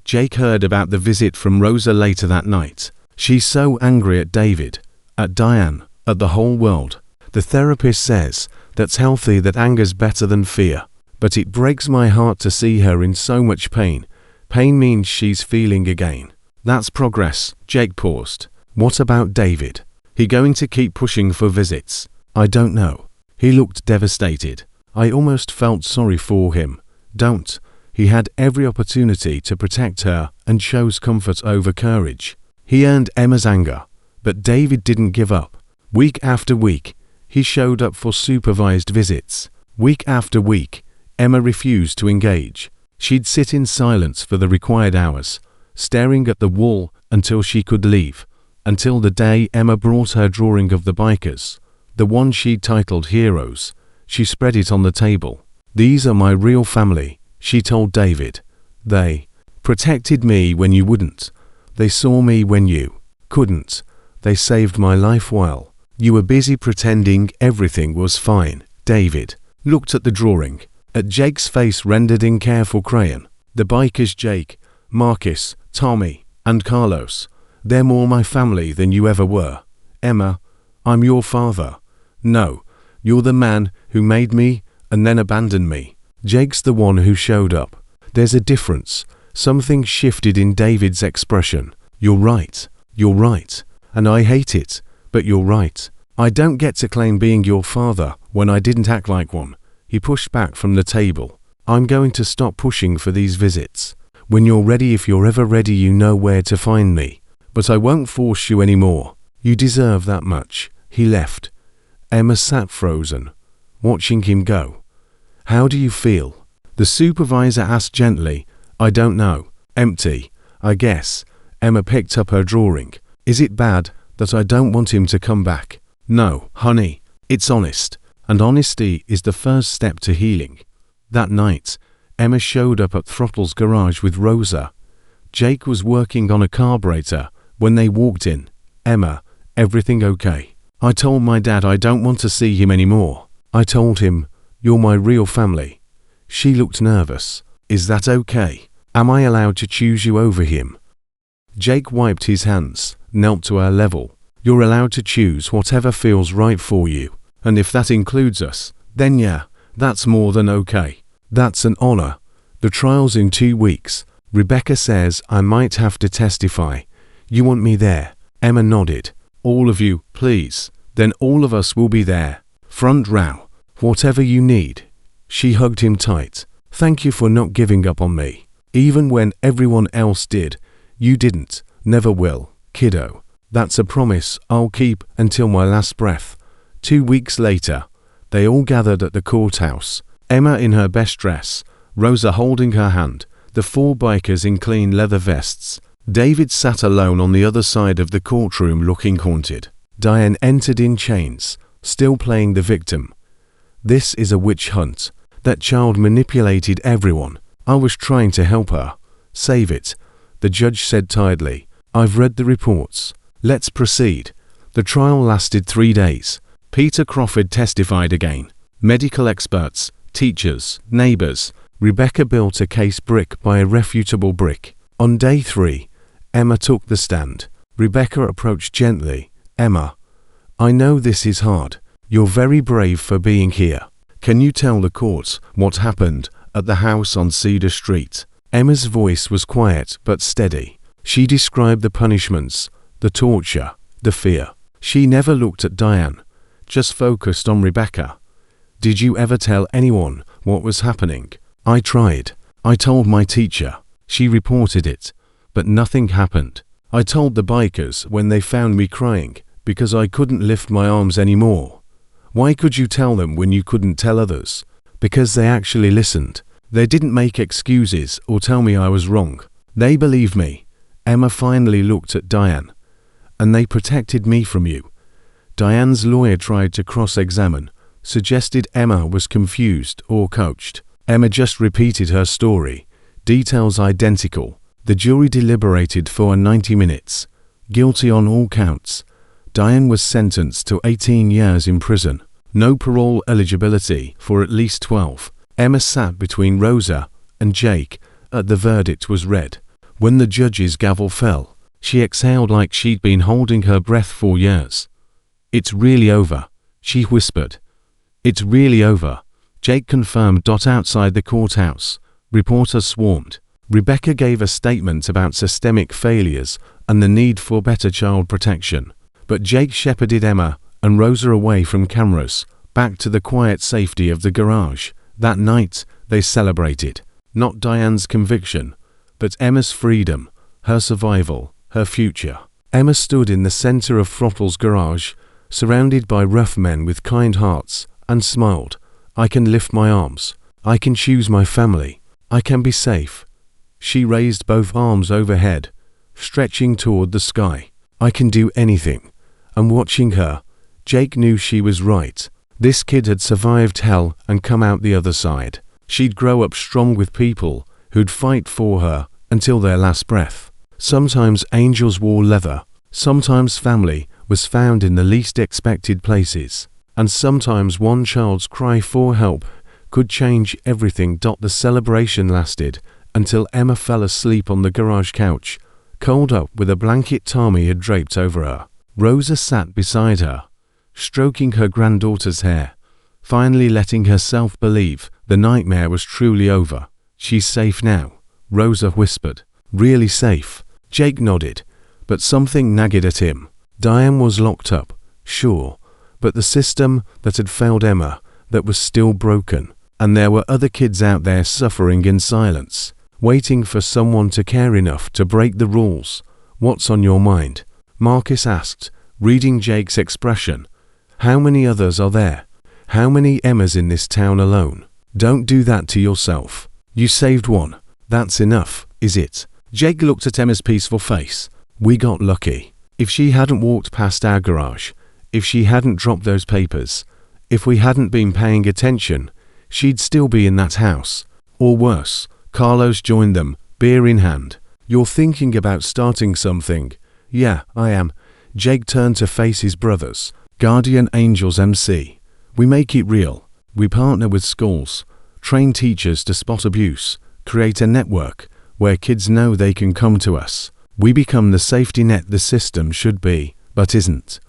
Jake heard about the visit from Rosa later that night. She's so angry at David, at Diane, at the whole world. The therapist says that's healthy, that anger's better than fear. But it breaks my heart to see her in so much pain. Pain means she's feeling again. That's progress. Jake paused. What about David? He going to keep pushing for visits? I don't know. He looked devastated. I almost felt sorry for him. Don't. He had every opportunity to protect her and chose comfort over courage. He earned Emma's anger. But David didn't give up. Week after week, he showed up for supervised visits. Week after week, Emma refused to engage. She'd sit in silence for the required hours, staring at the wall until she could leave. Until the day Emma brought her drawing of the bikers, the one she'd titled Heroes. She spread it on the table. These are my real family, she told David. They protected me when you wouldn't. They saw me when you couldn't. They saved my life while you were busy pretending everything was fine. David looked at the drawing, at Jake's face rendered in careful crayon. The bikers: Jake, Marcus, Tommy, and Carlos. They're more my family than you ever were. Emma, I'm your father. No, you're the man who made me and then abandoned me. Jake's the one who showed up. There's a difference. Something shifted in David's expression. You're right. You're right. And I hate it, but you're right. I don't get to claim being your father when I didn't act like one. He pushed back from the table. I'm going to stop pushing for these visits. When you're ready, if you're ever ready, you know where to find me. But I won't force you anymore. You deserve that much. He left. Emma sat frozen, watching him go. How do you feel? The supervisor asked gently. I don't know. Empty, I guess. Emma picked up her drawing. Is it bad that I don't want him to come back? No, honey, it's honest. And honesty is the first step to healing. That night, Emma showed up at Throttle's garage with Rosa. Jake was working on a carburetor when they walked in. Emma, everything okay? I told my dad I don't want to see him anymore. I told him, you're my real family. She looked nervous. Is that okay? Am I allowed to choose you over him? Jake wiped his hands, knelt to her level. You're allowed to choose whatever feels right for you. And if that includes us, then yeah, that's more than okay. That's an honor. The trial's in 2 weeks. Rebecca says I might have to testify. You want me there? Emma nodded. All of you, please. Then all of us will be there. Front row. Whatever you need. She hugged him tight. Thank you for not giving up on me. Even when everyone else did, you didn't. Never will, kiddo. That's a promise I'll keep until my last breath. 2 weeks later, they all gathered at the courthouse. Emma in her best dress, Rosa holding her hand, the 4 bikers in clean leather vests. David sat alone on the other side of the courtroom looking haunted. Diane entered in chains, still playing the victim. This is a witch hunt. That child manipulated everyone. I was trying to help her. Save it. The judge said tiredly. I've read the reports. Let's proceed. The trial lasted 3 days. Peter Crawford testified again. Medical experts, teachers, neighbors. Rebecca built a case brick by irrefutable brick. On day 3, Emma took the stand. Rebecca approached gently. Emma, I know this is hard. You're very brave for being here. Can you tell the court what happened at the house on Cedar Street? Emma's voice was quiet but steady. She described the punishments, the torture, the fear. She never looked at Diane, just focused on Rebecca. Did you ever tell anyone what was happening? I tried. I told my teacher. She reported it. But nothing happened. I told the bikers when they found me crying because I couldn't lift my arms anymore. Why could you tell them when you couldn't tell others? Because they actually listened. They didn't make excuses or tell me I was wrong. They believed me. Emma finally looked at Diane. And they protected me from you. Diane's lawyer tried to cross-examine, suggested Emma was confused or coached. Emma just repeated her story, details identical. The jury deliberated for 90 minutes. Guilty on all counts. Diane was sentenced to 18 years in prison. No parole eligibility for at least 12. Emma sat between Rosa and Jake as the verdict was read. When the judge's gavel fell, she exhaled like she'd been holding her breath for years. It's really over, she whispered. It's really over, Jake confirmed. Outside the courthouse, reporters swarmed. Rebecca gave a statement about systemic failures and the need for better child protection. But Jake shepherded Emma and Rosa away from cameras, back to the quiet safety of the garage. That night, they celebrated, not Diane's conviction, but Emma's freedom, her survival, her future. Emma stood in the center of Throttle's garage, surrounded by rough men with kind hearts, and smiled. I can lift my arms. I can choose my family. I can be safe. She raised both arms overhead, stretching toward the sky. I can do anything. And watching her, Jake knew she was right. This kid had survived hell and come out the other side. She'd grow up strong with people who'd fight for her until their last breath. Sometimes angels wore leather. Sometimes family was found in the least expected places. And sometimes one child's cry for help could change everything. The celebration lasted until Emma fell asleep on the garage couch, curled up with a blanket Tommy had draped over her. Rosa sat beside her, stroking her granddaughter's hair, finally letting herself believe the nightmare was truly over. She's safe now, Rosa whispered. Really safe? Jake nodded, but something nagged at him. Diane was locked up, sure, but the system that had failed Emma, that was still broken. And there were other kids out there suffering in silence, waiting for someone to care enough to break the rules. What's on your mind? Marcus asked, reading Jake's expression. How many others are there? How many Emmas in this town alone? Don't do that to yourself. You saved one. That's enough, is it? Jake looked at Emma's peaceful face. We got lucky. If she hadn't walked past our garage, if she hadn't dropped those papers, if we hadn't been paying attention, she'd still be in that house. Or worse. Carlos joined them, beer in hand. You're thinking about starting something? Yeah, I am. Jake turned to face his brothers. Guardian Angels MC. We make it real. We partner with schools, train teachers to spot abuse, create a network where kids know they can come to us. We become the safety net the system should be, but isn't.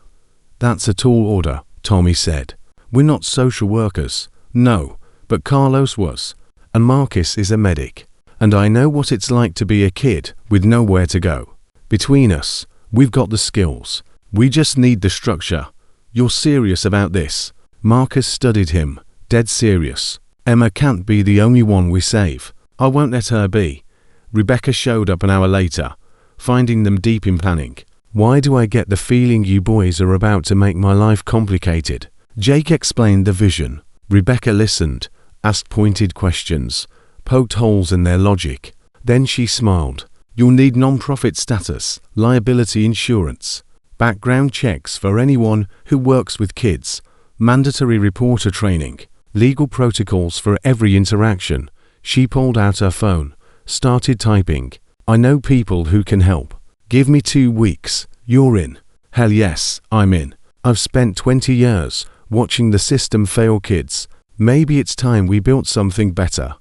That's a tall order, Tommy said. We're not social workers. No, but Carlos was. And Marcus is a medic. And I know what it's like to be a kid with nowhere to go. Between us, we've got the skills. We just need the structure. You're serious about this? Marcus studied him, dead serious. Emma can't be the only one we save. I won't let her be. Rebecca showed up an hour later, finding them deep in planning. Why do I get the feeling you boys are about to make my life complicated? Jake explained the vision. Rebecca listened, asked pointed questions, poked holes in their logic. Then she smiled. You'll need non-profit status, liability insurance, background checks for anyone who works with kids, mandatory reporter training, legal protocols for every interaction. She pulled out her phone, started typing. I know people who can help. Give me 2 weeks. You're in. Hell yes, I'm in. I've spent 20 years watching the system fail kids. Maybe it's time we built something better.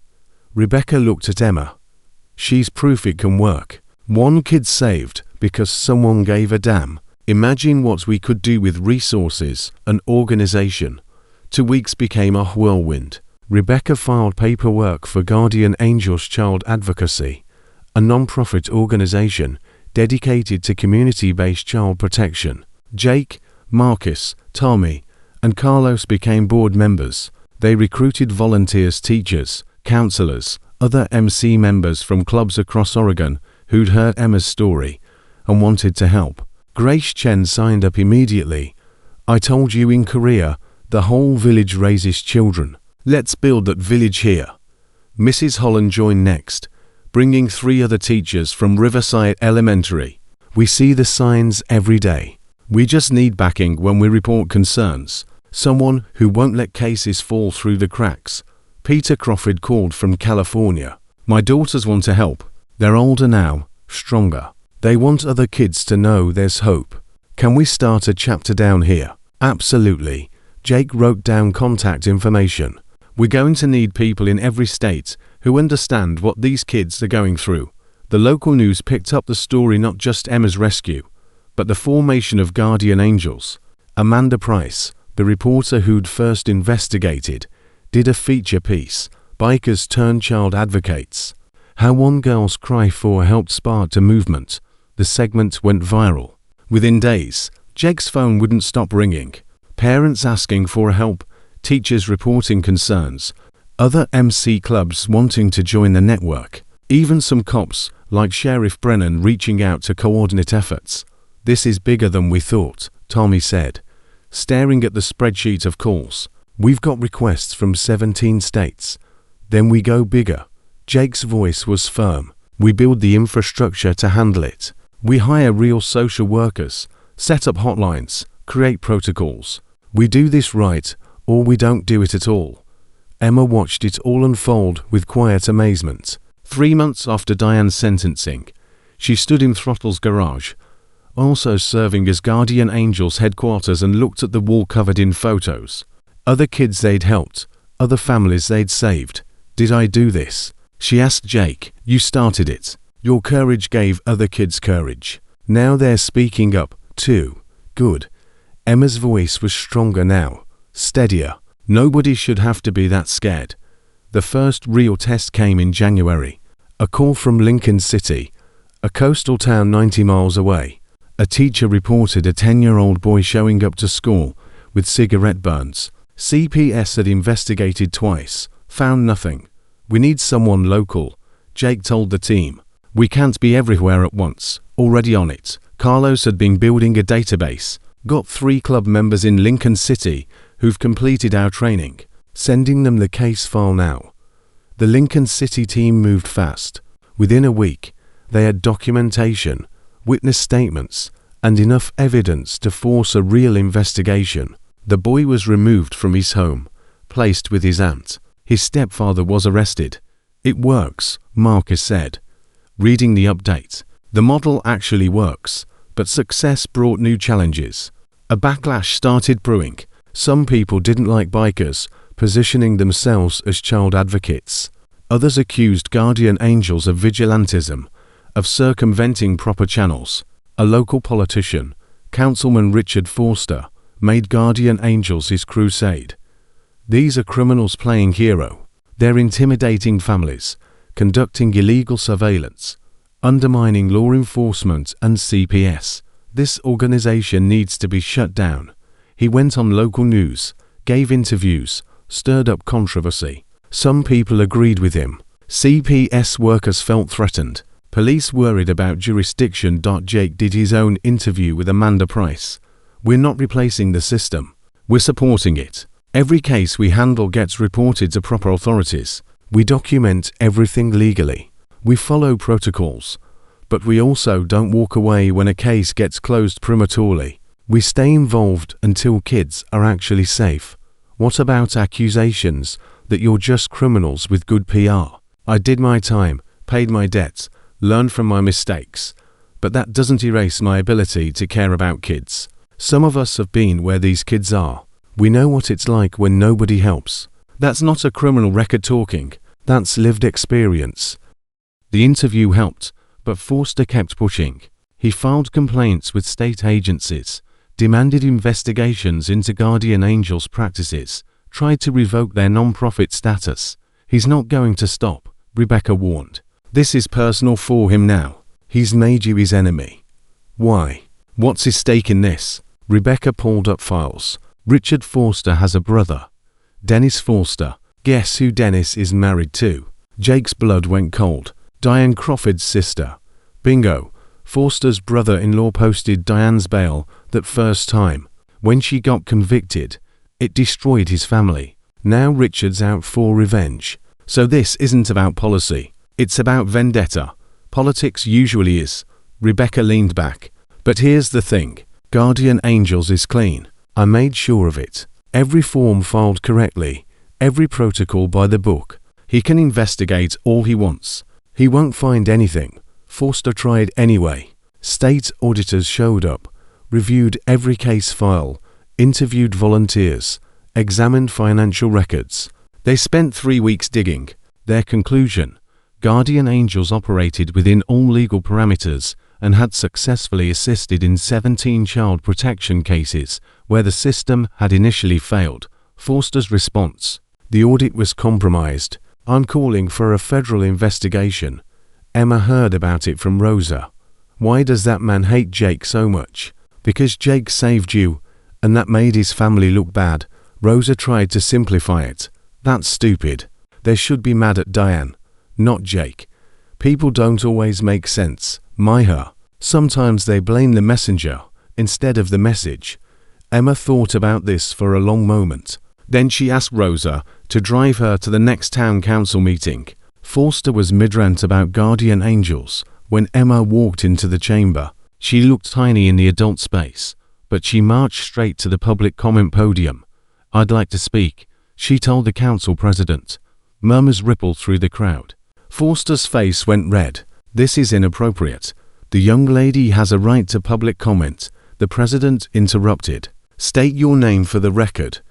Rebecca looked at Emma. She's proof it can work. 1 kid saved because someone gave a damn. Imagine what we could do with resources and organization. 2 weeks became a whirlwind. Rebecca filed paperwork for Guardian Angels Child Advocacy, a non-profit organization dedicated to community-based child protection. Jake, Marcus, Tommy, and Carlos became board members. They recruited volunteers, teachers, counselors, other MC members from clubs across Oregon who'd heard Emma's story and wanted to help. Grace Chen signed up immediately. I told you in Korea, the whole village raises children. Let's build that village here. Mrs. Holland joined next, bringing 3 other teachers from Riverside Elementary. We see the signs every day. We just need backing when we report concerns. Someone who won't let cases fall through the cracks. Peter Crawford called from California. My daughters want to help. They're older now, stronger. They want other kids to know there's hope. Can we start a chapter down here? Absolutely. Jake wrote down contact information. We're going to need people in every state who understand what these kids are going through. The local news picked up the story, not just Emma's rescue, but the formation of Guardian Angels. Amanda Price, The reporter who'd first investigated did a feature piece, Bikers Turn Child Advocates. How one girl's cry for help sparked a movement. The segment went viral. Within days, Jake's phone wouldn't stop ringing. Parents asking for help, teachers reporting concerns, other MC clubs wanting to join the network, even some cops, like Sheriff Brennan, reaching out to coordinate efforts. "This is bigger than we thought," Tommy said, staring at the spreadsheet of calls. "We've got requests from 17 states. Then we go bigger." Jake's voice was firm. "We build the infrastructure to handle it. We hire real social workers, set up hotlines, create protocols. We do this right, or we don't do it at all." Emma watched it all unfold with quiet amazement. 3 months after Diane's sentencing, she stood in Throttle's garage, also serving as Guardian Angel's headquarters, and looked at the wall covered in photos. Other kids they'd helped, other families they'd saved. "Did I do this?" she asked Jake. "You started it. Your courage gave other kids courage. Now they're speaking up, too. Good." Emma's voice was stronger now, steadier. Nobody should have to be that scared. The first real test came in January. A call from Lincoln City, a coastal town 90 miles away. A teacher reported a 10-year-old boy showing up to school with cigarette burns. CPS had investigated twice, found nothing. "We need someone local," Jake told the team. "We can't be everywhere at once." Already on it, Carlos had been building a database. "Got 3 club members in Lincoln City who've completed our training. Sending them the case file now." The Lincoln City team moved fast. Within a week, they had documentation, witness statements, and enough evidence to force a real investigation. The boy was removed from his home, placed with his aunt. His stepfather was arrested. "It works," Marcus said, reading the update. "The model actually works, but success brought new challenges." A backlash started brewing. Some people didn't like bikers positioning themselves as child advocates. Others accused Guardian Angels of vigilantism, of circumventing proper channels. A local politician, Councilman Richard Forster, made Guardian Angels his crusade. "These are criminals playing hero. They're intimidating families, conducting illegal surveillance, undermining law enforcement and CPS. This organization needs to be shut down." He went on local news, gave interviews, stirred up controversy. Some people agreed with him. CPS workers felt threatened. Police worried about jurisdiction. Jake did his own interview with Amanda Price. "We're not replacing the system. We're supporting it. Every case we handle gets reported to proper authorities. We document everything legally. We follow protocols. But we also don't walk away when a case gets closed prematurely. We stay involved until kids are actually safe." "What about accusations that you're just criminals with good PR?" "I did my time, paid my debts, learned from my mistakes. But that doesn't erase my ability to care about kids. Some of us have been where these kids are. We know what it's like when nobody helps." That's not a criminal record talking. That's lived experience. The interview helped, but Forster kept pushing. He filed complaints with state agencies, demanded investigations into Guardian Angels practices, tried to revoke their non-profit status. "He's not going to stop," Rebecca warned. "This is personal for him now. He's made you his enemy." "Why? What's his stake in this?" Rebecca pulled up files. "Richard Forster has a brother, Dennis Forster. Guess who Dennis is married to?" Jake's blood went cold. "Diane Crawford's sister." "Bingo. Forster's brother-in-law posted Diane's bail that first time. When she got convicted, it destroyed his family. Now Richard's out for revenge. So this isn't about policy. It's about vendetta. Politics usually is." Rebecca leaned back. "But here's the thing. Guardian Angels is clean. I made sure of it. Every form filed correctly. Every protocol by the book. He can investigate all he wants. He won't find anything." Forster tried anyway. State auditors showed up, reviewed every case file, interviewed volunteers, examined financial records. They spent 3 weeks digging. Their conclusion: Guardian Angels operated within all legal parameters and had successfully assisted in 17 child protection cases where the system had initially failed. Forster's response: "The audit was compromised. I'm calling for a federal investigation." Emma heard about it from Rosa. "Why does that man hate Jake so much?" "Because Jake saved you, and that made his family look bad." Rosa tried to simplify it. "That's stupid. They should be mad at Diane, not Jake. People don't always make sense. Myha. Sometimes they blame the messenger instead of the message." Emma thought about this for a long moment. Then she asked Rosa to drive her to the next town council meeting. Forster was mid-rant about guardian angels when Emma walked into the chamber. She looked tiny in the adult space, but she marched straight to the public comment podium. "I'd like to speak," she told the council president. Murmurs rippled through the crowd. Forster's face went red. "This is inappropriate. The young lady has a right to public comment." The president interrupted. "State your name for the record."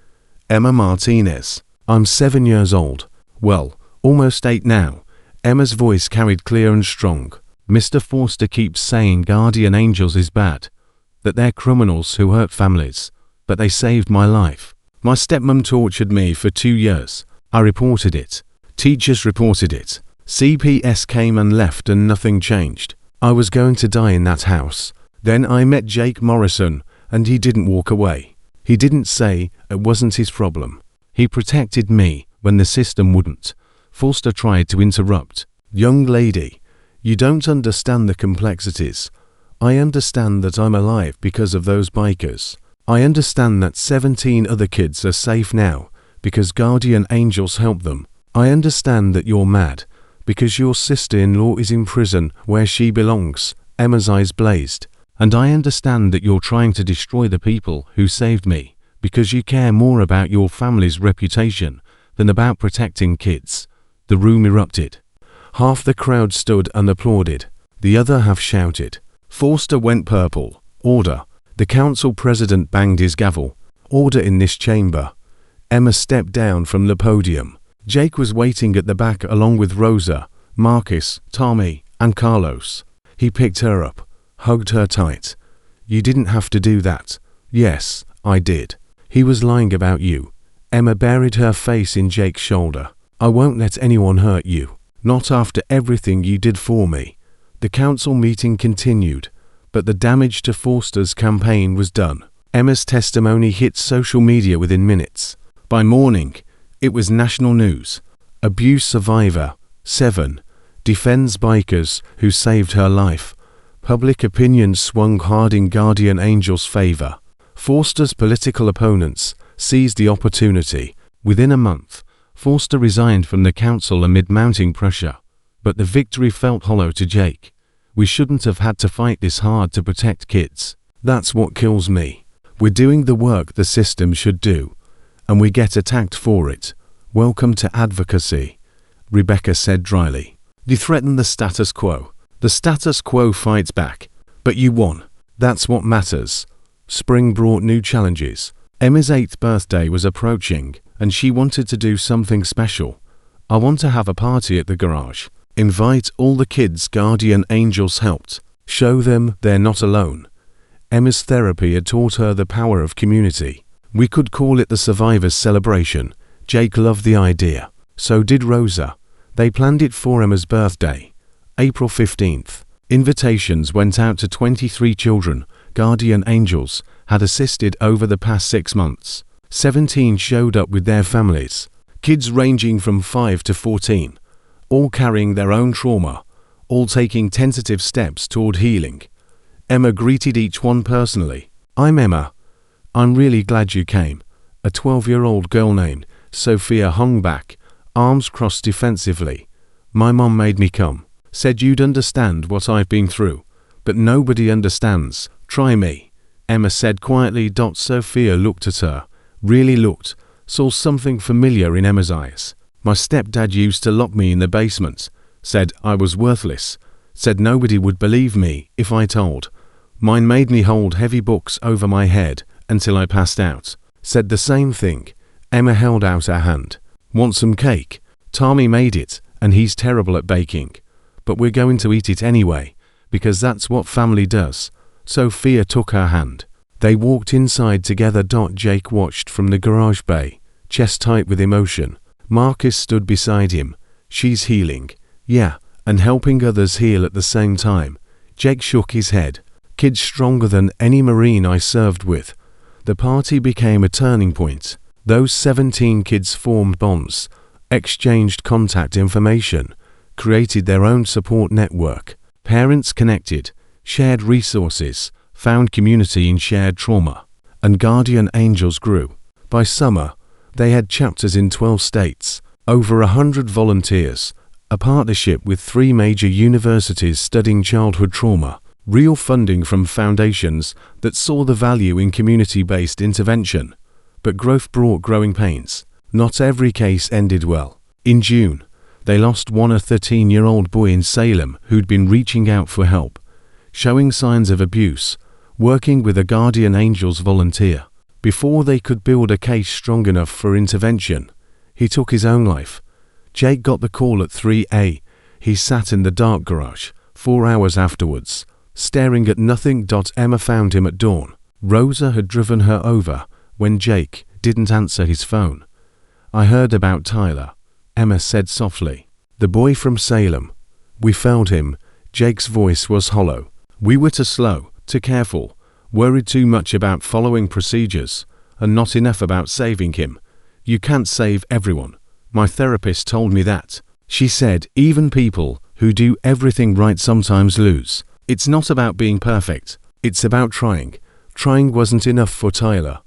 "Emma Martinez. I'm 7 years old. Well, almost 8 now." Emma's voice carried clear and strong. "Mr. Forster keeps saying guardian angels is bad, that they're criminals who hurt families, but they saved my life. My stepmom tortured me for 2 years. I reported it. Teachers reported it. CPS came and left and nothing changed. I was going to die in that house. Then I met Jake Morrison, and he didn't walk away. He didn't say it wasn't his problem. He protected me when the system wouldn't." Forster tried to interrupt. "Young lady, you don't understand the complexities. I understand that I'm alive because of those bikers. I understand that 17 other kids are safe now because guardian angels helped them. I understand that you're mad because your sister-in-law is in prison where she belongs." Emma's eyes blazed. "And I understand that you're trying to destroy the people who saved me because you care more about your family's reputation than about protecting kids." The room erupted. Half the crowd stood and applauded. The other half shouted. Forster went purple. "Order." The council president banged his gavel. "Order in this chamber." Emma stepped down from the podium. Jake was waiting at the back along with Rosa, Marcus, Tommy, and Carlos. He picked her up, hugged her tight. "You didn't have to do that." "Yes, I did. He was lying about you." Emma buried her face in Jake's shoulder. "I won't let anyone hurt you. Not after everything you did for me." The council meeting continued, but the damage to Forster's campaign was done. Emma's testimony hit social media within minutes. By morning, it was national news. Abuse survivor, 7, defends bikers who saved her life. Public opinion swung hard in guardian angels' favor. Forster's political opponents seized the opportunity. Within a month, Forster resigned from the council amid mounting pressure. But the victory felt hollow to Jake. "We shouldn't have had to fight this hard to protect kids. That's what kills me. We're doing the work the system should do, and we get attacked for it. Welcome to advocacy," Rebecca said dryly. "You threaten the status quo. The status quo fights back. But you won. That's what matters." Spring brought new challenges. Emma's 8th birthday was approaching, and she wanted to do something special. "I want to have a party at the garage. Invite all the kids guardian angels helped. Show them they're not alone." Emma's therapy had taught her the power of community. "We could call it the Survivors Celebration." Jake loved the idea. So did Rosa. They planned it for Emma's birthday, April 15th. Invitations went out to 23 children guardian angels had assisted over the past 6 months. 17 showed up with their families, kids ranging from 5 to 14, all carrying their own trauma, all taking tentative steps toward healing. Emma greeted each one personally. "I'm Emma. I'm really glad you came." A 12-year-old girl named Sophia hung back, arms crossed defensively. "My mom made me come. Said you'd understand what I've been through. But nobody understands. Try me," Emma said quietly. Sophia looked at her, really looked, saw something familiar in Emma's eyes. "My stepdad used to lock me in the basement. Said I was worthless. Said nobody would believe me if I told. Mine made me hold heavy books over my head until I passed out. Said the same thing." Emma held out her hand. "Want some cake? Tommy made it, and he's terrible at baking. But we're going to eat it anyway." because that's what family does. Sophia took her hand. They walked inside together. Jake watched from the garage bay, chest tight with emotion. Marcus stood beside him. She's healing. Yeah, and helping others heal at the same time. Jake shook his head. Kids stronger than any Marine I served with. The party became a turning point. Those 17 kids formed bonds, exchanged contact information, created their own support network. Parents connected, shared resources, found community in shared trauma, and guardian angels grew. By summer, they had chapters in 12 states, over 100 volunteers, a partnership with 3 major universities studying childhood trauma, real funding from foundations that saw the value in community-based intervention. But growth brought growing pains. Not every case ended well. In June, they lost a 13-year-old boy in Salem who'd been reaching out for help, showing signs of abuse, working with a guardian angels volunteer. Before they could build a case strong enough for intervention, he took his own life. Jake got the call at 3 a.m. He sat in the dark garage, 4 hours afterwards, staring at nothing. Emma found him at dawn. Rosa had driven her over when Jake didn't answer his phone. I heard about Tyler, Emma said softly. The boy from Salem. We found him. Jake's voice was hollow. We were too slow, too careful, worried too much about following procedures, and not enough about saving him. You can't save everyone. My therapist told me that. She said, even people who do everything right sometimes lose. It's not about being perfect. It's about trying. Trying wasn't enough for Tyler.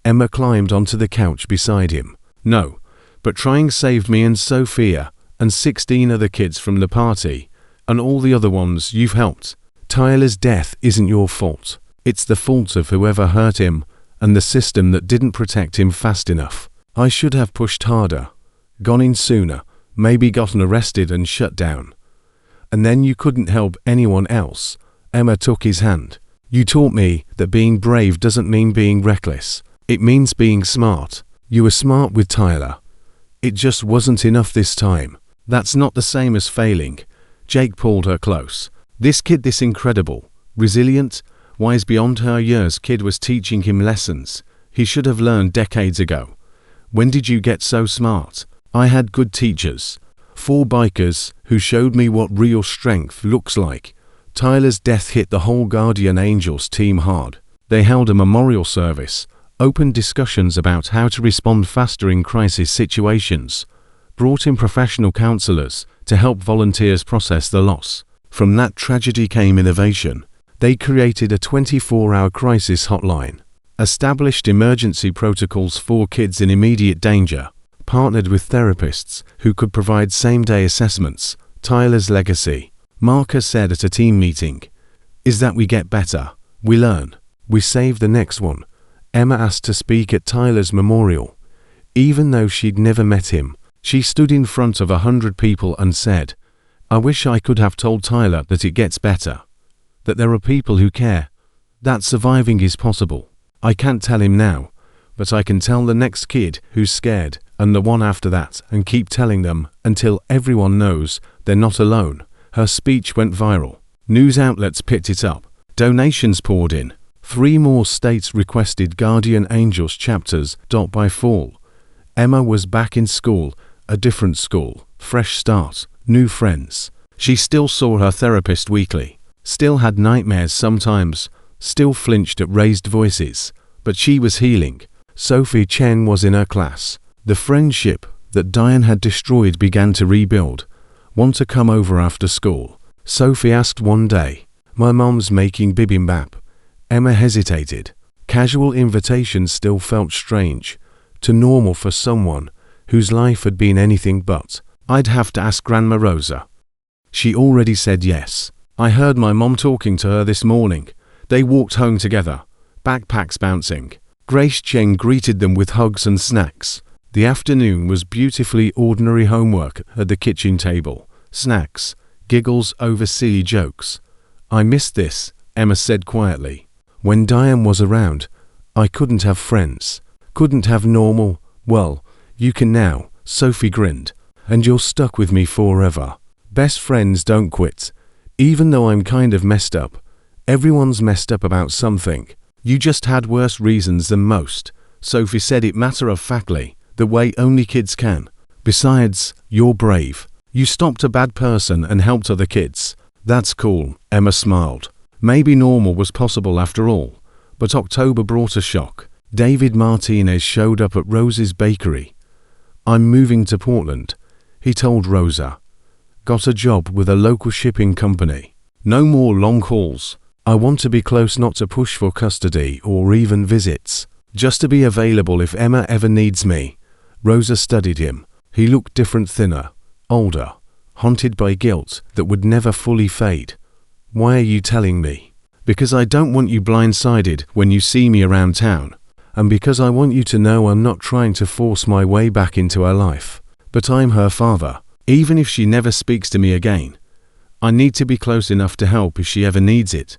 Emma climbed onto the couch beside him. No, but trying saved me and Sophia, and 16 other kids from the party, and all the other ones you've helped. Tyler's death isn't your fault. It's the fault of whoever hurt him, and the system that didn't protect him fast enough. I should have pushed harder, gone in sooner, maybe gotten arrested and shut down. And then you couldn't help anyone else. Emma took his hand. You taught me that being brave doesn't mean being reckless. It means being smart. You were smart with Tyler. It just wasn't enough this time. That's not the same as failing. Jake pulled her close. This kid, this incredible, resilient, wise beyond her years kid was teaching him lessons he should have learned decades ago. When did you get so smart? I had good teachers. 4 bikers who showed me what real strength looks like. Tyler's death hit the whole Guardian Angels team hard. They held a memorial service, opened discussions about how to respond faster in crisis situations, brought in professional counselors to help volunteers process the loss. From that tragedy came innovation. They created a 24-hour crisis hotline, established emergency protocols for kids in immediate danger, partnered with therapists who could provide same-day assessments. Tyler's legacy, Marcus said at a team meeting, is that we get better, we learn, we save the next one. Emma asked to speak at Tyler's memorial. Even though she'd never met him, she stood in front of 100 people and said, I wish I could have told Tyler that it gets better, that there are people who care, that surviving is possible. I can't tell him now, but I can tell the next kid who's scared and the one after that, and keep telling them until everyone knows they're not alone. Her speech went viral. News outlets picked it up. Donations poured in. 3 more states requested Guardian Angels chapters. By fall, Emma was back in school, a different school, fresh start, new friends. She still saw her therapist weekly, still had nightmares sometimes, still flinched at raised voices, but she was healing. Sophie Chen was in her class. The friendship that Diane had destroyed began to rebuild. Want to come over after school? Sophie asked one day. My mom's making bibimbap. Emma hesitated. Casual invitations still felt strange, too normal for someone whose life had been anything but. I'd have to ask Grandma Rosa. She already said yes. I heard my mom talking to her this morning. They walked home together, backpacks bouncing. Grace Cheng greeted them with hugs and snacks. The afternoon was beautifully ordinary homework at the kitchen table. Snacks, giggles over silly jokes. I missed this, Emma said quietly. When Diane was around, I couldn't have friends, couldn't have normal. Well, you can now, Sophie grinned, and you're stuck with me forever. Best friends don't quit. Even though I'm kind of messed up. Everyone's messed up about something. You just had worse reasons than most. Sophie said it matter-of-factly, the way only kids can. Besides, you're brave. You stopped a bad person and helped other kids. That's cool, Emma smiled. Maybe normal was possible after all. But October brought a shock. David Martinez showed up at Rose's bakery. I'm moving to Portland, he told Rosa. Got a job with a local shipping company. No more long hauls. I want to be close, not to push for custody or even visits. Just to be available if Emma ever needs me. Rosa studied him. He looked different, thinner, older, haunted by guilt that would never fully fade. Why are you telling me? Because I don't want you blindsided when you see me around town. And because I want you to know I'm not trying to force my way back into her life. But I'm her father, even if she never speaks to me again. I need to be close enough to help if she ever needs it.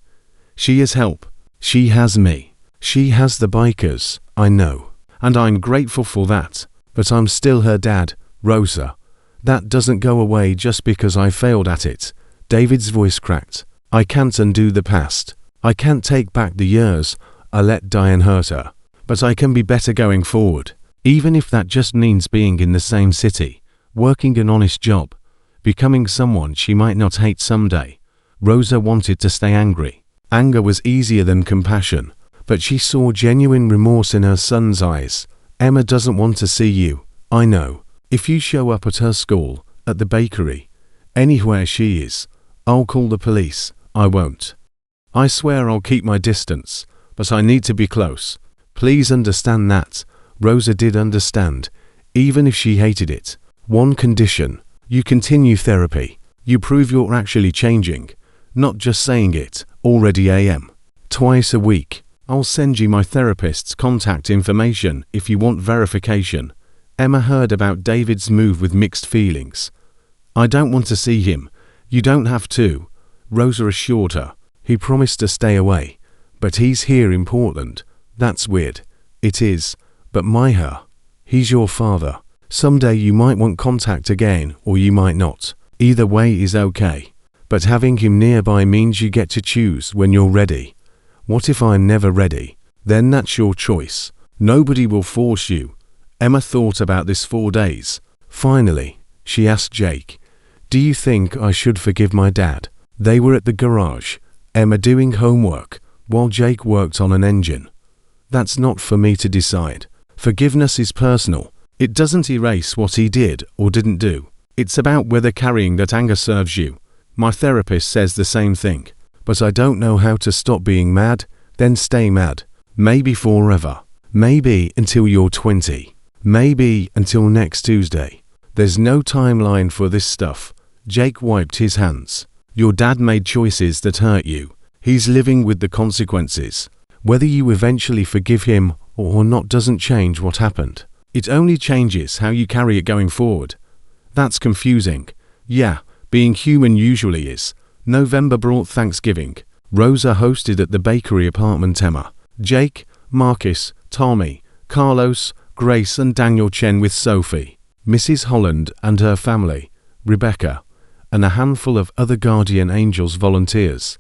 She is help. She has me. She has the bikers, I know. And I'm grateful for that. But I'm still her dad, Rosa. That doesn't go away just because I failed at it. David's voice cracked. I can't undo the past. I can't take back the years I let die and hurt her. But I can be better going forward, even if that just means being in the same city, working an honest job, becoming someone she might not hate someday. Rosa wanted to stay angry. Anger was easier than compassion, but she saw genuine remorse in her son's eyes. Emma doesn't want to see you, I know. If you show up at her school, at the bakery, anywhere she is, I'll call the police. I won't. I swear I'll keep my distance, but I need to be close. Please understand that. Rosa did understand, even if she hated it. One condition. You continue therapy. You prove you're actually changing, not just saying it. Already am. Twice a week. I'll send you my therapist's contact information if you want verification. Emma heard about David's move with mixed feelings. I don't want to see him. You don't have to, Rosa assured her. He promised to stay away. But he's here in Portland. That's weird. It is. But he's your father. Someday you might want contact again, or you might not. Either way is okay. But having him nearby means you get to choose when you're ready. What if I'm never ready? Then that's your choice. Nobody will force you. Emma thought about this 4 days. Finally, she asked Jake, do you think I should forgive my dad? They were at the garage, Emma doing homework, while Jake worked on an engine. That's not for me to decide. Forgiveness is personal. It doesn't erase what he did or didn't do. It's about whether carrying that anger serves you. My therapist says the same thing. But I don't know how to stop being mad, then stay mad. Maybe forever. Maybe until you're 20. Maybe until next Tuesday. There's no timeline for this stuff. Jake wiped his hands. Your dad made choices that hurt you. He's living with the consequences. Whether you eventually forgive him or not doesn't change what happened. It only changes how you carry it going forward. That's confusing. Yeah, being human usually is. November brought Thanksgiving. Rosa hosted at the bakery apartment. Emma, Jake, Marcus, Tommy, Carlos, Grace and Daniel Chen with Sophie, Mrs. Holland and her family, Rebecca, and a handful of other guardian angels volunteers.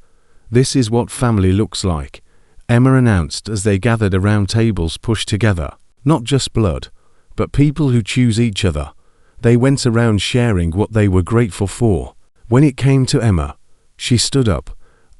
This is what family looks like, Emma announced as they gathered around tables pushed together. Not just blood, but people who choose each other. They went around sharing what they were grateful for. When it came to Emma, she stood up.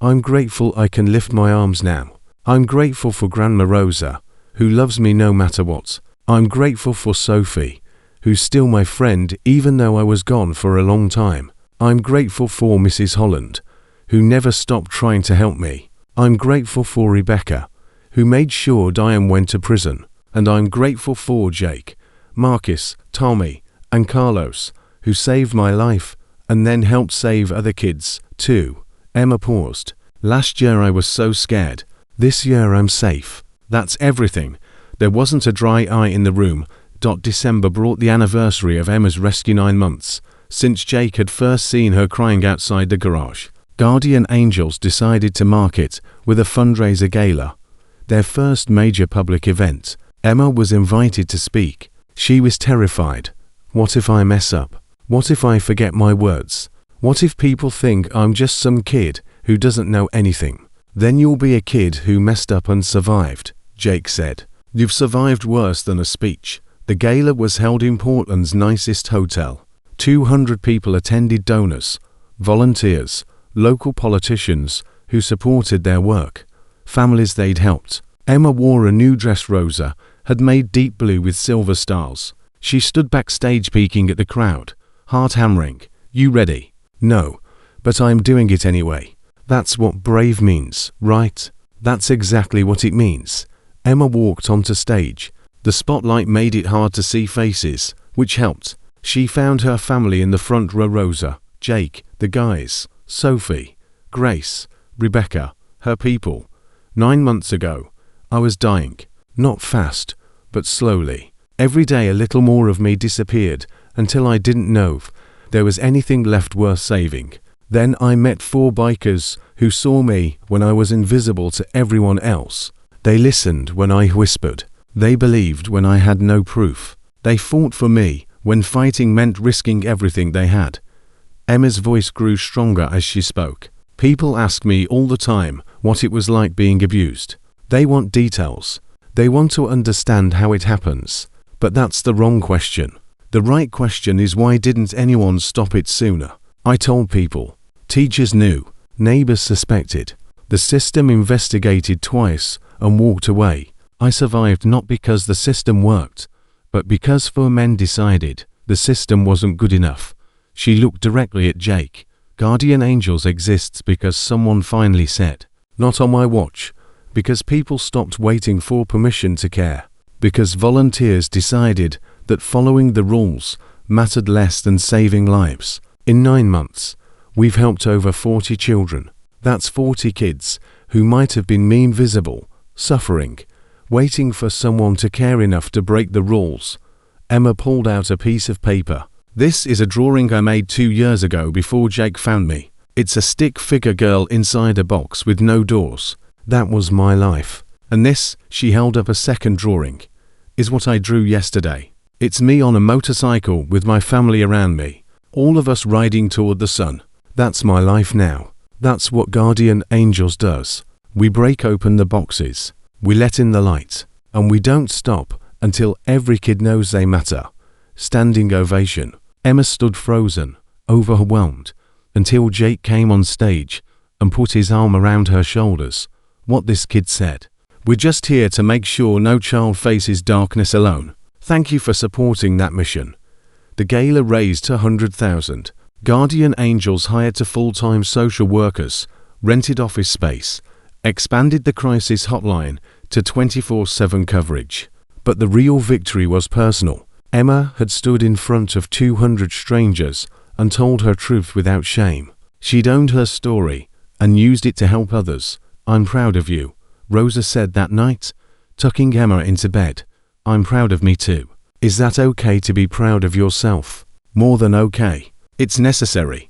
I'm grateful I can lift my arms now. I'm grateful for Grandma Rosa, who loves me no matter what. I'm grateful for Sophie, who's still my friend even though I was gone for a long time. I'm grateful for Mrs. Holland, who never stopped trying to help me. I'm grateful for Rebecca, who made sure Diane went to prison. And I'm grateful for Jake, Marcus, Tommy, and Carlos, who saved my life and then helped save other kids, too. Emma paused. Last year I was so scared. This year I'm safe. That's everything. There wasn't a dry eye in the room. December brought the anniversary of Emma's rescue 9 months, since Jake had first seen her crying outside the garage. Guardian Angels decided to mark it with a fundraiser gala, their first major public event. Emma was invited to speak. She was terrified. What if I mess up? What if I forget my words? What if people think I'm just some kid who doesn't know anything? Then you'll be a kid who messed up and survived, Jake said. You've survived worse than a speech. The gala was held in Portland's nicest hotel. 200 people attended, donors, volunteers, local politicians who supported their work, families they'd helped. Emma wore a new dress Rosa had made deep blue with silver stars. She stood backstage peeking at the crowd, heart hammering. You ready? No, but I'm doing it anyway. That's what brave means, right? That's exactly what it means. Emma walked onto stage. The spotlight made it hard to see faces, which helped. She found her family in the front row: Rosa, Jake, the guys, Sophie, Grace, Rebecca, her people. 9 months ago, I was dying. Not fast, but slowly. Every day a little more of me disappeared until I didn't know if there was anything left worth saving. Then I met 4 bikers who saw me when I was invisible to everyone else. They listened when I whispered. They believed when I had no proof. They fought for me when fighting meant risking everything they had. Emma's voice grew stronger as she spoke. People ask me all the time what it was like being abused. They want details. They want to understand how it happens. But that's the wrong question. The right question is, why didn't anyone stop it sooner? I told people. Teachers knew. Neighbors suspected. The system investigated twice and walked away. I survived not because the system worked, but because 4 men decided the system wasn't good enough. She looked directly at Jake. Guardian Angels exists because someone finally said, not on my watch, because people stopped waiting for permission to care, because volunteers decided that following the rules mattered less than saving lives. In 9 months, we've helped over 40 children. That's 40 kids who might have been invisible, suffering, waiting for someone to care enough to break the rules. Emma pulled out a piece of paper. This is a drawing I made 2 years ago before Jake found me. It's a stick figure girl inside a box with no doors. That was my life. And this, she held up a second drawing, is what I drew yesterday. It's me on a motorcycle with my family around me, all of us riding toward the sun. That's my life now. That's what Guardian Angels does. We break open the boxes, we let in the light, and we don't stop until every kid knows they matter. Standing ovation. Emma stood frozen, overwhelmed, until Jake came on stage and put his arm around her shoulders. What this kid said. We're just here to make sure no child faces darkness alone. Thank you for supporting that mission. The gala raised $100,000. Guardian Angels hired 2 full-time social workers, rented office space, expanded the crisis hotline to 24/7 coverage. But the real victory was personal. Emma had stood in front of 200 strangers and told her truth without shame. She'd owned her story and used it to help others. I'm proud of you, Rosa said that night, tucking Emma into bed. I'm proud of me too. Is that okay to be proud of yourself? More than okay. It's necessary.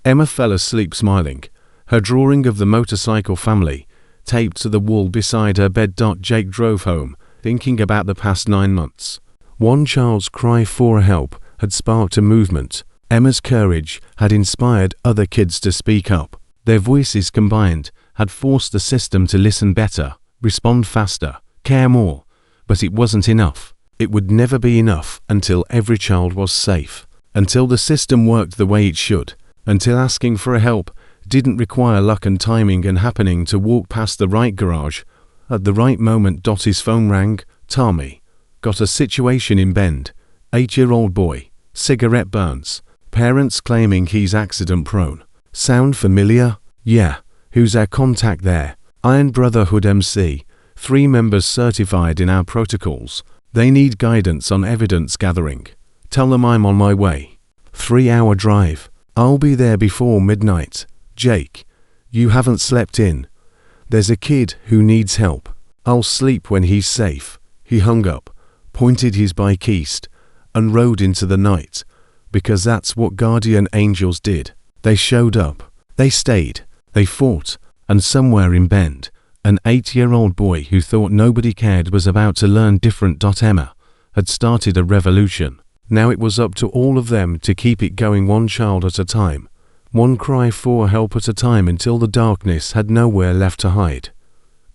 Emma fell asleep smiling, her drawing of the motorcycle family taped to the wall beside her bed. Jake drove home, thinking about the past 9 months. One child's cry for help had sparked a movement. Emma's courage had inspired other kids to speak up. Their voices combined had forced the system to listen better, respond faster, care more. But it wasn't enough. It would never be enough until every child was safe, until the system worked the way it should, until asking for help didn't require luck and timing and happening to walk past the right garage at the right moment. His phone rang. Tommy. Got a situation in Bend. 8-year-old boy. Cigarette burns. Parents claiming he's accident prone. Sound familiar? Yeah. Who's our contact there? Iron Brotherhood MC. 3 members certified in our protocols. They need guidance on evidence gathering. Tell them I'm on my way. 3-hour drive. I'll be there before midnight. Jake, you haven't slept in. There's a kid who needs help. I'll sleep when he's safe. He hung up, pointed his bike east, and rode into the night, because that's what Guardian Angels did. They showed up. They stayed. They fought. And somewhere in Bend, an 8-year-old boy who thought nobody cared was about to learn different. Emma had started a revolution. Now it was up to all of them to keep it going, one child at a time, one cry for help at a time until the darkness had nowhere left to hide.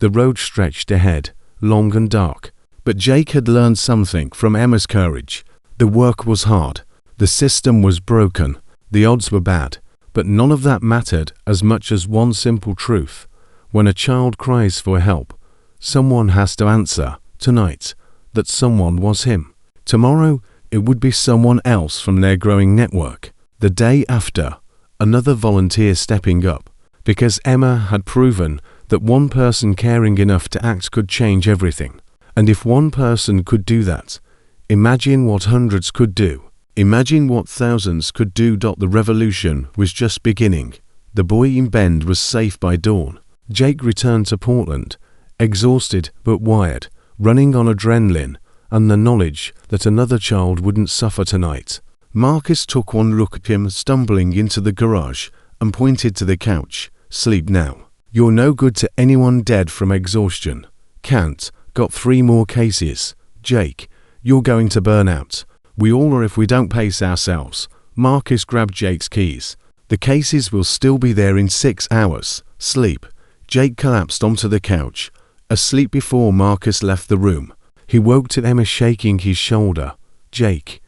The road stretched ahead, long and dark, but Jake had learned something from Emma's courage. The work was hard, the system was broken, the odds were bad, but none of that mattered as much as one simple truth. When a child cries for help, someone has to answer. Tonight, that someone was him. Tomorrow, it would be someone else from their growing network. The day after, another volunteer stepping up, because Emma had proven that one person caring enough to act could change everything. And if one person could do that, imagine what hundreds could do. Imagine what thousands could do. The revolution was just beginning. The boy in Bend was safe by dawn. Jake returned to Portland, exhausted but wired, running on adrenaline and the knowledge that another child wouldn't suffer tonight. Marcus took one look at him stumbling into the garage and pointed to the couch. Sleep now. You're no good to anyone dead from exhaustion. Can't. Got 3 more cases. Jake, you're going to burn out. We all are if we don't pace ourselves. Marcus grabbed Jake's keys. The cases will still be there in 6 hours. Sleep. Jake collapsed onto the couch, asleep before Marcus left the room. He woke to Emma shaking his shoulder. Jake,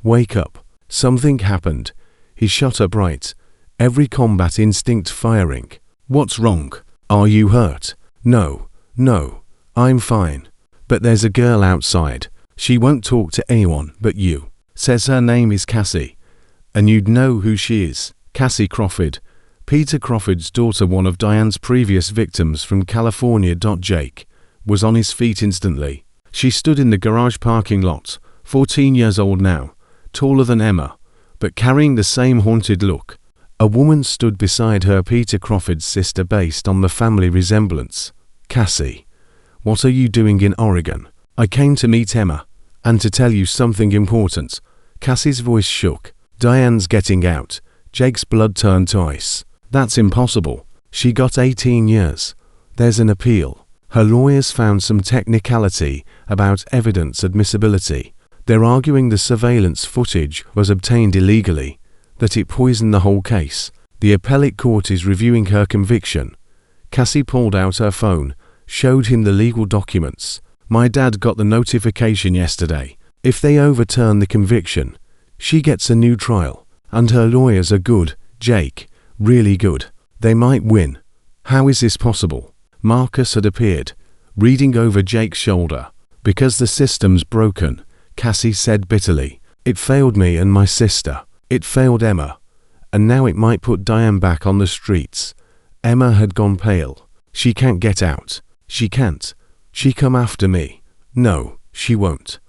wake up. Something happened. He shot upright, every combat instinct firing. What's wrong? Are you hurt? No, I'm fine. But there's a girl outside. She won't talk to anyone but you. Says her name is Cassie. And you'd know who she is. Cassie Crawford. Peter Crawford's daughter, one of Diane's previous victims from California. Jake was on his feet instantly. She stood in the garage parking lot, 14 years old now, taller than Emma, but carrying the same haunted look. A woman stood beside her, Peter Crawford's sister, based on the family resemblance. Cassie, what are you doing in Oregon? I came to meet Emma, and to tell you something important. Cassie's voice shook. Diane's getting out. Jake's blood turned to ice. That's impossible. She got 18 years. There's an appeal. Her lawyers found some technicality about evidence admissibility. They're arguing the surveillance footage was obtained illegally, that it poisoned the whole case. The appellate court is reviewing her conviction. Cassie pulled out her phone, showed him the legal documents. My dad got the notification yesterday. If they overturn the conviction, she gets a new trial. And her lawyers are good, Jake. Really good. They might win. How is this possible? Marcus had appeared, reading over Jake's shoulder. Because the system's broken, Cassie said bitterly. It failed me and my sister. It failed Emma. And now it might put Diane back on the streets. Emma had gone pale. She can't get out. She can't. She come after me. No, she won't.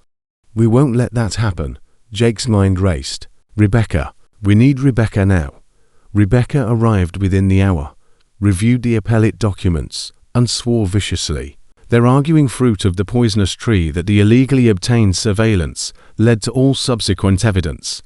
We won't let that happen. Jake's mind raced. Rebecca. We need Rebecca now. Rebecca arrived within the hour, reviewed the appellate documents, and swore viciously. They're arguing fruit of the poisonous tree that the illegally obtained surveillance led to all subsequent evidence,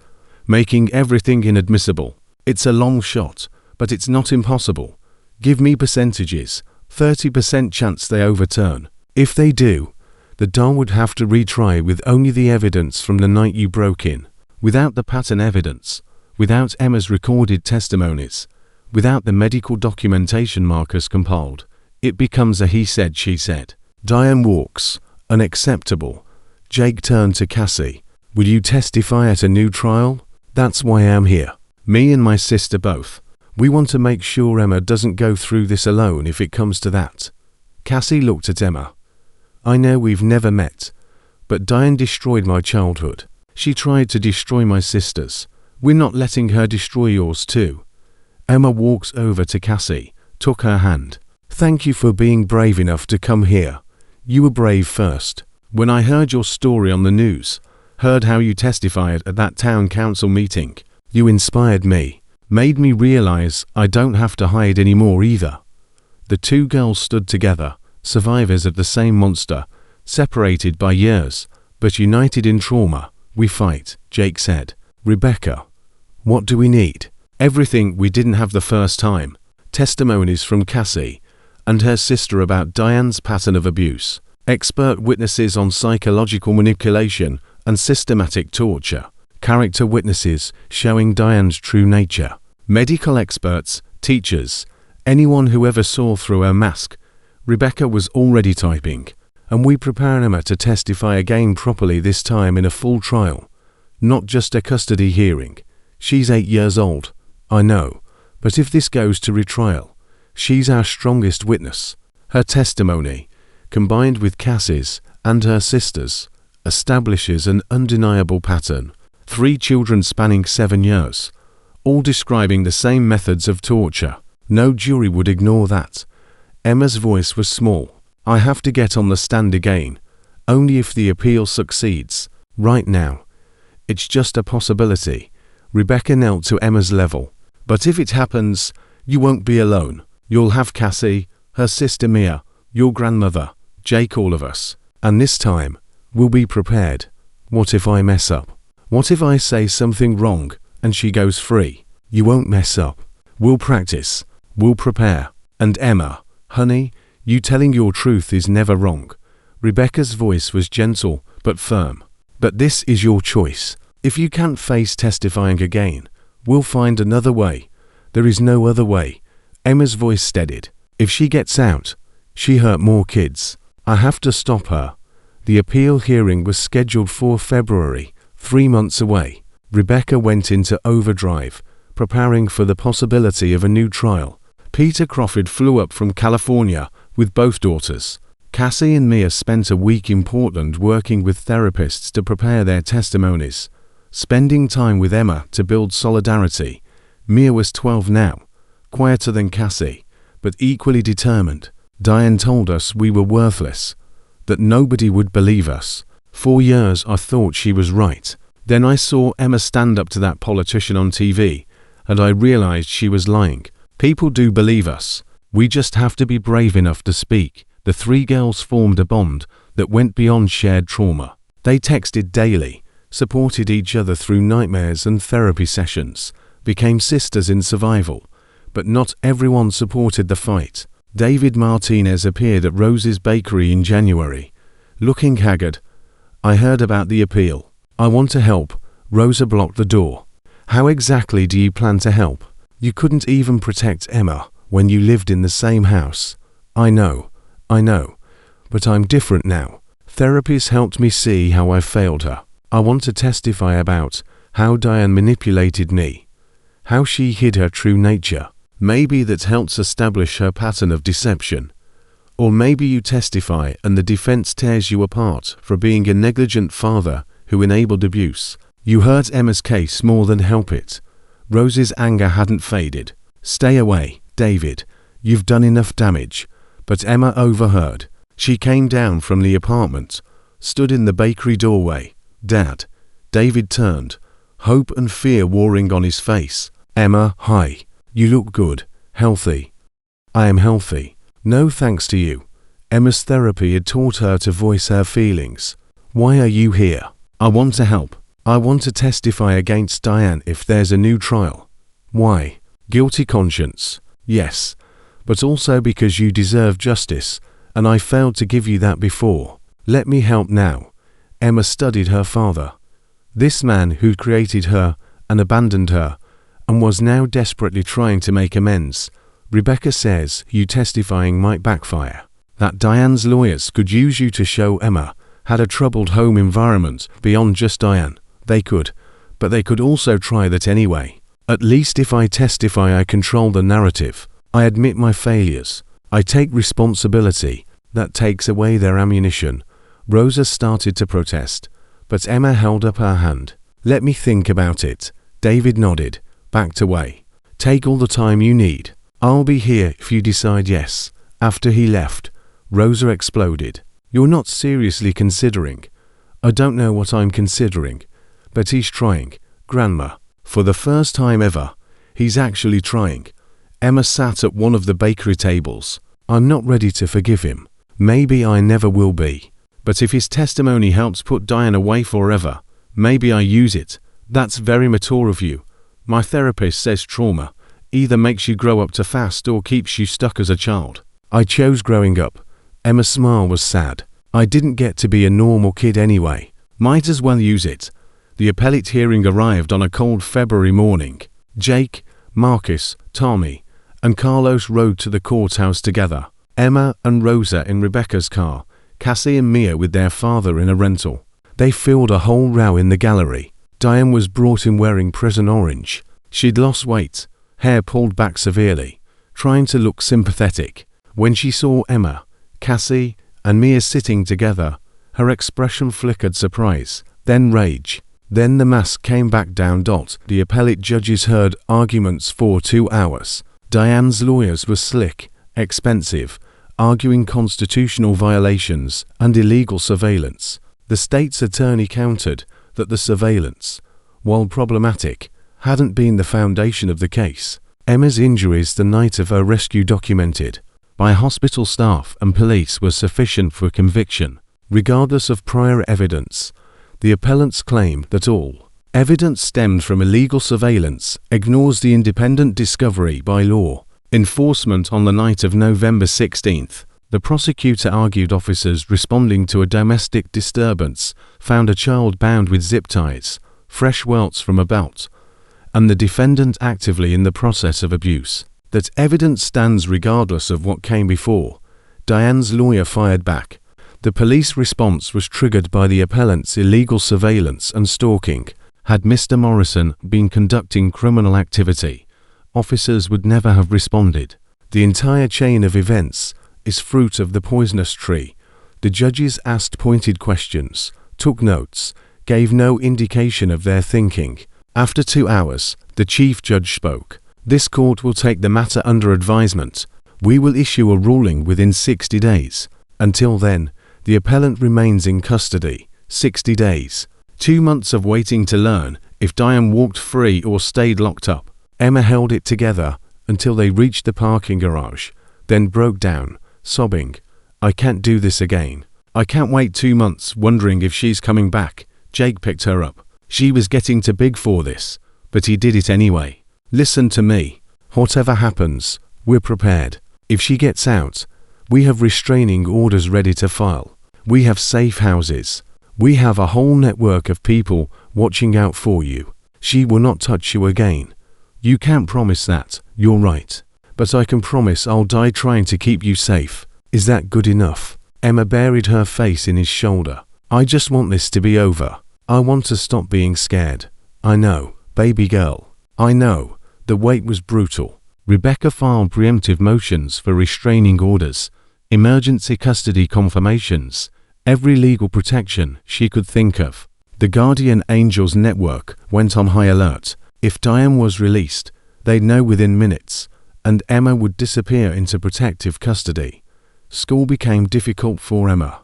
making everything inadmissible. It's a long shot, but it's not impossible. Give me percentages. 30% chance they overturn. If they do, the doll would have to retry with only the evidence from the night you broke in, without the pattern evidence, without Emma's recorded testimonies, without the medical documentation Marcus compiled. It becomes a he said, she said. Diane walks. Unacceptable. Jake turned to Cassie. Will you testify at a new trial? That's why I'm here. Me and my sister both. We want to make sure Emma doesn't go through this alone if it comes to that. Cassie looked at Emma. I know we've never met, but Diane destroyed my childhood. She tried to destroy my sister's. We're not letting her destroy yours too. Emma walks over to Cassie, took her hand. Thank you for being brave enough to come here. You were brave first. When I heard your story on the news, heard how you testified at that town council meeting, you inspired me, made me realize I don't have to hide anymore either. The two girls stood together, survivors of the same monster, separated by years, but united in trauma. We fight, Jake said. Rebecca, what do we need? Everything we didn't have the first time. Testimonies from Cassie and her sister about Diane's pattern of abuse. Expert witnesses on psychological manipulation and systematic torture. Character witnesses showing Diane's true nature. Medical experts, teachers, anyone who ever saw through her mask. Rebecca was already typing, and we prepare Emma to testify again properly, this time in a full trial, not just a custody hearing. She's 8 years old, I know, but if this goes to retrial, she's our strongest witness. Her testimony, combined with Cassie's and her sister's, establishes an undeniable pattern. 3 children spanning 7 years, all describing the same methods of torture. No jury would ignore that. Emma's voice was small. I have to get on the stand again, only if the appeal succeeds. Right now, it's just a possibility. Rebecca knelt to Emma's level. But if it happens, you won't be alone. You'll have Cassie, her sister Mia, your grandmother, Jake, all of us. And this time, we'll be prepared. What if I mess up? What if I say something wrong and she goes free? You won't mess up. We'll practice. We'll prepare. And Emma, honey, you telling your truth is never wrong. Rebecca's voice was gentle but firm. But this is your choice. If you can't face testifying again, we'll find another way. There is no other way. Emma's voice steadied. If she gets out, she hurt more kids. I have to stop her. The appeal hearing was scheduled for February, 3 months away. Rebecca went into overdrive, preparing for the possibility of a new trial. Peter Crawford flew up from California with both daughters. Cassie and Mia spent a week in Portland working with therapists to prepare their testimonies, spending time with Emma to build solidarity. Mia was 12 now, quieter than Cassie, but equally determined. Diane told us we were worthless, that nobody would believe us. 4 years I thought she was right. Then I saw Emma stand up to that politician on TV, and I realized she was lying. People do believe us. We just have to be brave enough to speak. The 3 girls formed a bond that went beyond shared trauma. They texted daily, supported each other through nightmares and therapy sessions, became sisters in survival. But not everyone supported the fight. David Martinez appeared at Rose's bakery in January, looking haggard. I heard about the appeal. I want to help. Rosa blocked the door. How exactly do you plan to help? You couldn't even protect Emma when you lived in the same house. I know, but I'm different now. Therapy's helped me see how I failed her. I want to testify about how Diane manipulated me, how she hid her true nature. Maybe that helps establish her pattern of deception. Or maybe you testify and the defense tears you apart for being a negligent father who enabled abuse. You hurt Emma's case more than help it. Rose's anger hadn't faded. Stay away, David. You've done enough damage. But Emma overheard. She came down from the apartment, stood in the bakery doorway. Dad. David turned, hope and fear warring on his face. Emma, hi. You look good, healthy. I am healthy. No thanks to you. Emma's therapy had taught her to voice her feelings. Why are you here? I want to help. I want to testify against Diane if there's a new trial. Why? Guilty conscience. Yes. But also because you deserve justice, and I failed to give you that before. Let me help now. Emma studied her father. This man who created her and abandoned her, and was now desperately trying to make amends. Rebecca says you testifying might backfire. That Diane's lawyers could use you to show Emma had a troubled home environment beyond just Diane. They could, but they could also try that anyway. At least if I testify I control the narrative. I admit my failures. I take responsibility. That takes away their ammunition. Rosa started to protest, but Emma held up her hand. Let me think about it. David nodded, backed away. Take all the time you need. I'll be here if you decide yes. After he left, Rosa exploded. You're not seriously considering. I don't know what I'm considering, but he's trying. Grandma, for the first time ever, he's actually trying. Emma sat at one of the bakery tables. I'm not ready to forgive him. Maybe I never will be. But if his testimony helps put Diane away forever, maybe I use it. That's very mature of you. My therapist says trauma either makes you grow up too fast or keeps you stuck as a child. I chose growing up. Emma's smile was sad. I didn't get to be a normal kid anyway. Might as well use it. The appellate hearing arrived on a cold February morning. Jake, Marcus, Tommy, and Carlos rode to the courthouse together. Emma and Rosa in Rebecca's car, Cassie and Mia with their father in a rental. They filled a whole row in the gallery. Diane was brought in wearing prison orange. She'd lost weight, hair pulled back severely, trying to look sympathetic. When she saw Emma, Cassie, and Mia sitting together, her expression flickered surprise, then rage. Then the mask came back down. The appellate judges heard arguments for 2 hours. Diane's lawyers were slick, expensive, arguing constitutional violations and illegal surveillance. The state's attorney countered that the surveillance, while problematic, hadn't been the foundation of the case. Emma's injuries the night of her rescue, documented by hospital staff and police, were sufficient for conviction. Regardless of prior evidence, the appellants claim that all evidence stemmed from illegal surveillance ignores the independent discovery by law enforcement. On the night of November 16th, the prosecutor argued officers responding to a domestic disturbance found a child bound with zip ties, fresh welts from a belt, and the defendant actively in the process of abuse. That evidence stands regardless of what came before. Diane's lawyer fired back. The police response was triggered by the appellant's illegal surveillance and stalking. Had Mr. Morrison been conducting criminal activity, officers would never have responded. The entire chain of events is fruit of the poisonous tree. The judges asked pointed questions, took notes, gave no indication of their thinking. After 2 hours, the chief judge spoke. This court will take the matter under advisement. We will issue a ruling within 60 days. Until then, the appellant remains in custody. 60 days. 2 months of waiting to learn if Diane walked free or stayed locked up. Emma held it together until they reached the parking garage, then broke down, sobbing, "I can't do this again. I can't wait 2 months wondering if she's coming back." Jake picked her up. She was getting too big for this, but he did it anyway. "Listen to me. Whatever happens, we're prepared. If she gets out, we have restraining orders ready to file. We have safe houses. We have a whole network of people watching out for you. She will not touch you again. You can't promise that, you're right. But I can promise I'll die trying to keep you safe. Is that good enough?" Emma buried her face in his shoulder. "I just want this to be over. I want to stop being scared. I know, baby girl. I know." The wait was brutal. Rebecca filed preemptive motions for restraining orders, emergency custody confirmations, every legal protection she could think of. The Guardian Angels network went on high alert. If Diane was released, they'd know within minutes, and Emma would disappear into protective custody. School became difficult for Emma.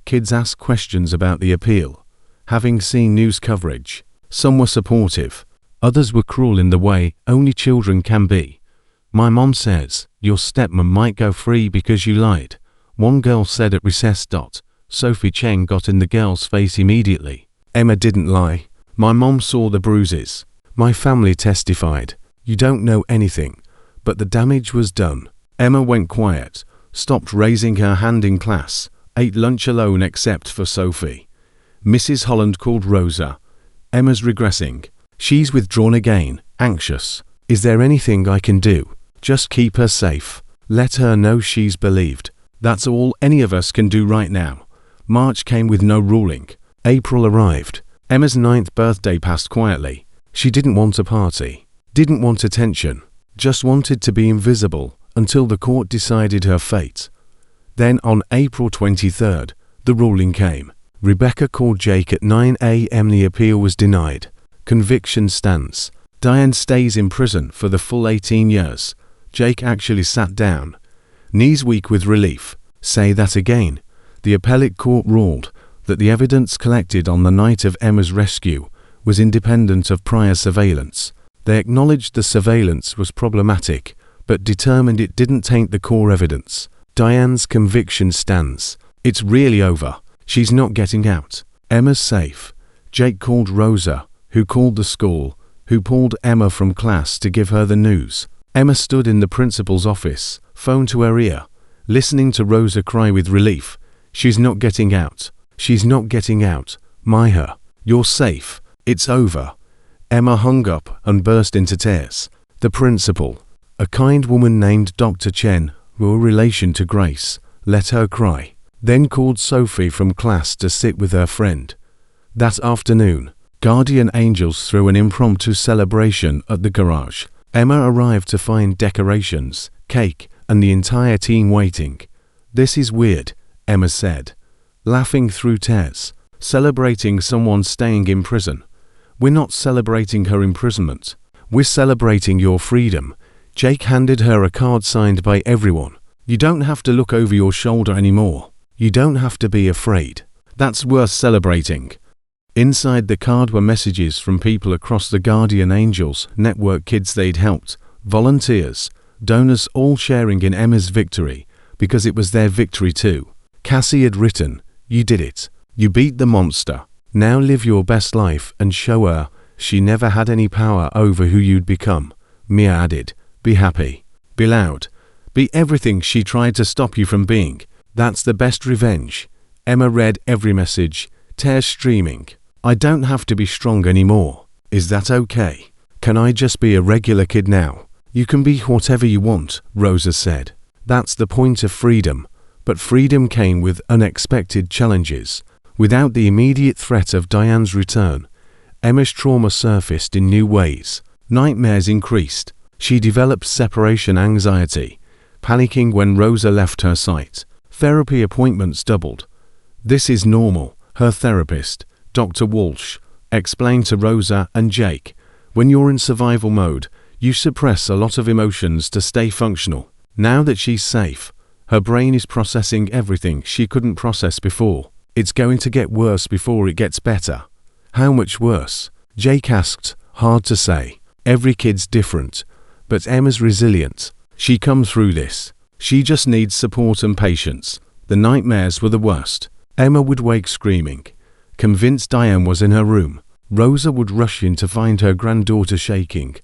Kids asked questions about the appeal, having seen news coverage. Some were supportive, others were cruel in the way only children can be. "My mom says your stepmom might go free because you lied," one girl said at recess. Sophie Cheng got in the girl's face immediately. "Emma didn't lie. My mom saw the bruises. My family testified. You don't know anything, but the damage was done." Emma went quiet, stopped raising her hand in class, ate lunch alone except for Sophie. Mrs. Holland called Rosa. "Emma's regressing. She's withdrawn again, anxious. Is there anything I can do? Just keep her safe. Let her know she's believed. That's all any of us can do right now." March came with no ruling. April arrived. Emma's 9th birthday passed quietly. She didn't want a party, didn't want attention, just wanted to be invisible until the court decided her fate. Then on April 23rd, the ruling came. Rebecca called Jake at 9 a.m. The appeal was denied. Conviction stands. Diane stays in prison for the full 18 years. Jake actually sat down, knees weak with relief. Say that again. The appellate court ruled that the evidence collected on the night of Emma's rescue was independent of prior surveillance. They acknowledged the surveillance was problematic, but determined it didn't taint the core evidence. Diane's conviction stands. It's really over. She's not getting out. Emma's safe. Jake called Rosa, who called the school, who pulled Emma from class to give her the news. Emma stood in the principal's office, phone to her ear, listening to Rosa cry with relief. "She's not getting out. She's not getting out. Myha, you're safe. It's over." Emma hung up and burst into tears. The principal, a kind woman named Dr. Chen, who a relation to Grace, let her cry, then called Sophie from class to sit with her friend. That afternoon, guardian angels threw an impromptu celebration at the garage. Emma arrived to find decorations, cake, and the entire team waiting. "This is weird," Emma said, laughing through tears. "Celebrating someone staying in prison. We're not celebrating her imprisonment. We're celebrating your freedom." Jake handed her a card signed by everyone. "You don't have to look over your shoulder anymore. You don't have to be afraid. That's worth celebrating." Inside the card were messages from people across the Guardian Angels network, kids they'd helped, volunteers, donors, all sharing in Emma's victory, because it was their victory too. Cassie had written, "You did it. You beat the monster. Now live your best life and show her she never had any power over who you'd become." Mia added, "Be happy. Be loud. Be everything she tried to stop you from being. That's the best revenge." Emma read every message, tears streaming. "I don't have to be strong anymore. Is that okay? Can I just be a regular kid now?" "You can be whatever you want," Rosa said. "That's the point of freedom." But freedom came with unexpected challenges. Without the immediate threat of Diane's return, Emma's trauma surfaced in new ways. Nightmares increased. She developed separation anxiety, panicking when Rosa left her sight. Therapy appointments doubled. "This is normal," her therapist, Dr. Walsh, explained to Rosa and Jake. "When you're in survival mode, you suppress a lot of emotions to stay functional. Now that she's safe, her brain is processing everything she couldn't process before. It's going to get worse before it gets better." "How much worse?" Jake asked. "Hard to say. Every kid's different. But Emma's resilient. She come through this. She just needs support and patience." The nightmares were the worst. Emma would wake screaming, convinced Diane was in her room. Rosa would rush in to find her granddaughter shaking,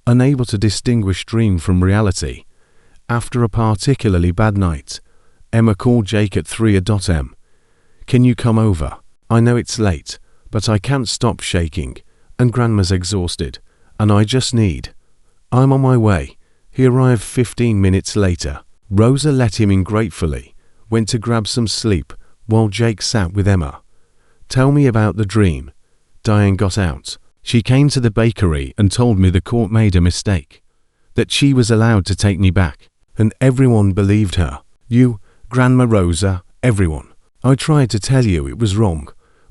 unable to distinguish dream from reality. After a particularly bad night, Emma called Jake at 3 a.m. "Can you come over? I know it's late, but I can't stop shaking, and Grandma's exhausted, and I just need." "I'm on my way." He arrived 15 minutes later. Rosa let him in gratefully, went to grab some sleep, while Jake sat with Emma. "Tell me about the dream." Diane got out. "She came to the bakery and told me the court made a mistake, that she was allowed to take me back, and everyone believed her. You, Grandma, Rosa, everyone. I tried to tell you it was wrong,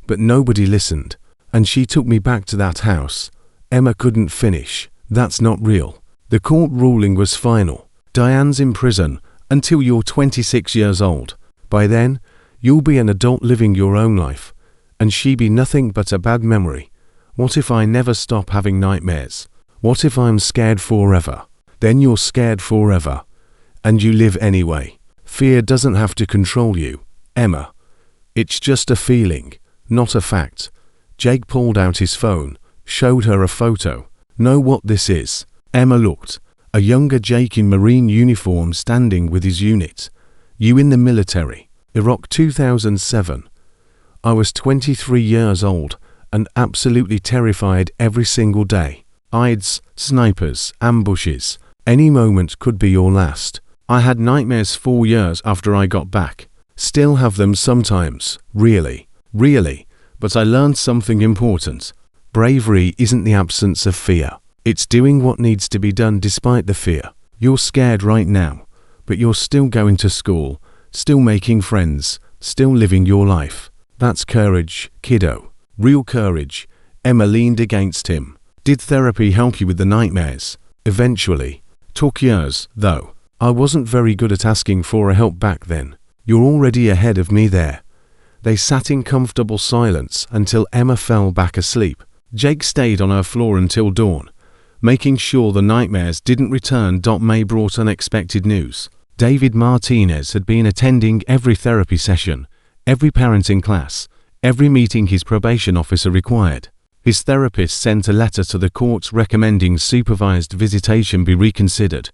but nobody listened, and she took me back to that house." Emma couldn't finish. "That's not real. The court ruling was final. Diane's in prison until you're 26 years old. By then, you'll be an adult living your own life, and she be nothing but a bad memory. What if I never stop having nightmares? What if I'm scared forever?" "Then you're scared forever, and you live anyway. Fear doesn't have to control you, Emma. It's just a feeling, not a fact." Jake pulled out his phone, showed her a photo. "Know what this is?" Emma looked. A younger Jake in Marine uniform standing with his unit. "You in the military. Iraq 2007. I was 23 years old and absolutely terrified every single day. IDs, snipers, ambushes. Any moment could be your last. I had nightmares 4 years after I got back. Still have them sometimes. Really. But I learned something important. Bravery isn't the absence of fear. It's doing what needs to be done despite the fear. You're scared right now, but you're still going to school, still making friends, still living your life. That's courage, kiddo. Real courage." Emma leaned against him. "Did therapy help you with the nightmares?" "Eventually. Took years, though. I wasn't very good at asking for help back then. You're already ahead of me there." They sat in comfortable silence until Emma fell back asleep. Jake stayed on her floor until dawn, making sure the nightmares didn't return. May brought unexpected news. David Martinez had been attending every therapy session, every parenting class, every meeting his probation officer required. His therapist sent a letter to the court recommending supervised visitation be reconsidered.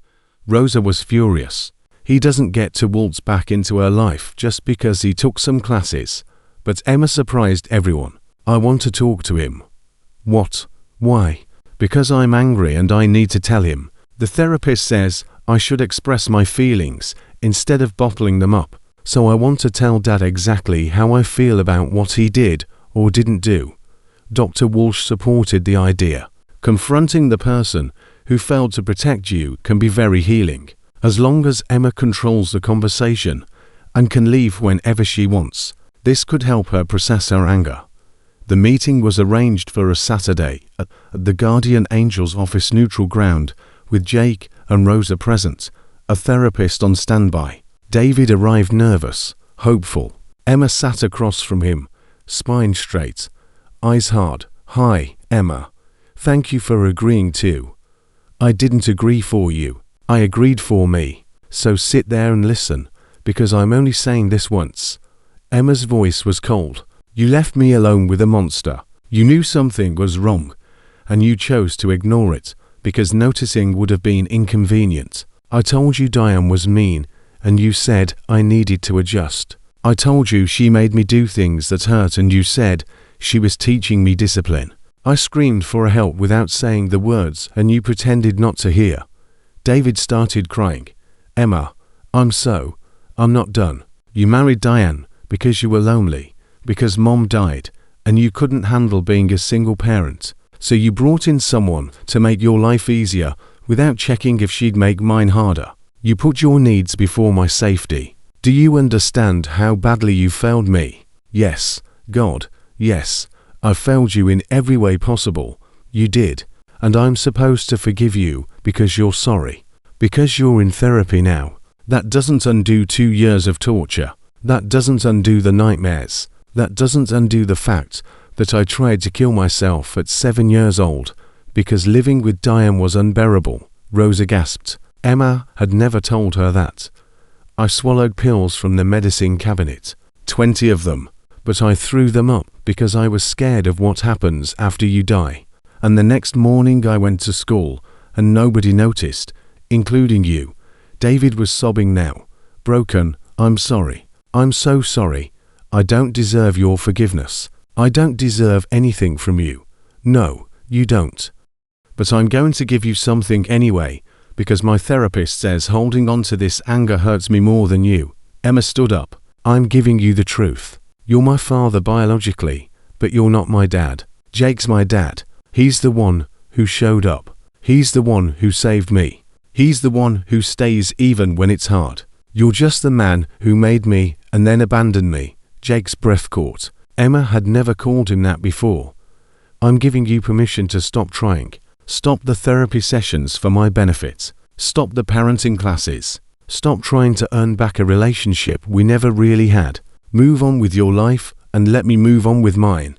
Rosa was furious. He doesn't get to waltz back into her life just because he took some classes. But Emma surprised everyone. "I want to talk to him." "What? Why?" "Because I'm angry and I need to tell him. The therapist says I should express my feelings instead of bottling them up, so I want to tell Dad exactly how I feel about what he did or didn't do. Dr. Walsh supported the idea. Confronting the person who failed to protect you can be very healing, as long as Emma controls the conversation and can leave whenever she wants. This could help her process her anger. The meeting was arranged for a Saturday at the Guardian Angel's office neutral ground, with Jake and Rosa present, a therapist on standby. David arrived nervous, hopeful. Emma sat across from him, spine straight, eyes hard. "Hi, Emma. Thank you for agreeing to. I didn't agree for you. I agreed for me. So sit there and listen, because I'm only saying this once." Emma's voice was cold. "You left me alone with a monster. You knew something was wrong, and you chose to ignore it, because noticing would have been inconvenient. I told you Diane was mean, and you said I needed to adjust. I told you she made me do things that hurt, and you said she was teaching me discipline. I screamed for help without saying the words, and you pretended not to hear." David started crying. "Emma, I'm not done. You married Diane because you were lonely, because Mom died, and you couldn't handle being a single parent. So you brought in someone to make your life easier without checking if she'd make mine harder. You put your needs before my safety. Do you understand how badly you failed me? Yes, God, yes, I failed you in every way possible. You did, and I'm supposed to forgive you because you're sorry. Because you're in therapy now. That doesn't undo 2 years of torture. That doesn't undo the nightmares. That doesn't undo the fact that I tried to kill myself at 7 years old because living with Diane was unbearable." Rosa gasped. Emma had never told her that. "I swallowed pills from the medicine cabinet, 20 of them, but I threw them up because I was scared of what happens after you die. And the next morning I went to school and nobody noticed, including you." David was sobbing now. Broken. "I'm sorry. I'm so sorry. I don't deserve your forgiveness. I don't deserve anything from you. No, you don't. But I'm going to give you something anyway, because my therapist says holding on to this anger hurts me more than you." Emma stood up. "I'm giving you the truth. You're my father biologically, but you're not my dad. Jake's my dad. He's the one who showed up. He's the one who saved me. He's the one who stays even when it's hard. You're just the man who made me and then abandoned me." Jake's breath caught. Emma had never called him that before. "I'm giving you permission to stop trying. Stop the therapy sessions for my benefit. Stop the parenting classes. Stop trying to earn back a relationship we never really had. Move on with your life and let me move on with mine."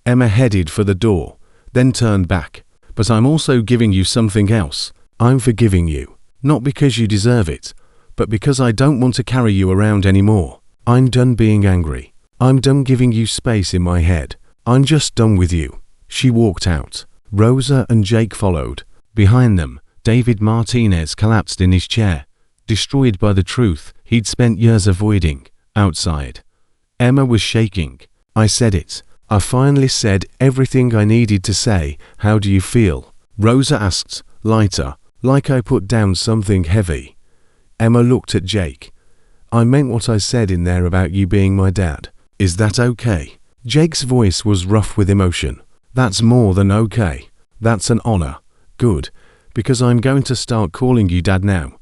Emma headed for the door, then turned back. "But I'm also giving you something else. I'm forgiving you. Not because you deserve it, but because I don't want to carry you around anymore. I'm done being angry. I'm done giving you space in my head. I'm just done with you." She walked out. Rosa and Jake followed. Behind them, David Martinez collapsed in his chair, destroyed by the truth he'd spent years avoiding. Outside, Emma was shaking. "I said it. I finally said everything I needed to say. How do you feel?" Rosa asked, lighter, like I put down something heavy. Emma looked at Jake. "I meant what I said in there about you being my dad. Is that okay?" Jake's voice was rough with emotion. "That's more than okay. That's an honor. Good, because I'm going to start calling you Dad now.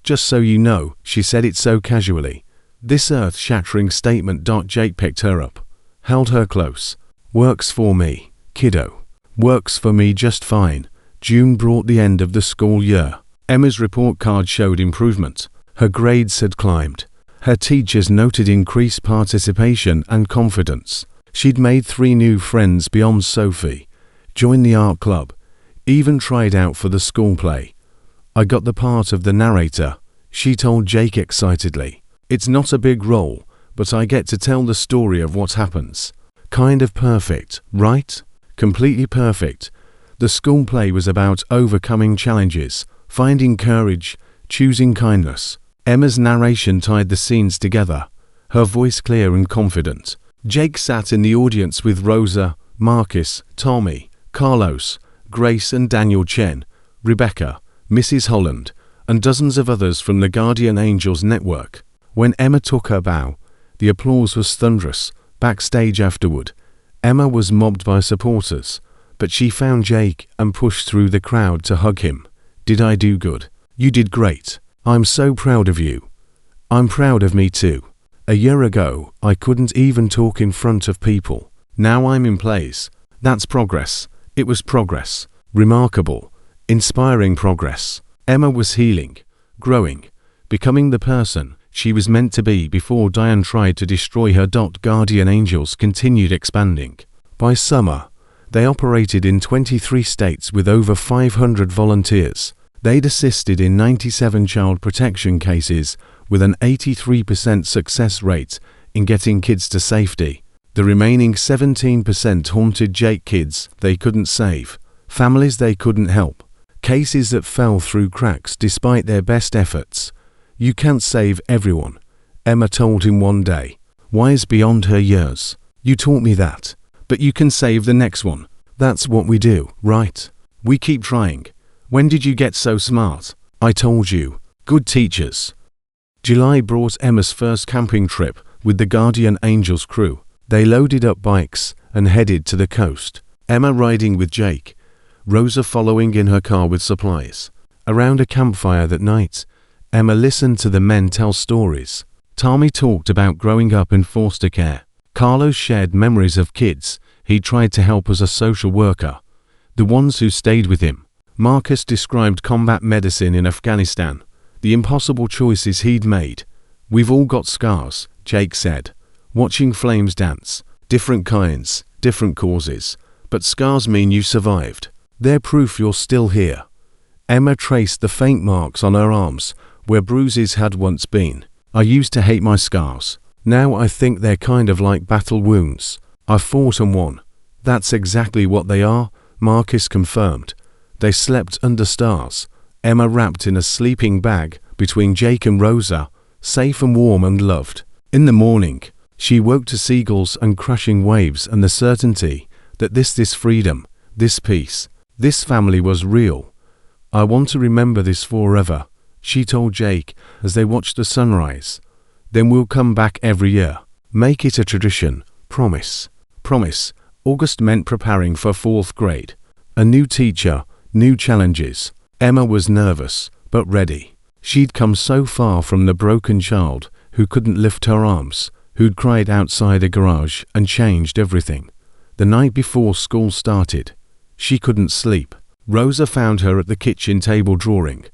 Just so you know," she said it so casually. This earth-shattering statement. Jake picked her up, held her close. "Works for me, kiddo. Works for me just fine." June brought the end of the school year. Emma's report card showed improvement. Her grades had climbed. Her teachers noted increased participation and confidence. She'd made 3 new friends beyond Sophie, joined the art club, even tried out for the school play. "I got the part of the narrator," she told Jake excitedly. "It's not a big role, but I get to tell the story of what happens. Kind of perfect, right? Completely perfect." The school play was about overcoming challenges, finding courage, choosing kindness. Emma's narration tied the scenes together, her voice clear and confident. Jake sat in the audience with Rosa, Marcus, Tommy, Carlos, Grace and Daniel Chen, Rebecca, Mrs. Holland, and dozens of others from the Guardian Angels network. When Emma took her bow, the applause was thunderous. Backstage afterward, Emma was mobbed by supporters, but she found Jake and pushed through the crowd to hug him. Did I do good? You did great. I'm so proud of you. I'm proud of me too. A year ago, I couldn't even talk in front of people. Now I'm in plays. That's progress. It was progress. Remarkable. Inspiring progress. Emma was healing, growing, becoming the person she was meant to be before Diane tried to destroy her. Guardian Angels continued expanding. By summer, they operated in 23 states with over 500 volunteers. They'd assisted in 97 child protection cases with an 83% success rate in getting kids to safety. The remaining 17% haunted Jake kids they couldn't save, families they couldn't help, cases that fell through cracks despite their best efforts. You can't save everyone, Emma told him one day, wise beyond her years. You taught me that. But you can save the next one. That's what we do, right? We keep trying. When did you get so smart? I told you. Good teachers. July brought Emma's first camping trip with the Guardian Angels crew. They loaded up bikes and headed to the coast. Emma riding with Jake, Rosa following in her car with supplies. Around a campfire that night, Emma listened to the men tell stories. Tommy talked about growing up in foster care. Carlos shared memories of kids he tried to help as a social worker, the ones who stayed with him. Marcus described combat medicine in Afghanistan, the impossible choices he'd made. We've all got scars, Jake said, watching flames dance. Different kinds, different causes, but scars mean you survived. They're proof you're still here. Emma traced the faint marks on her arms where bruises had once been. I used to hate my scars. Now I think they're kind of like battle wounds. I fought and won. That's exactly what they are, Marcus confirmed. They slept under stars, Emma wrapped in a sleeping bag between Jake and Rosa, safe and warm and loved. In the morning, she woke to seagulls and crashing waves and the certainty that this freedom, this peace, this family was real. I want to remember this forever, she told Jake as they watched the sunrise. Then we'll come back every year. Make it a tradition. Promise. Promise. August meant preparing for 4th grade. A new teacher, new challenges. Emma was nervous, but ready. She'd come so far from the broken child who couldn't lift her arms, who'd cried outside a garage and changed everything. The night before school started, she couldn't sleep. Rosa found her at the kitchen table drawing.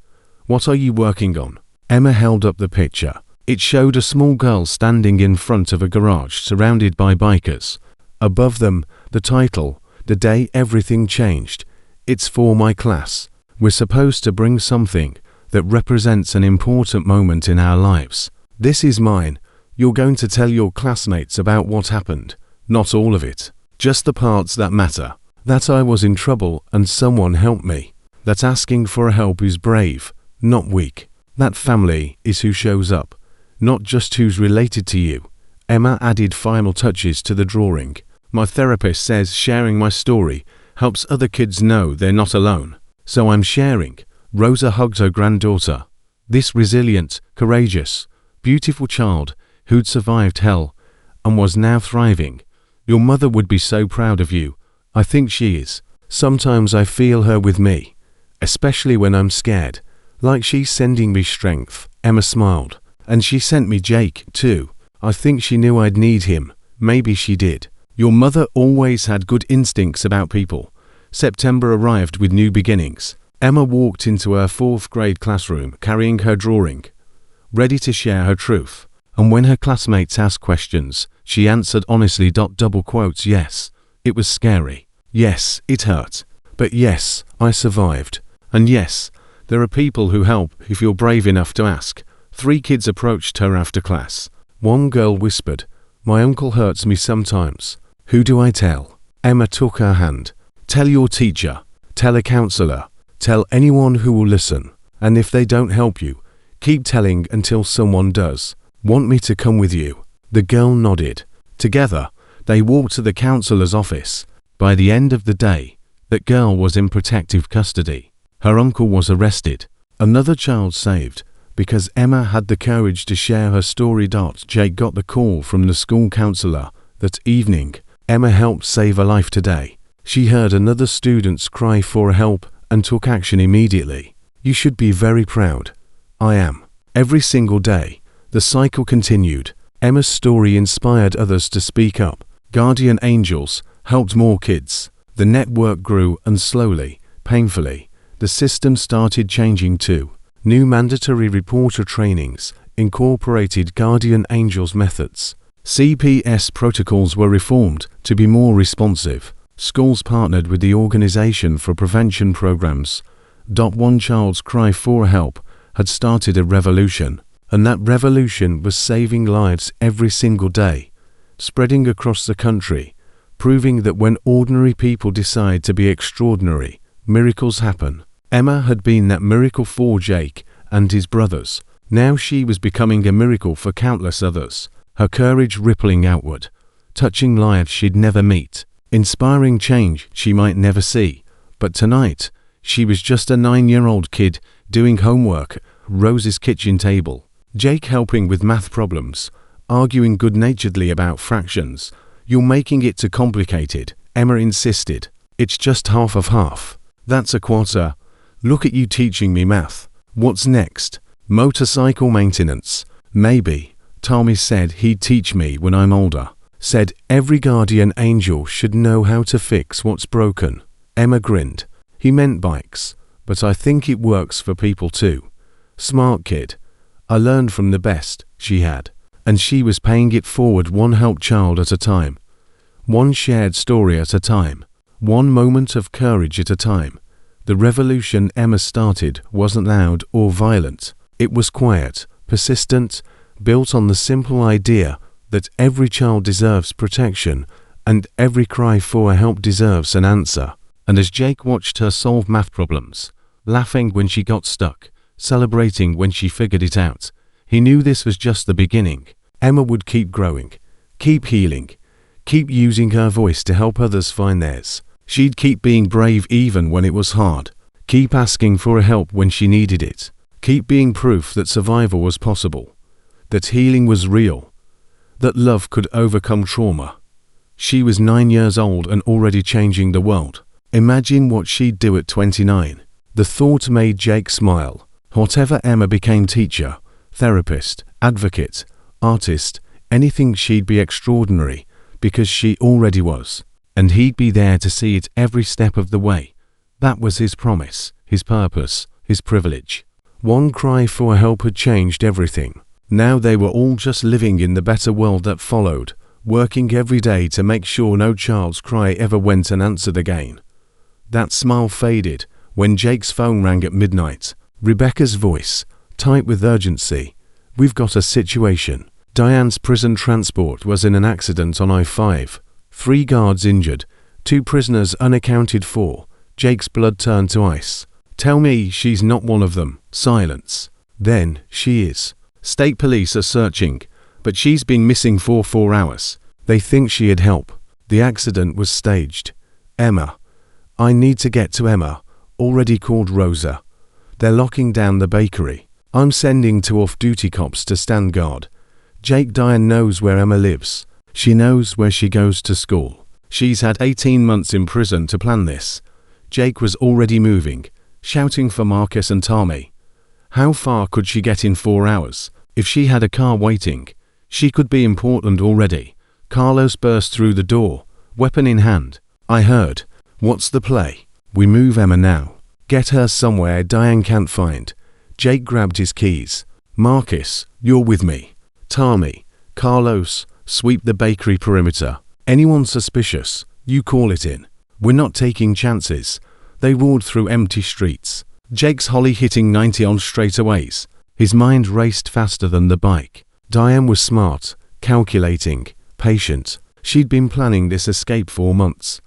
What are you working on? Emma held up the picture. It showed a small girl standing in front of a garage surrounded by bikers. Above them, the title, The Day Everything Changed. It's for my class. We're supposed to bring something that represents an important moment in our lives. This is mine. You're going to tell your classmates about what happened. Not all of it. Just the parts that matter. That I was in trouble and someone helped me. That asking for help is brave, not weak. That family is who shows up, not just who's related to you. Emma added final touches to the drawing. My therapist says sharing my story helps other kids know they're not alone. So I'm sharing. Rosa hugged her granddaughter. This resilient, courageous, beautiful child who'd survived hell and was now thriving. Your mother would be so proud of you. I think she is. Sometimes I feel her with me, especially when I'm scared, like she's sending me strength. Emma smiled. And she sent me Jake, too. I think she knew I'd need him. Maybe she did. Your mother always had good instincts about people. September arrived with new beginnings. Emma walked into her 4th grade classroom carrying her drawing, ready to share her truth. And when her classmates asked questions, she answered honestly. Double quotes, yes, it was scary. Yes, it hurt. But yes, I survived. And yes, there are people who help if you're brave enough to ask. 3 kids approached her after class. One girl whispered, my uncle hurts me sometimes. Who do I tell? Emma took her hand. Tell your teacher. Tell a counselor. Tell anyone who will listen. And if they don't help you, keep telling until someone does. Want me to come with you? The girl nodded. Together, they walked to the counselor's office. By the end of the day, that girl was in protective custody. Her uncle was arrested. Another child saved. Because Emma had the courage to share her story. Jake got the call from the school counselor that evening. Emma helped save a life today. She heard another student's cry for help and took action immediately. You should be very proud. I am. Every single day, the cycle continued. Emma's story inspired others to speak up. Guardian angels helped more kids. The network grew, and slowly, painfully, the system started changing too. New mandatory reporter trainings incorporated guardian angels methods. CPS protocols were reformed to be more responsive. Schools partnered with the Organization for Prevention Programs. One child's cry for help had started a revolution, and that revolution was saving lives every single day, spreading across the country, proving that when ordinary people decide to be extraordinary, miracles happen. Emma had been that miracle for Jake and his brothers. Now she was becoming a miracle for countless others. Her courage rippling outward, touching lives she'd never meet, inspiring change she might never see. But tonight, she was just a 9-year-old kid doing homework at Rose's kitchen table. Jake helping with math problems, arguing good-naturedly about fractions. You're making it too complicated, Emma insisted. It's just half of half. That's a quarter. Look at you teaching me math. What's next? Motorcycle maintenance. Maybe. Tommy said he'd teach me when I'm older. Said every guardian angel should know how to fix what's broken. Emma grinned. He meant bikes, but I think it works for people too. Smart kid. I learned from the best she had, and she was paying it forward one helped child at a time. One shared story at a time. One moment of courage at a time. The revolution Emma started wasn't loud or violent. It was quiet, persistent, built on the simple idea that every child deserves protection and every cry for help deserves an answer. And as Jake watched her solve math problems, laughing when she got stuck, celebrating when she figured it out, he knew this was just the beginning. Emma would keep growing, keep healing, keep using her voice to help others find theirs. She'd keep being brave even when it was hard, keep asking for help when she needed it, keep being proof that survival was possible, that healing was real, that love could overcome trauma. She was 9 years old and already changing the world. Imagine what she'd do at 29. The thought made Jake smile. Whatever Emma became, teacher, therapist, advocate, artist, anything, she'd be extraordinary because she already was. And he'd be there to see it every step of the way. That was his promise, his purpose, his privilege. One cry for help had changed everything. Now they were all just living in the better world that followed, working every day to make sure no child's cry ever went unanswered again. That smile faded when Jake's phone rang at midnight. Rebecca's voice, tight with urgency. We've got a situation. Diane's prison transport was in an accident on I-5. 3 guards injured, 2 prisoners unaccounted for. Jake's blood turned to ice. Tell me she's not one of them. Silence. Then, she is. State police are searching, but she's been missing for 4 hours. They think she had help. The accident was staged. Emma. I need to get to Emma. Already called Rosa. They're locking down the bakery. I'm sending 2 off-duty cops to stand guard. Jake, Diane knows where Emma lives. She knows where she goes to school. She's had 18 months in prison to plan this. Jake was already moving, shouting for Marcus and Tommy. How far could she get in 4 hours? If she had a car waiting, she could be in Portland already. Carlos burst through the door, weapon in hand. I heard. What's the play? We move Emma now. Get her somewhere Diane can't find. Jake grabbed his keys. Marcus, you're with me. Tommy, Carlos, sweep the bakery perimeter. Anyone suspicious, you call it in. We're not taking chances. They roared through empty streets. Jake's Holly hitting 90 on straightaways. His mind raced faster than the bike. Diane was smart, calculating, patient. She'd been planning this escape for months.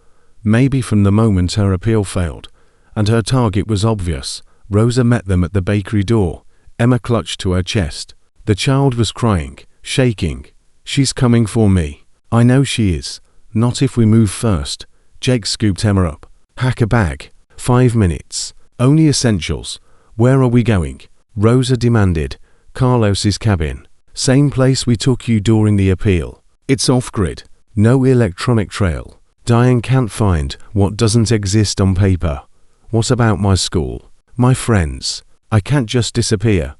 Maybe from the moment her appeal failed, and her target was obvious. Rosa met them at the bakery door. Emma clutched to her chest. The child was crying, shaking. She's coming for me. I know she is. Not if we move first. Jake scooped Emma up. Pack a bag. 5 minutes. Only essentials. Where are we going? Rosa demanded. Carlos's cabin. Same place we took you during the appeal. It's off-grid. No electronic trail. Diane can't find what doesn't exist on paper. What about my school? My friends? I can't just disappear.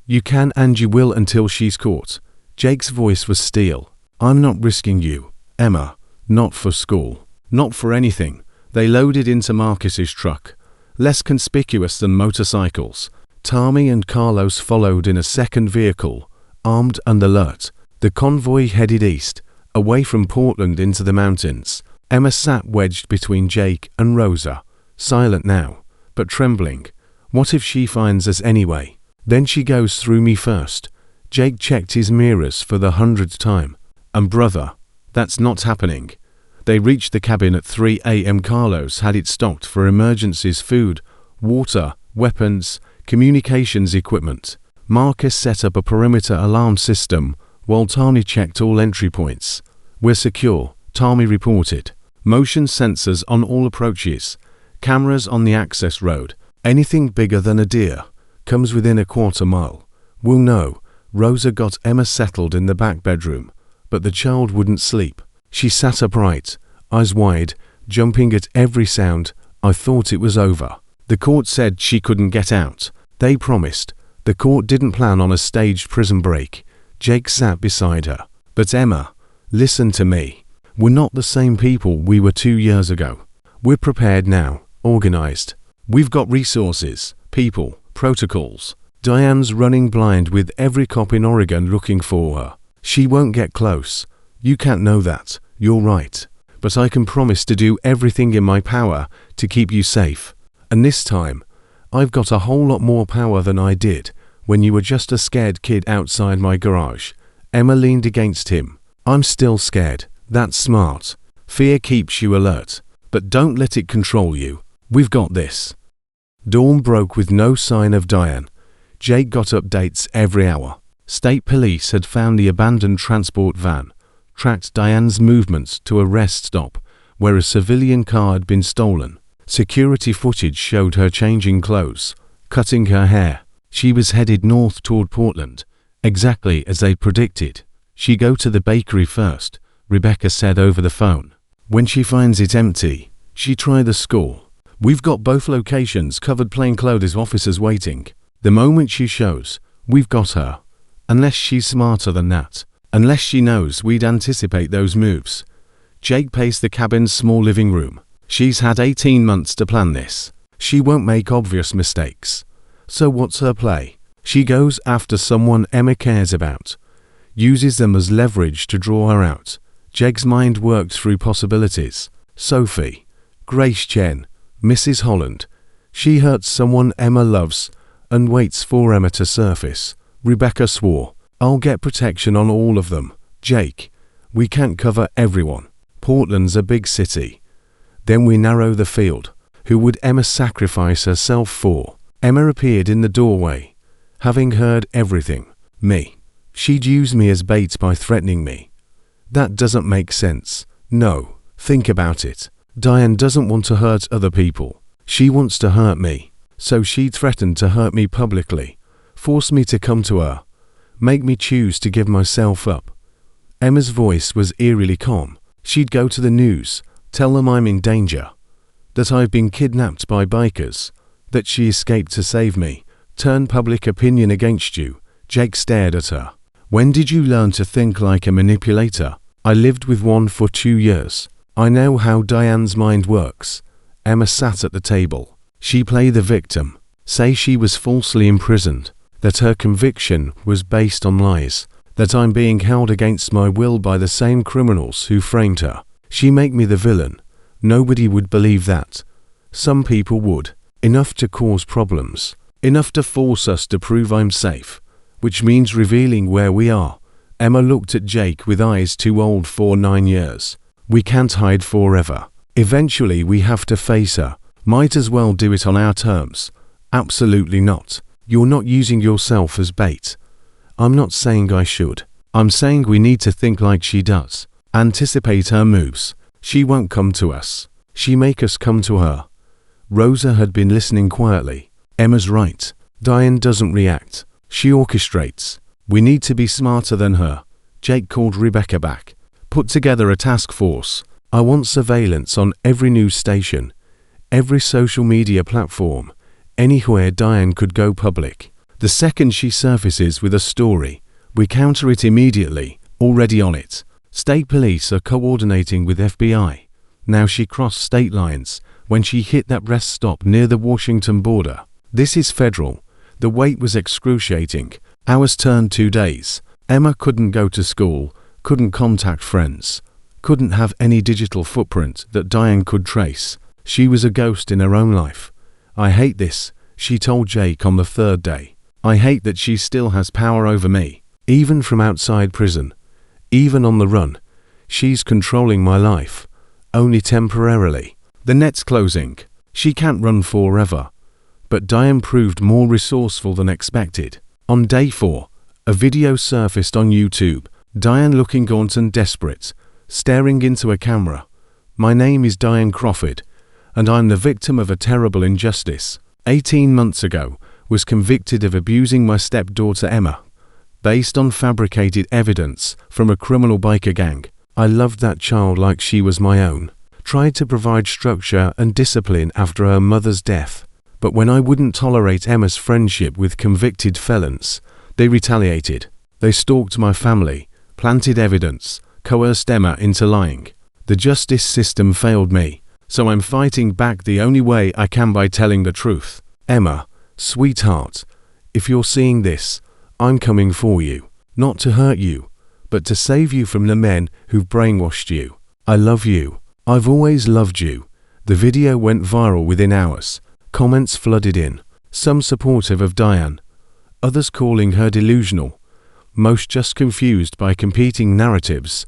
You can and you will until she's caught. Jake's voice was steel. I'm not risking you, Emma. Not for school. Not for anything. They loaded into Marcus's truck. Less conspicuous than motorcycles. Tommy and Carlos followed in a second vehicle, armed and alert. The convoy headed east, away from Portland into the mountains. Emma sat wedged between Jake and Rosa, silent now, but trembling. What if she finds us anyway? Then she goes through me first. Jake checked his mirrors for the 100th time. And brother, that's not happening. They reached the cabin at 3 a.m. Carlos had it stocked for emergencies: food, water, weapons, communications equipment. Marcus set up a perimeter alarm system while Tommy checked all entry points. We're secure, Tommy reported. Motion sensors on all approaches. Cameras on the access road. Anything bigger than a deer comes within a quarter mile. We'll know. Rosa got Emma settled in the back bedroom, but the child wouldn't sleep. She sat upright, eyes wide, jumping at every sound. I thought it was over. The court said she couldn't get out. They promised. The court didn't plan on a staged prison break. Jake sat beside her. But Emma, listen to me. We're not the same people we were 2 years ago. We're prepared now, organized. We've got resources, people, protocols. Diane's running blind with every cop in Oregon looking for her. She won't get close. You can't know that. You're right. But I can promise to do everything in my power to keep you safe. And this time, I've got a whole lot more power than I did when you were just a scared kid outside my garage. Emma leaned against him. I'm still scared. That's smart. Fear keeps you alert. But don't let it control you. We've got this. Dawn broke with no sign of Diane. Jake got updates every hour. State police had found the abandoned transport van, tracked Diane's movements to a rest stop where a civilian car had been stolen. Security footage showed her changing clothes, cutting her hair. She was headed north toward Portland, exactly as they predicted. She go to the bakery first, Rebecca said over the phone. When she finds it empty, she try the school. We've got both locations covered, plainclothes officers waiting. The moment she shows, we've got her. Unless she's smarter than that. Unless she knows we'd anticipate those moves. Jake paced the cabin's small living room. She's had 18 months to plan this. She won't make obvious mistakes. So what's her play? She goes after someone Emma cares about. Uses them as leverage to draw her out. Jake's mind worked through possibilities. Sophie. Grace Chen. Mrs. Holland. She hurts someone Emma loves and waits for Emma to surface. Rebecca swore. I'll get protection on all of them. Jake. We can't cover everyone. Portland's a big city. Then we narrow the field. Who would Emma sacrifice herself for? Emma appeared in the doorway. Having heard everything. Me. She'd use me as bait by threatening me. That doesn't make sense. No. Think about it. Diane doesn't want to hurt other people. She wants to hurt me. So she threatened to hurt me publicly. Force me to come to her. Make me choose to give myself up. Emma's voice was eerily calm. She'd go to the news. Tell them I'm in danger. That I've been kidnapped by bikers. That she escaped to save me. Turn public opinion against you. Jake stared at her. When did you learn to think like a manipulator? I lived with one for 2 years. I know how Diane's mind works. Emma sat at the table. She played the victim. Say she was falsely imprisoned. That her conviction was based on lies. That I'm being held against my will by the same criminals who framed her. She make me the villain. Nobody would believe that. Some people would. Enough to cause problems. Enough to force us to prove I'm safe. Which means revealing where we are. Emma looked at Jake with eyes too old for 9 years. We can't hide forever. Eventually we have to face her. Might as well do it on our terms. Absolutely not. You're not using yourself as bait. I'm not saying I should. I'm saying we need to think like she does. Anticipate her moves. She won't come to us. She make us come to her. Rosa had been listening quietly. Emma's right. Diane doesn't react. She orchestrates. We need to be smarter than her. Jake called Rebecca back. Put together a task force. I want surveillance on every news station, every social media platform, anywhere Diane could go public. The second she surfaces with a story, we counter it immediately, already on it. State police are coordinating with FBI. Now she crossed state lines when she hit that rest stop near the Washington border. This is federal. The wait was excruciating. Hours turned 2 days. Emma couldn't go to school, couldn't contact friends, couldn't have any digital footprint that Diane could trace. She was a ghost in her own life. I hate this, she told Jake on the 3rd day. I hate that she still has power over me, even from outside prison, even on the run. She's controlling my life, only temporarily. The net's closing. She can't run forever. But Diane proved more resourceful than expected. On day 4, a video surfaced on YouTube. Diane looking gaunt and desperate, staring into a camera. My name is Diane Crawford, and I'm the victim of a terrible injustice. 18 months ago, was convicted of abusing my stepdaughter Emma, based on fabricated evidence from a criminal biker gang. I loved that child like she was my own. Tried to provide structure and discipline after her mother's death. But when I wouldn't tolerate Emma's friendship with convicted felons, they retaliated. They stalked my family, planted evidence, coerced Emma into lying. The justice system failed me, so I'm fighting back the only way I can by telling the truth. Emma, sweetheart, if you're seeing this, I'm coming for you. Not to hurt you, but to save you from the men who've brainwashed you. I love you. I've always loved you. The video went viral within hours. Comments flooded in, some supportive of Diane, others calling her delusional, most just confused by competing narratives.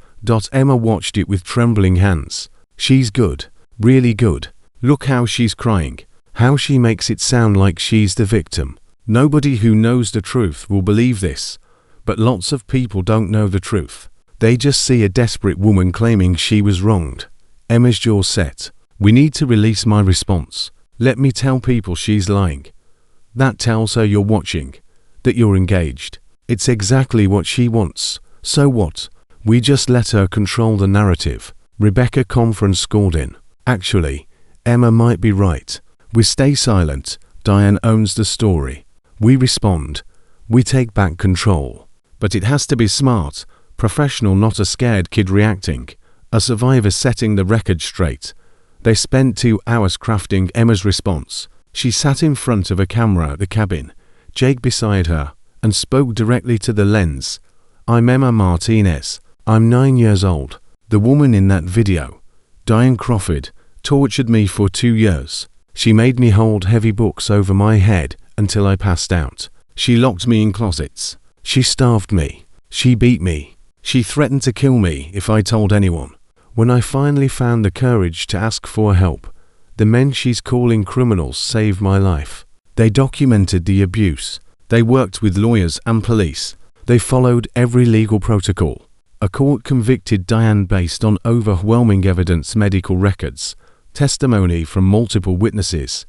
Emma watched it with trembling hands. She's good, really good. Look how she's crying, how she makes it sound like she's the victim. Nobody who knows the truth will believe this, but lots of people don't know the truth. They just see a desperate woman claiming she was wronged. Emma's jaw set. We need to release my response. Let me tell people she's lying. That tells her you're watching, that you're engaged. It's exactly what she wants. So what? We just let her control the narrative. Rebecca Conference called in. Actually, Emma might be right. We stay silent. Diane owns the story. We respond. We take back control. But it has to be smart, professional, not a scared kid reacting. A survivor setting the record straight. They spent 2 hours crafting Emma's response. She sat in front of a camera at the cabin, Jake beside her, and spoke directly to the lens. I'm Emma Martinez. I'm 9 years old. The woman in that video, Diane Crawford, tortured me for 2 years. She made me hold heavy books over my head until I passed out. She locked me in closets. She starved me. She beat me. She threatened to kill me if I told anyone. When I finally found the courage to ask for help, the men she's calling criminals saved my life. They documented the abuse. They worked with lawyers and police. They followed every legal protocol. A court convicted Diane based on overwhelming evidence, medical records, testimony from multiple witnesses,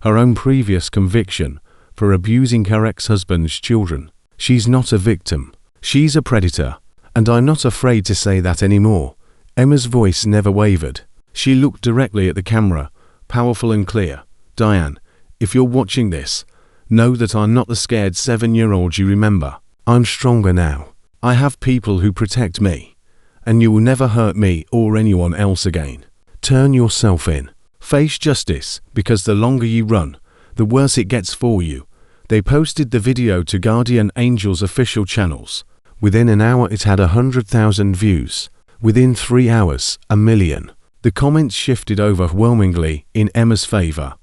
her own previous conviction for abusing her ex-husband's children. She's not a victim. She's a predator. And I'm not afraid to say that anymore. Emma's voice never wavered. She looked directly at the camera, powerful and clear. Diane, if you're watching this, know that I'm not the scared 7-year-old you remember. I'm stronger now. I have people who protect me, and you will never hurt me or anyone else again. Turn yourself in. Face justice, because the longer you run, the worse it gets for you. They posted the video to Guardian Angel's official channels. Within an hour it had 100,000 views. Within 3 hours, 1 million. The comments shifted overwhelmingly in Emma's favor.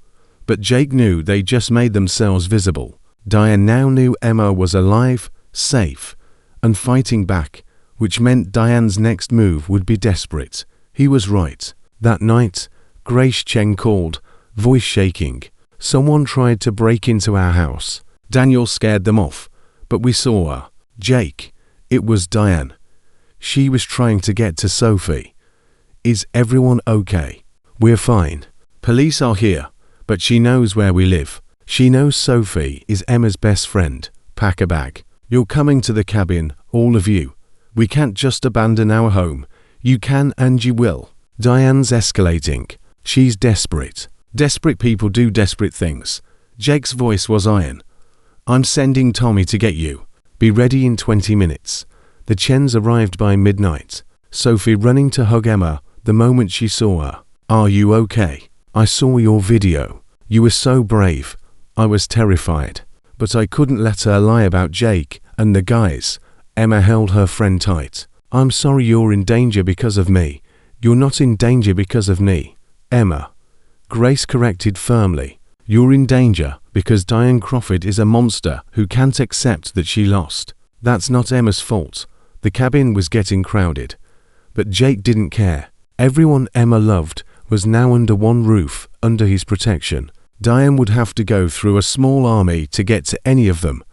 But Jake knew they just made themselves visible. Diane now knew Emma was alive, safe, and fighting back, which meant Diane's next move would be desperate. He was right. That night, Grace Cheng called, voice shaking. Someone tried to break into our house. Daniel scared them off, but we saw her. Jake, it was Diane. She was trying to get to Sophie. Is everyone okay? We're fine. Police are here, but she knows where we live. She knows Sophie is Emma's best friend. Pack a bag. You're coming to the cabin, all of you. We can't just abandon our home. You can and you will. Diane's escalating. She's desperate. Desperate people do desperate things. Jake's voice was iron. I'm sending Tommy to get you. Be ready in 20 minutes. The Chens arrived by midnight. Sophie running to hug Emma the moment she saw her. Are you okay? I saw your video. You were so brave. I was terrified. But I couldn't let her lie about Jake and the guys. Emma held her friend tight. I'm sorry you're in danger because of me. You're not in danger because of me. Emma. Grace corrected firmly. You're in danger because Diane Crawford is a monster who can't accept that she lost. That's not Emma's fault. The cabin was getting crowded. But Jake didn't care. Everyone Emma loved was now under one roof, under his protection. Diane would have to go through a small army to get to any of them.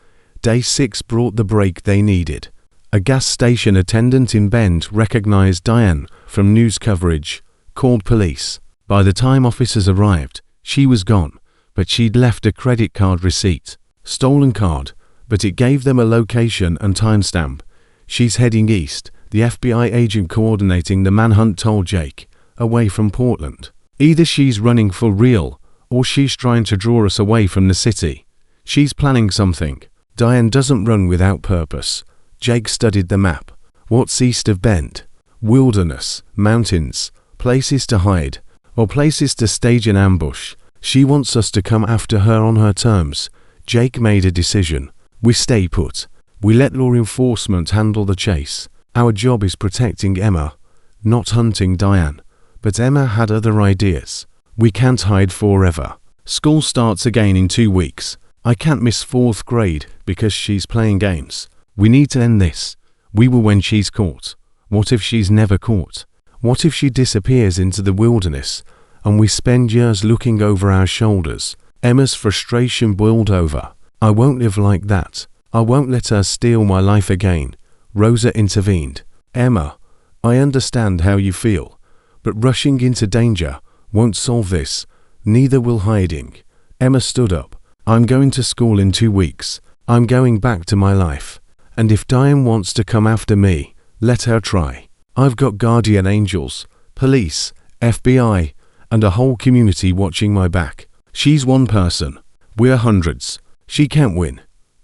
Day 6 brought the break they needed. A gas station attendant in Bend recognized Diane from news coverage, called police. By the time officers arrived, she was gone, but she'd left a credit card receipt. Stolen card, but it gave them a location and timestamp. She's heading east, the FBI agent coordinating the manhunt told Jake, away from Portland. Either she's running for real, or she's trying to draw us away from the city. She's planning something. Diane doesn't run without purpose. Jake studied the map. What's east of Bend? Wilderness, mountains, places to hide, or places to stage an ambush. She wants us to come after her on her terms. Jake made a decision. We stay put. We let law enforcement handle the chase. Our job is protecting Emma, not hunting Diane. But Emma had other ideas. We can't hide forever. School starts again in 2 weeks. I can't miss 4th grade because she's playing games. We need to end this. We will when she's caught. What if she's never caught? What if she disappears into the wilderness and we spend years looking over our shoulders? Emma's frustration boiled over. I won't live like that. I won't let her steal my life again. Rosa intervened. Emma, I understand how you feel, but rushing into danger won't solve this. Neither will hiding. Emma stood up. I'm going to school in 2 weeks. I'm going back to my life. And if Diane wants to come after me, let her try. I've got guardian angels, police, FBI, and a whole community watching my back. She's one person. We're hundreds. She can't win.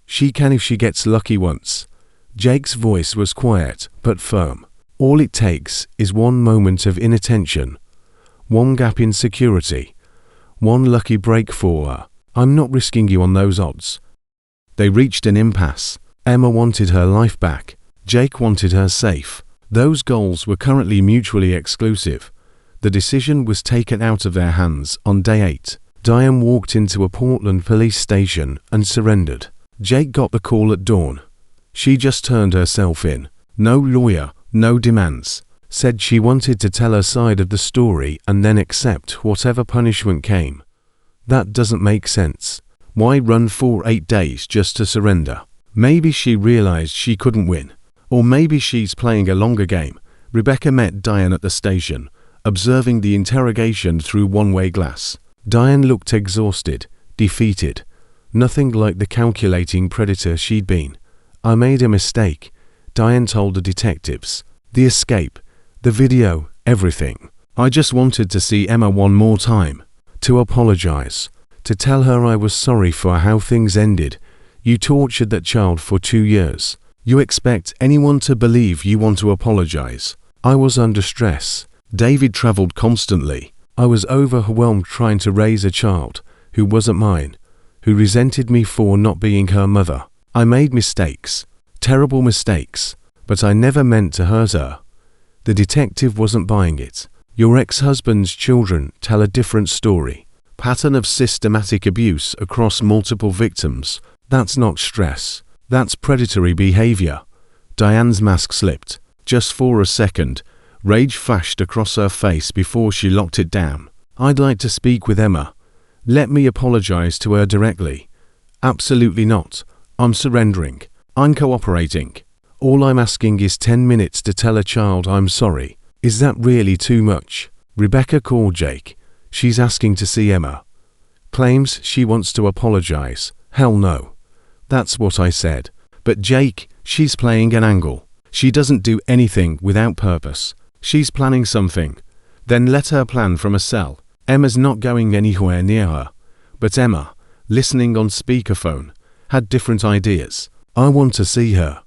She can if she gets lucky once. Jake's voice was quiet but firm. All it takes is one moment of inattention, one gap in security, one lucky break for her. I'm not risking you on those odds. They reached an impasse. Emma wanted her life back. Jake wanted her safe. Those goals were currently mutually exclusive. The decision was taken out of their hands on day 8. Diane walked into a Portland police station and surrendered. Jake got the call at dawn. She just turned herself in. No lawyer, no demands. Said she wanted to tell her side of the story and then accept whatever punishment came. That doesn't make sense. Why run for 8 days just to surrender? Maybe she realized she couldn't win. Or maybe she's playing a longer game. Rebecca met Diane at the station, observing the interrogation through one-way glass. Diane looked exhausted, defeated. Nothing like the calculating predator she'd been. I made a mistake, Diane told the detectives. The escape, the video, everything. I just wanted to see Emma one more time. To apologize. To tell her I was sorry for how things ended. You tortured that child for 2 years. You expect anyone to believe you want to apologize. I was under stress. David traveled constantly. I was overwhelmed trying to raise a child who wasn't mine, who resented me for not being her mother. I made mistakes, terrible mistakes, but I never meant to hurt her. The detective wasn't buying it. Your ex-husband's children tell a different story. Pattern of systematic abuse across multiple victims. That's not stress. That's predatory behavior. Diane's mask slipped. Just for a second, rage flashed across her face before she locked it down. I'd like to speak with Emma. Let me apologize to her directly. Absolutely not. I'm surrendering. I'm cooperating. All I'm asking is 10 minutes to tell a child I'm sorry. Is that really too much? Rebecca called Jake. She's asking to see Emma. Claims she wants to apologize. Hell no. That's what I said. But Jake, she's playing an angle. She doesn't do anything without purpose. She's planning something. Then let her plan from a cell. Emma's not going anywhere near her. But Emma, listening on speakerphone, had different ideas. I want to see her.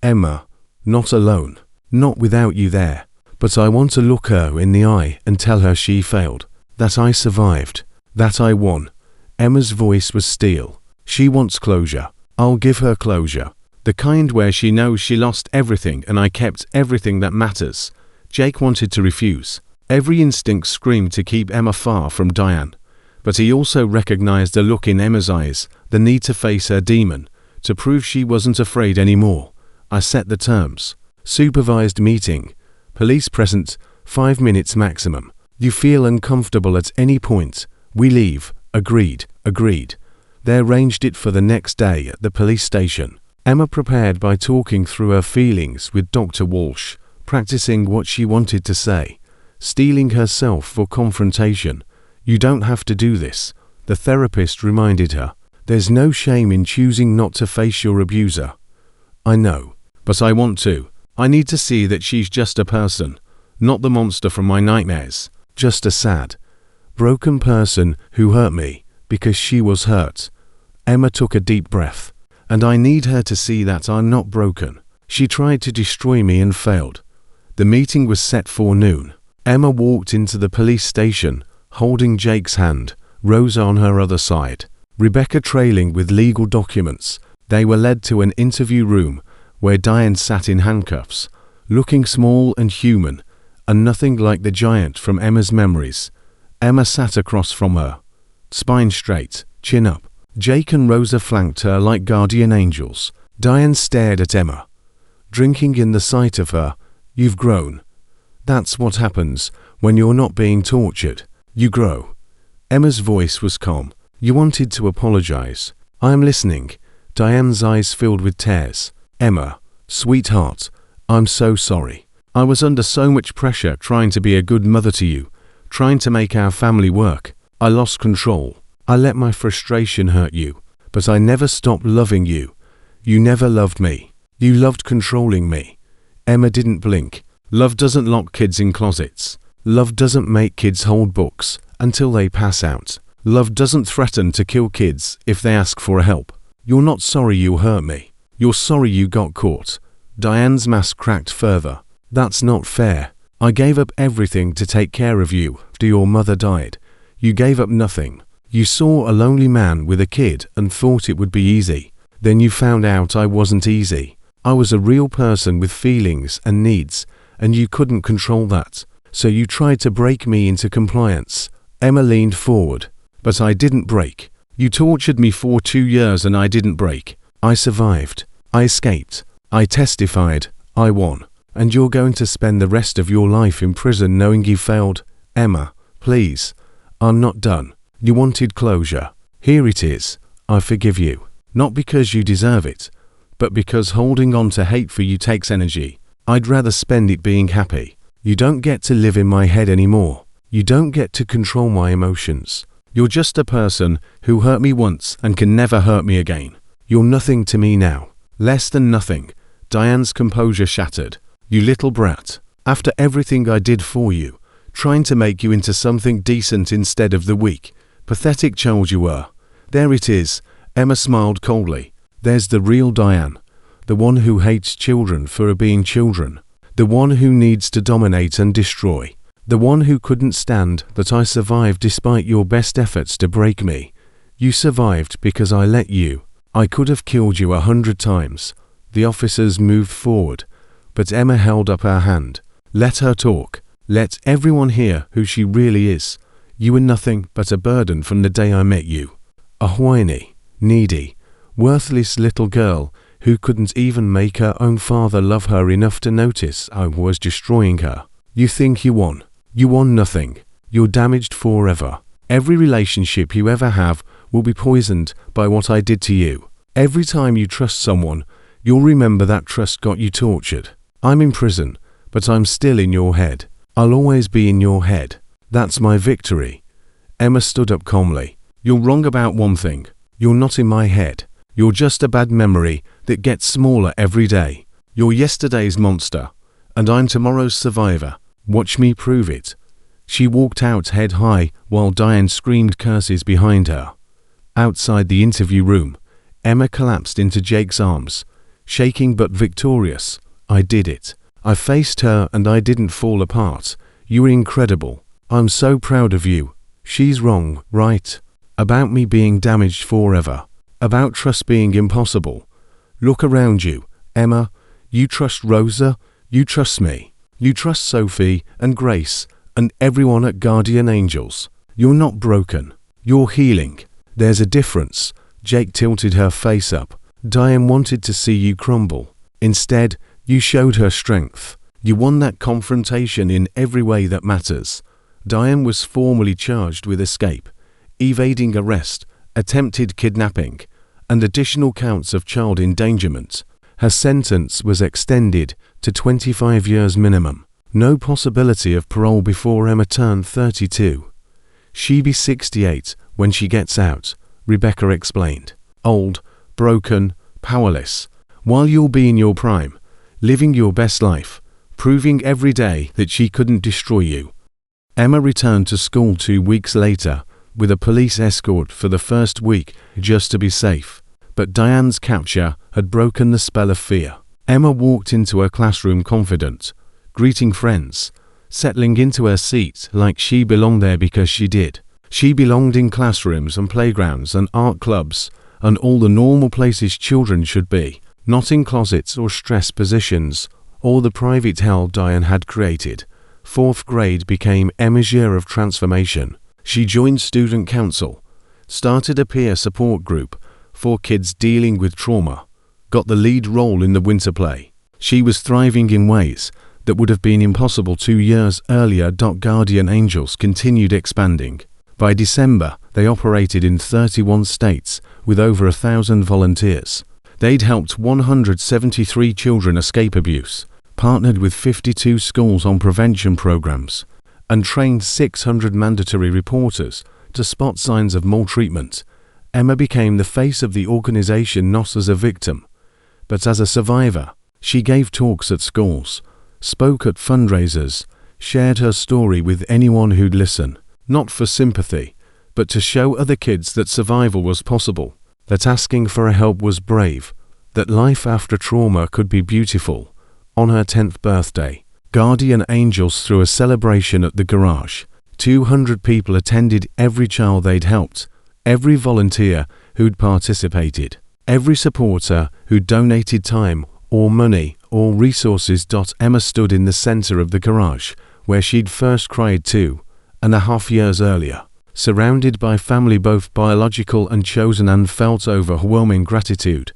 Emma, not alone. Not without you there. But I want to look her in the eye and tell her she failed. That I survived. That I won. Emma's voice was steel. She wants closure. I'll give her closure. The kind where she knows she lost everything and I kept everything that matters. Jake wanted to refuse. Every instinct screamed to keep Emma far from Diane. But he also recognized the look in Emma's eyes, the need to face her demon, to prove she wasn't afraid anymore. I set the terms. Supervised meeting. Police present, 5 minutes maximum. You feel uncomfortable at any point. We leave. Agreed. Agreed. They arranged it for the next day at the police station. Emma prepared by talking through her feelings with Dr. Walsh, practicing what she wanted to say, steeling herself for confrontation. You don't have to do this, the therapist reminded her. There's no shame in choosing not to face your abuser. I know, but I want to. I need to see that she's just a person, not the monster from my nightmares, just a sad, broken person who hurt me because she was hurt. Emma took a deep breath. And I need her to see that I'm not broken. She tried to destroy me and failed. The meeting was set for noon. Emma walked into the police station, holding Jake's hand, Rosa on her other side, Rebecca trailing with legal documents. They were led to an interview room where Diane sat in handcuffs, looking small and human, and nothing like the giant from Emma's memories. Emma sat across from her, spine straight, chin up. Jake and Rosa flanked her like guardian angels. Diane stared at Emma, drinking in the sight of her. You've grown. That's what happens when you're not being tortured. You grow. Emma's voice was calm. You wanted to apologize. I am listening. Diane's eyes filled with tears. Emma, sweetheart, I'm so sorry. I was under so much pressure trying to be a good mother to you, trying to make our family work. I lost control. I let my frustration hurt you, but I never stopped loving you. You never loved me. You loved controlling me. Emma didn't blink. Love doesn't lock kids in closets. Love doesn't make kids hold books until they pass out. Love doesn't threaten to kill kids if they ask for help. You're not sorry you hurt me. You're sorry you got caught. Diane's mask cracked further. That's not fair. I gave up everything to take care of you after your mother died. You gave up nothing. You saw a lonely man with a kid and thought it would be easy. Then you found out I wasn't easy. I was a real person with feelings and needs, and you couldn't control that. So you tried to break me into compliance. Emma leaned forward. But I didn't break. You tortured me for 2 years and I didn't break. I survived. I escaped. I testified. I won. And you're going to spend the rest of your life in prison knowing you failed. Emma, please. I'm not done. You wanted closure. Here it is. I forgive you. Not because you deserve it, but because holding on to hate for you takes energy. I'd rather spend it being happy. You don't get to live in my head anymore. You don't get to control my emotions. You're just a person who hurt me once and can never hurt me again. You're nothing to me now. Less than nothing. Diane's composure shattered. You little brat. After everything I did for you, trying to make you into something decent instead of the weak, pathetic child you were. There it is. Emma smiled coldly. There's the real Diane. The one who hates children for being children. The one who needs to dominate and destroy. The one who couldn't stand that I survived despite your best efforts to break me. You survived because I let you. I could have killed you 100 times. The officers moved forward, but Emma held up her hand. Let her talk. Let everyone hear who she really is. You were nothing but a burden from the day I met you. A whiny, needy, worthless little girl who couldn't even make her own father love her enough to notice I was destroying her. You think you won. You won nothing. You're damaged forever. Every relationship you ever have will be poisoned by what I did to you. Every time you trust someone, you'll remember that trust got you tortured. I'm in prison, but I'm still in your head. I'll always be in your head. That's my victory. Emma stood up calmly. You're wrong about one thing. You're not in my head. You're just a bad memory that gets smaller every day. You're yesterday's monster, and I'm tomorrow's survivor. Watch me prove it." She walked out head high while Diane screamed curses behind her. Outside the interview room, Emma collapsed into Jake's arms, shaking but victorious. "I did it. I faced her and I didn't fall apart. You were incredible. I'm so proud of you." She's wrong, right? About me being damaged forever. About trust being impossible. Look around you, Emma. You trust Rosa. You trust me. You trust Sophie and Grace and everyone at Guardian Angels. You're not broken. You're healing. There's a difference. Jake tilted her face up. Diane wanted to see you crumble. Instead, you showed her strength. You won that confrontation in every way that matters. Diane was formally charged with escape, evading arrest, attempted kidnapping, and additional counts of child endangerment. Her sentence was extended to 25 years minimum. No possibility of parole before Emma turned 32. She'll be 68 when she gets out, Rebecca explained. Old, broken, powerless, while you'll be in your prime, living your best life, proving every day that she couldn't destroy you. Emma returned to school 2 weeks later, with a police escort for the first week just to be safe. But Diane's capture had broken the spell of fear. Emma walked into her classroom confident, greeting friends, settling into her seat like she belonged there because she did. She belonged in classrooms and playgrounds and art clubs and all the normal places children should be, not in closets or stress positions or the private hell Diane had created. 4th grade became Emma's year of transformation. She joined student council, started a peer support group for kids dealing with trauma, got the lead role in the winter play. She was thriving in ways that would have been impossible 2 years earlier. Guardian Angels continued expanding. By December, they operated in 31 states with over 1,000 volunteers. They'd helped 173 children escape abuse, partnered with 52 schools on prevention programs, and trained 600 mandatory reporters to spot signs of maltreatment. Emma became the face of the organization not as a victim, but as a survivor. She gave talks at schools, spoke at fundraisers, shared her story with anyone who'd listen, not for sympathy, but to show other kids that survival was possible, that asking for help was brave, that life after trauma could be beautiful. On her 10th birthday, Guardian Angels threw a celebration at the garage. 200 people attended. Every child they'd helped, every volunteer who'd participated, every supporter who donated time or money or resources. Emma stood in the center of the garage, where she'd first cried 2.5 years earlier, surrounded by family both biological and chosen, and felt overwhelming gratitude.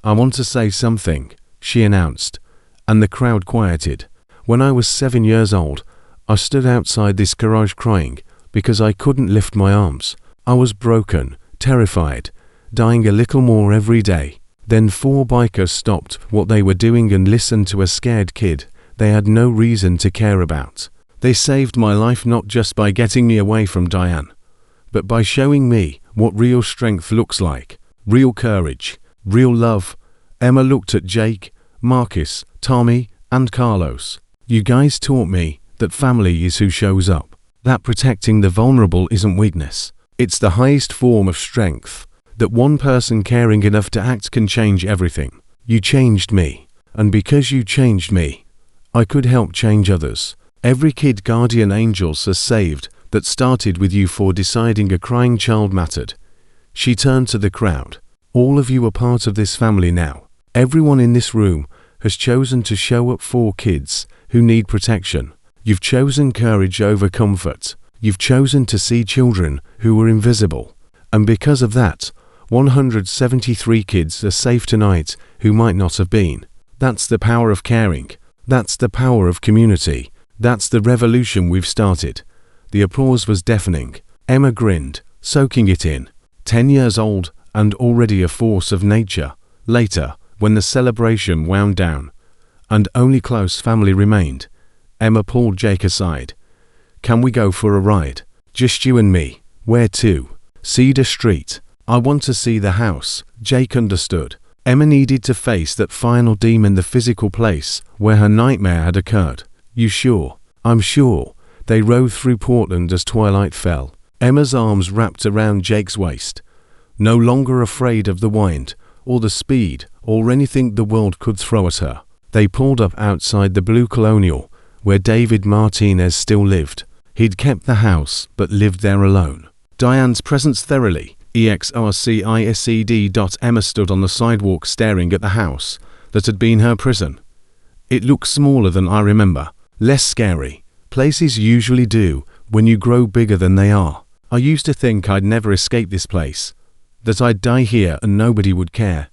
"I want to say something," she announced, and the crowd quieted. "When I was 7 years old, I stood outside this garage crying because I couldn't lift my arms. I was broken, terrified, dying a little more every day. Then 4 bikers stopped what they were doing and listened to a scared kid they had no reason to care about. They saved my life not just by getting me away from Diane, but by showing me what real strength looks like, real courage, real love." Emma looked at Jake, Marcus, Tommy, and Carlos. "You guys taught me that family is who shows up, that protecting the vulnerable isn't weakness. It's the highest form of strength, that one person caring enough to act can change everything. You changed me, and because you changed me, I could help change others. Every kid Guardian Angels has saved that started with you for deciding a crying child mattered." She turned to the crowd. "All of you are part of this family now. Everyone in this room has chosen to show up for kids who need protection. You've chosen courage over comfort. You've chosen to see children who were invisible. And because of that, 173 kids are safe tonight who might not have been. That's the power of caring. That's the power of community. That's the revolution we've started." The applause was deafening. Emma grinned, soaking it in. 10 years old and already a force of nature. Later, when the celebration wound down, and only close family remained, Emma pulled Jake aside. "Can we go for a ride? Just you and me." "Where to?" Cedar Street. I want to see the house. Jake understood. Emma needed to face that final demon, the physical place where her nightmare had occurred. You sure? I'm sure. They rode through Portland as twilight fell. Emma's arms wrapped around Jake's waist. No longer afraid of the wind, or the speed, or anything the world could throw at her. They pulled up outside the Blue Colonial, where David Martinez still lived. He'd kept the house, but lived there alone. Diane's presence thoroughly exorcised. Emma stood on the sidewalk staring at the house that had been her prison. It looked smaller than I remember, less scary. Places usually do when you grow bigger than they are. I used to think I'd never escape this place, that I'd die here and nobody would care.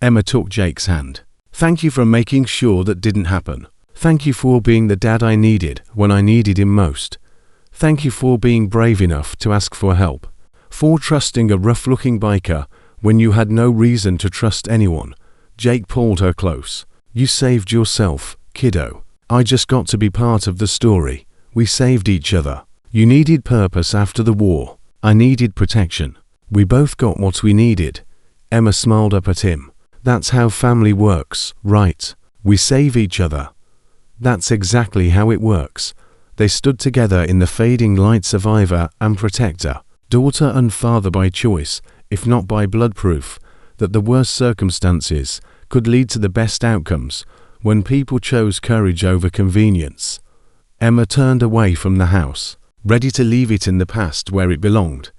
Emma took Jake's hand. Thank you for making sure that didn't happen. Thank you for being the dad I needed when I needed him most. Thank you for being brave enough to ask for help. For trusting a rough-looking biker when you had no reason to trust anyone. Jake pulled her close. You saved yourself, kiddo. I just got to be part of the story. We saved each other. You needed purpose after the war. I needed protection. We both got what we needed. Emma smiled up at him. That's how family works, right? We save each other. That's exactly how it works. They stood together in the fading light, survivor and protector. Daughter and father by choice, if not by blood proof, that the worst circumstances could lead to the best outcomes when people chose courage over convenience. Emma turned away from the house, ready to leave it in the past where it belonged.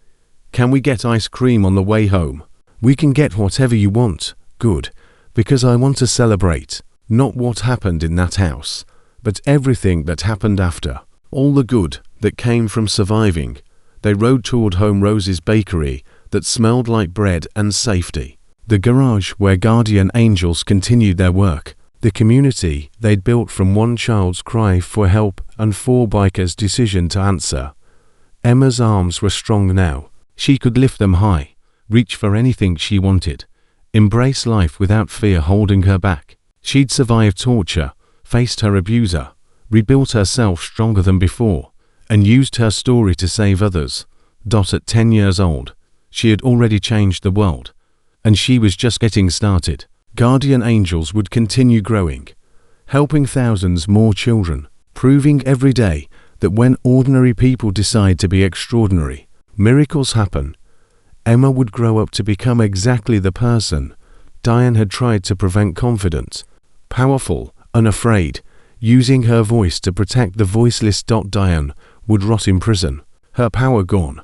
Can we get ice cream on the way home? We can get whatever you want. Good, because I want to celebrate, not what happened in that house, but everything that happened after, all the good that came from surviving. They rode toward Home Rose's bakery that smelled like bread and safety, the garage where guardian angels continued their work, the community they'd built from one child's cry for help and four bikers' decision to answer. Emma's arms were strong now. She could lift them high, reach for anything she wanted, embrace life without fear holding her back. She'd survived torture, faced her abuser, rebuilt herself stronger than before, and used her story to save others. At 10 years old, she had already changed the world, and she was just getting started. Guardian angels would continue growing, helping thousands more children, proving every day that when ordinary people decide to be extraordinary, miracles happen. Emma would grow up to become exactly the person Diane had tried to prevent: confident, powerful, unafraid, using her voice to protect the voiceless. Diane would rot in prison, her power gone,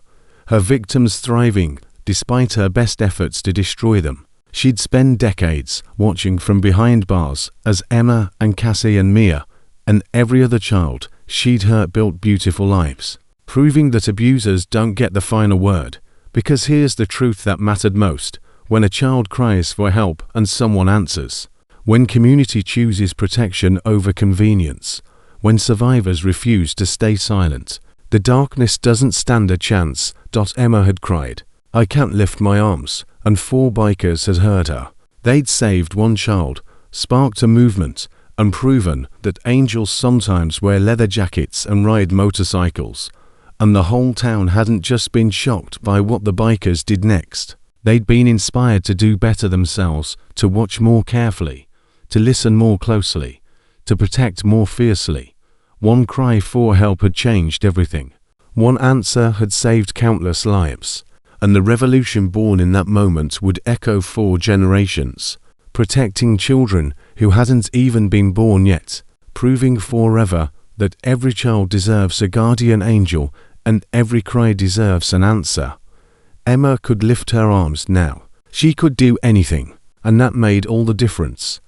her victims thriving despite her best efforts to destroy them. She'd spend decades watching from behind bars as Emma and Cassie and Mia and every other child she'd hurt built beautiful lives, proving that abusers don't get the final word. Because here's the truth that mattered most: when a child cries for help and someone answers, when community chooses protection over convenience, when survivors refuse to stay silent, the darkness doesn't stand a chance. Emma had cried, I can't lift my arms, and four bikers had heard her. They'd saved one child, sparked a movement, and proven that angels sometimes wear leather jackets and ride motorcycles. And the whole town hadn't just been shocked by what the bikers did next. They'd been inspired to do better themselves, to watch more carefully, to listen more closely, to protect more fiercely. One cry for help had changed everything. One answer had saved countless lives. And the revolution born in that moment would echo for generations, protecting children who hadn't even been born yet, proving forever that every child deserves a guardian angel and every cry deserves an answer. Emma could lift her arms now. She could do anything, and that made all the difference.